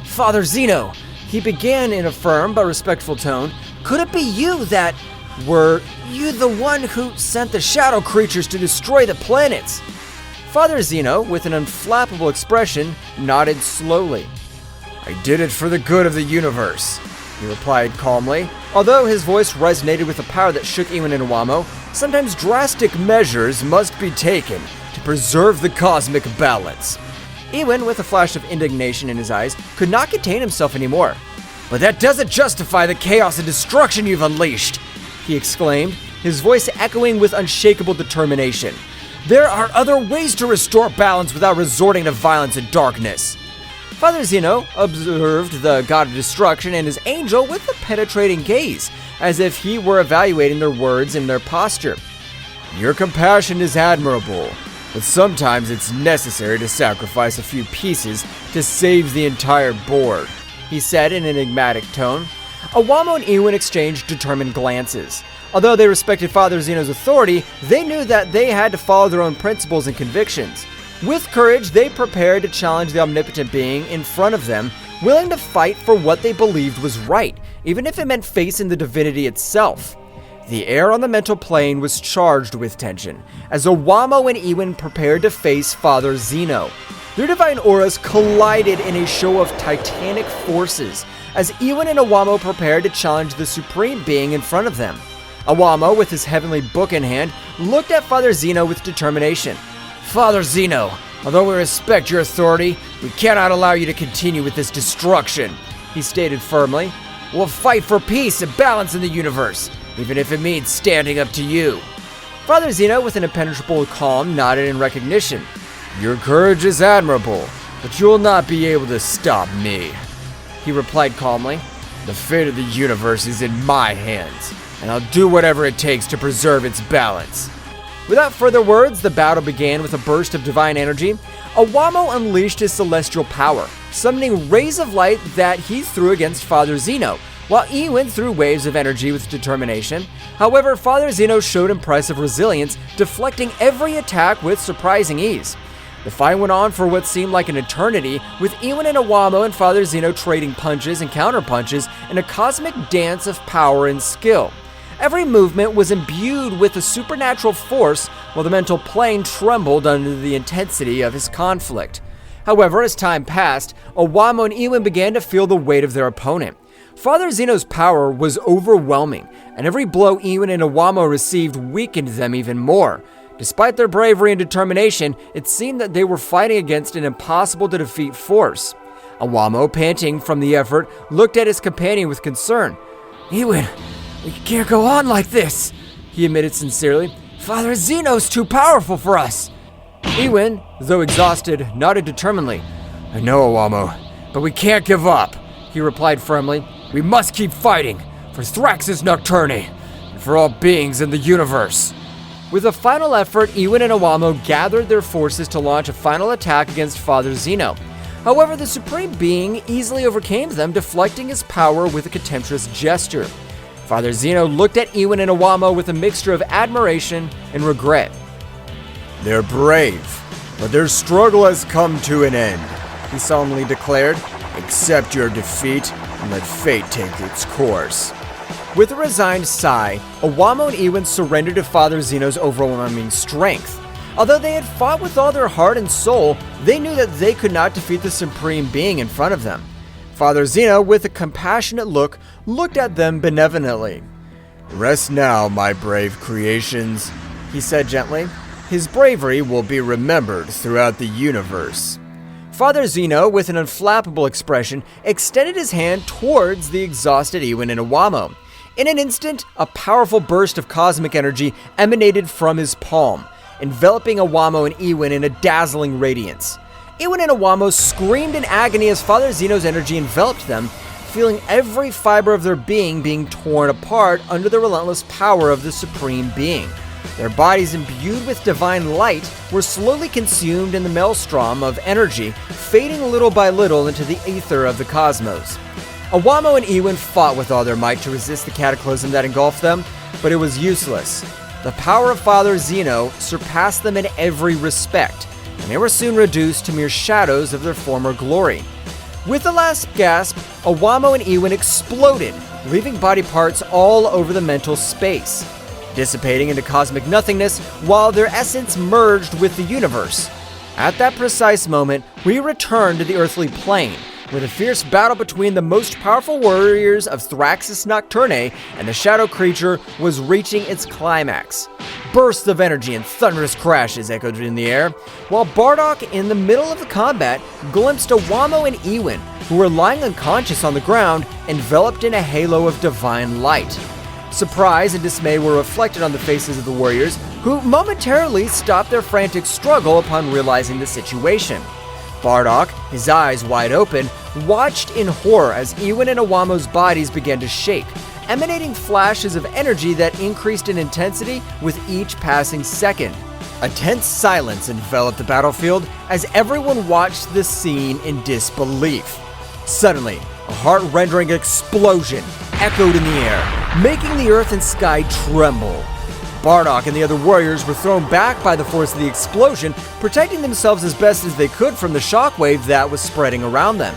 "Father Zeno," he began in a firm but respectful tone, "could it be you that... were you the one who sent the shadow creatures to destroy the planets?" Father Zeno, with an unflappable expression, nodded slowly. "I did it for the good of the universe," he replied calmly. Although his voice resonated with a power that shook Ewin and Iwamo, sometimes drastic measures must be taken to preserve the cosmic balance. Ewin, with a flash of indignation in his eyes, could not contain himself anymore. "But that doesn't justify the chaos and destruction you've unleashed!" he exclaimed, his voice echoing with unshakable determination. "There are other ways to restore balance without resorting to violence and darkness." Father Zeno observed the god of destruction and his angel with a penetrating gaze, as if he were evaluating their words and their posture. "Your compassion is admirable, but sometimes it's necessary to sacrifice a few pieces to save the entire board," he said in an enigmatic tone. Iwamo and Ewin exchanged determined glances. Although they respected Father Zeno's authority, they knew that they had to follow their own principles and convictions. With courage, they prepared to challenge the omnipotent being in front of them, willing to fight for what they believed was right, even if it meant facing the divinity itself. The air on the mental plane was charged with tension, as Iwamo and Ewin prepared to face Father Zeno. Their divine auras collided in a show of titanic forces, as Ewin and Iwamo prepared to challenge the supreme being in front of them. Iwamo, with his heavenly book in hand, looked at Father Zeno with determination. "Father Zeno, although we respect your authority, we cannot allow you to continue with this destruction," he stated firmly. "We'll fight for peace and balance in the universe, even if it means standing up to you." Father Zeno, with an impenetrable calm, nodded in recognition. Your courage is admirable, but you will not be able to stop me, he replied calmly. The fate of the universe is in my hands, and I'll do whatever it takes to preserve its balance. Without further words, the battle began with a burst of divine energy. Iwamo unleashed his celestial power, summoning rays of light that he threw against Father Zeno, while Iwin threw waves of energy with determination. However, Father Zeno showed impressive resilience, deflecting every attack with surprising ease. The fight went on for what seemed like an eternity, with Iwin and Iwamo and Father Zeno trading punches and counterpunches in a cosmic dance of power and skill. Every movement was imbued with a supernatural force, while the mental plane trembled under the intensity of his conflict. However, as time passed, Iwamo and Iwin began to feel the weight of their opponent. Father Zeno's power was overwhelming, and every blow Iwin and Iwamo received weakened them even more. Despite their bravery and determination, it seemed that they were fighting against an impossible-to-defeat force. Iwamo, panting from the effort, looked at his companion with concern. "Iwin, we can't go on like this," he admitted sincerely. "Father Zeno's too powerful for us." Iwin, though exhausted, nodded determinedly. "I know, Iwamo, but we can't give up," he replied firmly. "We must keep fighting, for Thraxis Nocturn, and for all beings in the universe." With a final effort, Iwin and Iwamo gathered their forces to launch a final attack against Father Zeno. However, the Supreme Being easily overcame them, deflecting his power with a contemptuous gesture. Father Zeno looked at Iwin and Iwamo with a mixture of admiration and regret.
They're brave, but their struggle has come to an end, he solemnly declared. Accept your defeat and let fate take its course. With a resigned sigh, Iwamo and Iwin surrendered to Father Zeno's overwhelming strength. Although they had fought with all their heart and soul, they knew that they could not defeat the Supreme Being in front of them. Father Zeno, with a compassionate look, looked at them benevolently. "Rest now, my brave creations," he said gently. "His bravery will be remembered throughout the universe." Father Zeno, with an unflappable expression, extended his hand towards the exhausted Iwin and Iwamo. In an instant, a powerful burst of cosmic energy emanated from his palm, enveloping Iwamo and Iwin in a dazzling radiance. Iwin and Iwamo screamed in agony as Father Zeno's energy enveloped them, feeling every fiber of their being torn apart under the relentless power of the Supreme Being. Their bodies, imbued with divine light, were slowly consumed in the maelstrom of energy, fading little by little into the aether of the cosmos. Iwamo and Iwin fought with all their might to resist the cataclysm that engulfed them, but it was useless. The power of Father Zeno surpassed them in every respect, and they were soon reduced to mere shadows of their former glory. With the last gasp, Iwamo and Iwin exploded, leaving body parts all over the mental space, dissipating into cosmic nothingness while their essence merged with the universe. At that precise moment, we return to the earthly plane, where the fierce battle between the most powerful warriors of Thraxis Nocturn and the shadow creature was reaching its climax. Bursts of energy and thunderous crashes echoed in the air, while Bardock, in the middle of the combat, glimpsed Iwamo and Iwin, who were lying unconscious on the ground, enveloped in a halo of divine light. Surprise and dismay were reflected on the faces of the warriors, who momentarily stopped their frantic struggle upon realizing the situation. Bardock, his eyes wide open, watched in horror as Iwin and Iwamo's bodies began to shake, emanating flashes of energy that increased in intensity with each passing second. A tense silence enveloped the battlefield as everyone watched the scene in disbelief. Suddenly, a heart-rending explosion echoed in the air, making the earth and sky tremble. Bardock and the other warriors were thrown back by the force of the explosion, protecting themselves as best as they could from the shockwave that was spreading around them.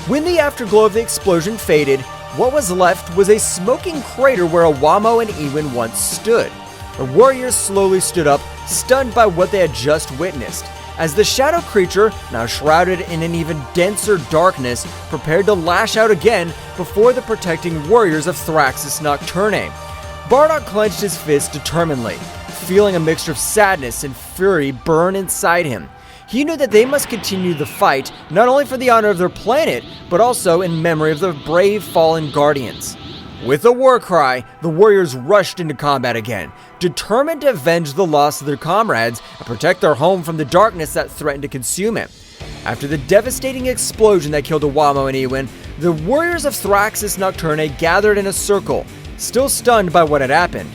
When the afterglow of the explosion faded, what was left was a smoking crater where Iwamo and Iwin once stood. The warriors slowly stood up, stunned by what they had just witnessed, as the shadow creature, now shrouded in an even denser darkness, prepared to lash out again before the protecting warriors of Thraxis Nocturn. Bardock clenched his fist determinedly, feeling a mixture of sadness and fury burn inside him. He knew that they must continue the fight, not only for the honor of their planet, but also in memory of the brave fallen guardians.
With a war cry, the warriors rushed into combat again, determined to avenge the loss of their comrades and protect their home from the darkness that threatened to consume it. After the devastating explosion that killed Iwamo and Ewin, the warriors of Thraxis Nocturne gathered in a circle, still stunned by what had happened.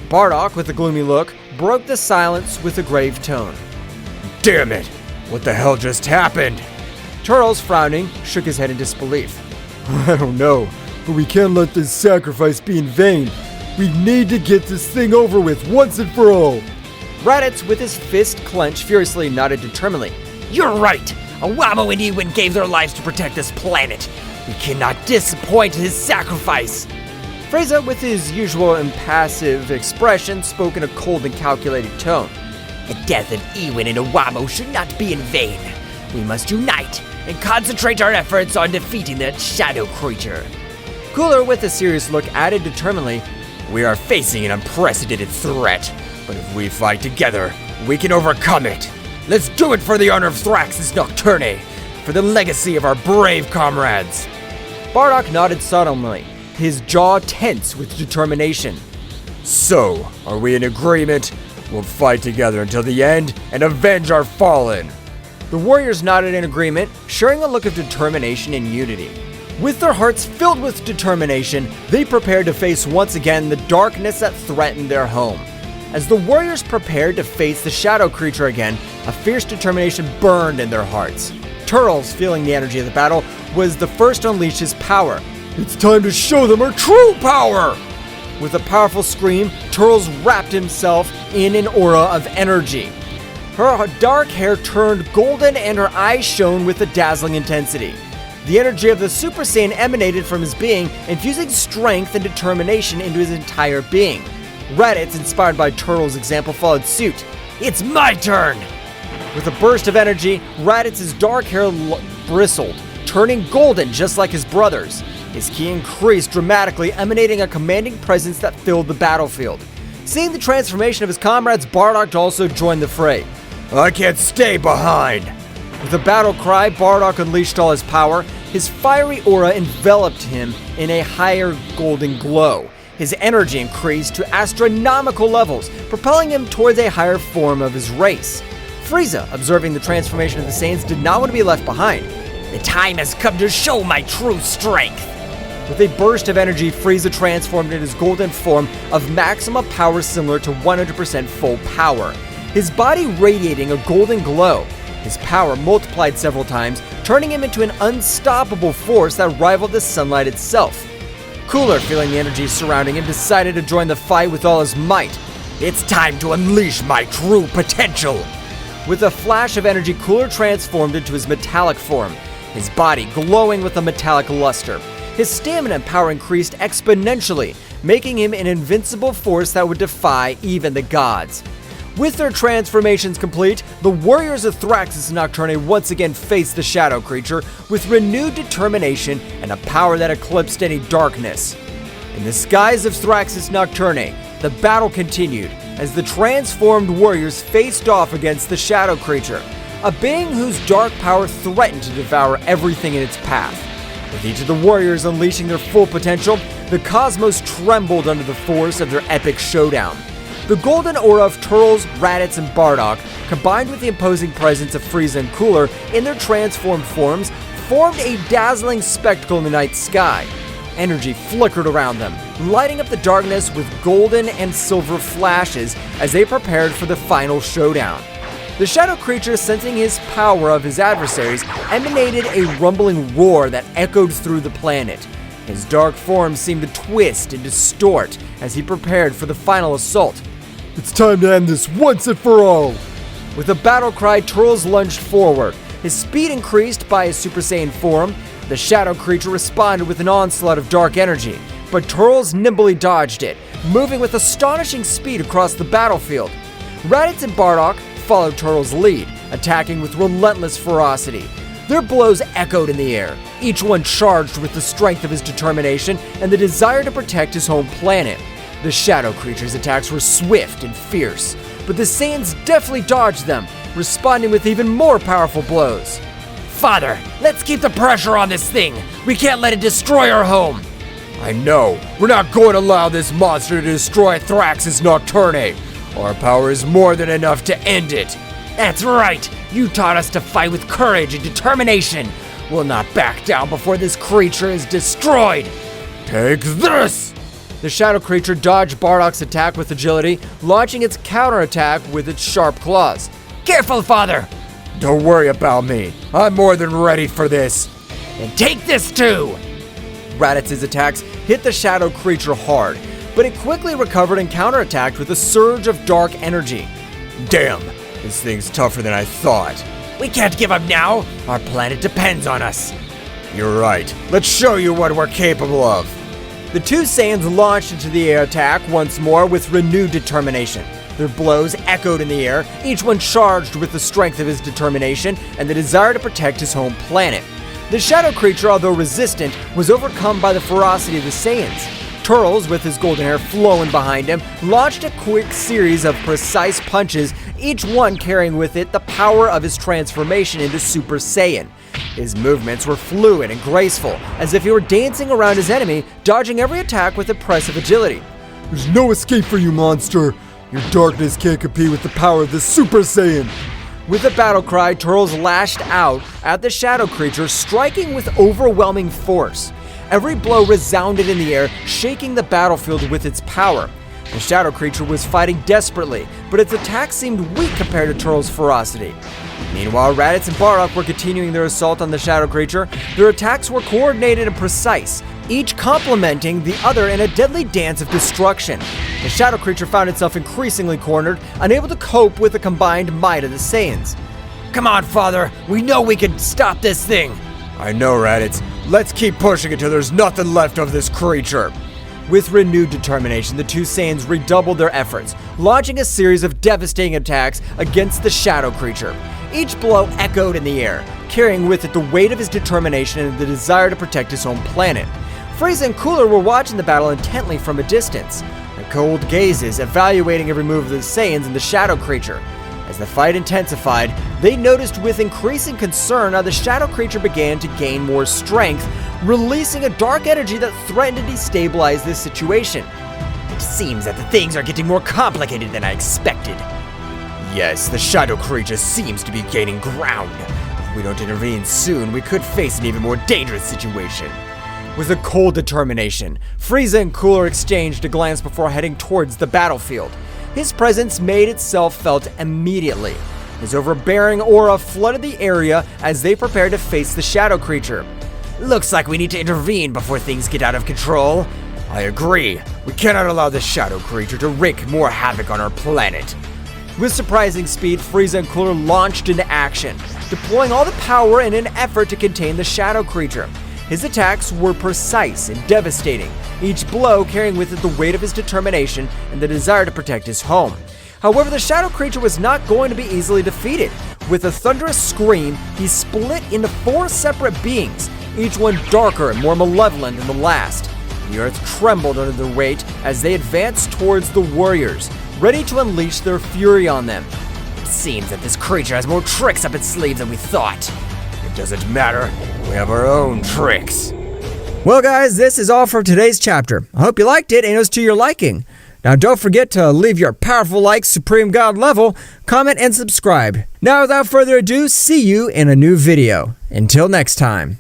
Bardock, with a gloomy look, broke the silence with a grave tone.
Damn it! What the hell just happened?
Turles, frowning, shook his head in disbelief.
I don't know, but we can't let this sacrifice be in vain. We need to get this thing over with once and for all.
Raditz, with his fist clenched, furiously nodded determinedly.
You're right! Iwamo and Ewin gave their lives to protect this planet. We cannot disappoint his sacrifice.
Frieza, with his usual impassive expression, spoke in a cold and calculated tone.
The death of Ewin and Iwamo should not be in vain. We must unite and concentrate our efforts on defeating that shadow creature.
Cooler, with a serious look, added determinedly,
We are facing an unprecedented threat, but if we fight together, we can overcome it. Let's do it for the honor of Thraxis Nocturne, for the legacy of our brave comrades.
Bardock nodded solemnly, his jaw tense with determination.
So, are we in agreement? We'll fight together until the end and avenge our fallen.
The warriors nodded in agreement, sharing a look of determination and unity. With their hearts filled with determination, they prepared to face once again the darkness that threatened their home. As the warriors prepared to face the shadow creature again, a fierce determination burned in their hearts. Turles, feeling the energy of the battle, was the first to unleash his power.
It's time to show them our true power!
With a powerful scream, Turles wrapped himself in an aura of energy. Her dark hair turned golden and her eyes shone with a dazzling intensity. The energy of the Super Saiyan emanated from his being, infusing strength and determination into his entire being. Raditz, inspired by Turles' example, followed suit.
It's my turn!
With a burst of energy, Raditz's dark hair bristled, turning golden just like his brother's. His ki increased dramatically, emanating a commanding presence that filled the battlefield. Seeing the transformation of his comrades, Bardock also joined the fray.
I can't stay behind!
With a battle cry, Bardock unleashed all his power. His fiery aura enveloped him in a higher golden glow. His energy increased to astronomical levels, propelling him towards a higher form of his race. Frieza, observing the transformation of the Saiyans, did not want to be left behind.
The time has come to show my true strength.
With a burst of energy, Frieza transformed into his golden form of maximum power similar to 100% full power. His body radiating a golden glow. His power multiplied several times, turning him into an unstoppable force that rivaled the sunlight itself. Cooler, feeling the energy surrounding him, decided to join the fight with all his might.
It's time to unleash my true potential.
With a flash of energy, Cooler transformed into his metallic form, his body glowing with a metallic luster. His stamina and power increased exponentially, making him an invincible force that would defy even the gods. With their transformations complete, the warriors of Thraxis Nocturne once again faced the shadow creature with renewed determination and a power that eclipsed any darkness. In the skies of Thraxis Nocturne, the battle continued as the transformed warriors faced off against the shadow creature, a being whose dark power threatened to devour everything in its path. With each of the warriors unleashing their full potential, the cosmos trembled under the force of their epic showdown. The golden aura of Turles, Raditz, and Bardock, combined with the imposing presence of Frieza and Cooler in their transformed forms, formed a dazzling spectacle in the night sky. Energy flickered around them, lighting up the darkness with golden and silver flashes as they prepared for the final showdown. The shadow creature, sensing his power of his adversaries, emanated a rumbling roar that echoed through the planet. His dark form seemed to twist and distort as he prepared for the final assault.
It's time to end this once and for all!
With a battle cry, Turles lunged forward. His speed increased by his Super Saiyan form. The shadow creature responded with an onslaught of dark energy, but Turles nimbly dodged it, moving with astonishing speed across the battlefield. Raditz and Bardock followed Turles' lead, attacking with relentless ferocity. Their blows echoed in the air, each one charged with the strength of his determination and the desire to protect his home planet. The shadow creature's attacks were swift and fierce, but the Saiyans deftly dodged them, responding with even more powerful blows.
Father, let's keep the pressure on this thing. We can't let it destroy our home.
I know. We're not going to allow this monster to destroy Thraxis Nocturn. Our power is more than enough to end it.
That's right! You taught us to fight with courage and determination! We'll not back down before this creature is destroyed!
Take this!
The shadow creature dodged Bardock's attack with agility, launching its counterattack with its sharp claws.
Careful, father!
Don't worry about me. I'm more than ready for this.
And take this too!
Raditz's attacks hit the shadow creature hard, but it quickly recovered and counterattacked with a surge of dark energy.
Damn, this thing's tougher than I thought.
We can't give up now! Our planet depends on us!
You're right. Let's show you what we're capable of.
The two Saiyans launched into the air attack once more with renewed determination. Their blows echoed in the air, each one charged with the strength of his determination and the desire to protect his home planet. The shadow creature, although resistant, was overcome by the ferocity of the Saiyans. Turles, with his golden hair flowing behind him, launched a quick series of precise punches, each one carrying with it the power of his transformation into Super Saiyan. His movements were fluid and graceful, as if he were dancing around his enemy, dodging every attack with impressive agility.
There's no escape for you, monster. Your darkness can't compete with the power of the Super Saiyan.
With a battle cry, Turles lashed out at the shadow creature, striking with overwhelming force. Every blow resounded in the air, shaking the battlefield with its power. The shadow creature was fighting desperately, but its attacks seemed weak compared to Turles' ferocity. Meanwhile, Raditz and Bardock were continuing their assault on the shadow creature. Their attacks were coordinated and precise, each complementing the other in a deadly dance of destruction. The shadow creature found itself increasingly cornered, unable to cope with the combined might of the Saiyans.
Come on, father! We know we can stop this thing!
I know, Raditz. Let's keep pushing until there's nothing left of this creature.
With renewed determination, the two Saiyans redoubled their efforts, launching a series of devastating attacks against the shadow creature. Each blow echoed in the air, carrying with it the weight of his determination and the desire to protect his home planet. Frieza and Cooler were watching the battle intently from a distance, their cold gazes evaluating every move of the Saiyans and the shadow creature. As the fight intensified, they noticed with increasing concern how the shadow creature began to gain more strength, releasing a dark energy that threatened to destabilize this situation.
It seems that the things are getting more complicated than I expected.
Yes, the shadow creature seems to be gaining ground. If we don't intervene soon, we could face an even more dangerous situation.
With a cold determination, Frieza and Cooler exchanged a glance before heading towards the battlefield. His presence made itself felt immediately. His overbearing aura flooded the area as they prepared to face the shadow creature.
Looks like we need to intervene before things get out of control.
I agree. We cannot allow the shadow creature to wreak more havoc on our planet.
With surprising speed, Frieza and Cooler launched into action, deploying all the power in an effort to contain the shadow creature. His attacks were precise and devastating, each blow carrying with it the weight of his determination and the desire to protect his home. However, the shadow creature was not going to be easily defeated. With a thunderous scream, he split into 4 separate beings, each one darker and more malevolent than the last. The earth trembled under their weight as they advanced towards the warriors, ready to unleash their fury on them.
It seems that this creature has more tricks up its sleeves than we thought.
It doesn't matter. We have our own tricks.
Well, guys, this is all for today's chapter. I hope you liked it and it was to your liking. Now, don't forget to leave your powerful like, Supreme God level, comment, and subscribe. Now, without further ado, see you in a new video. Until next time.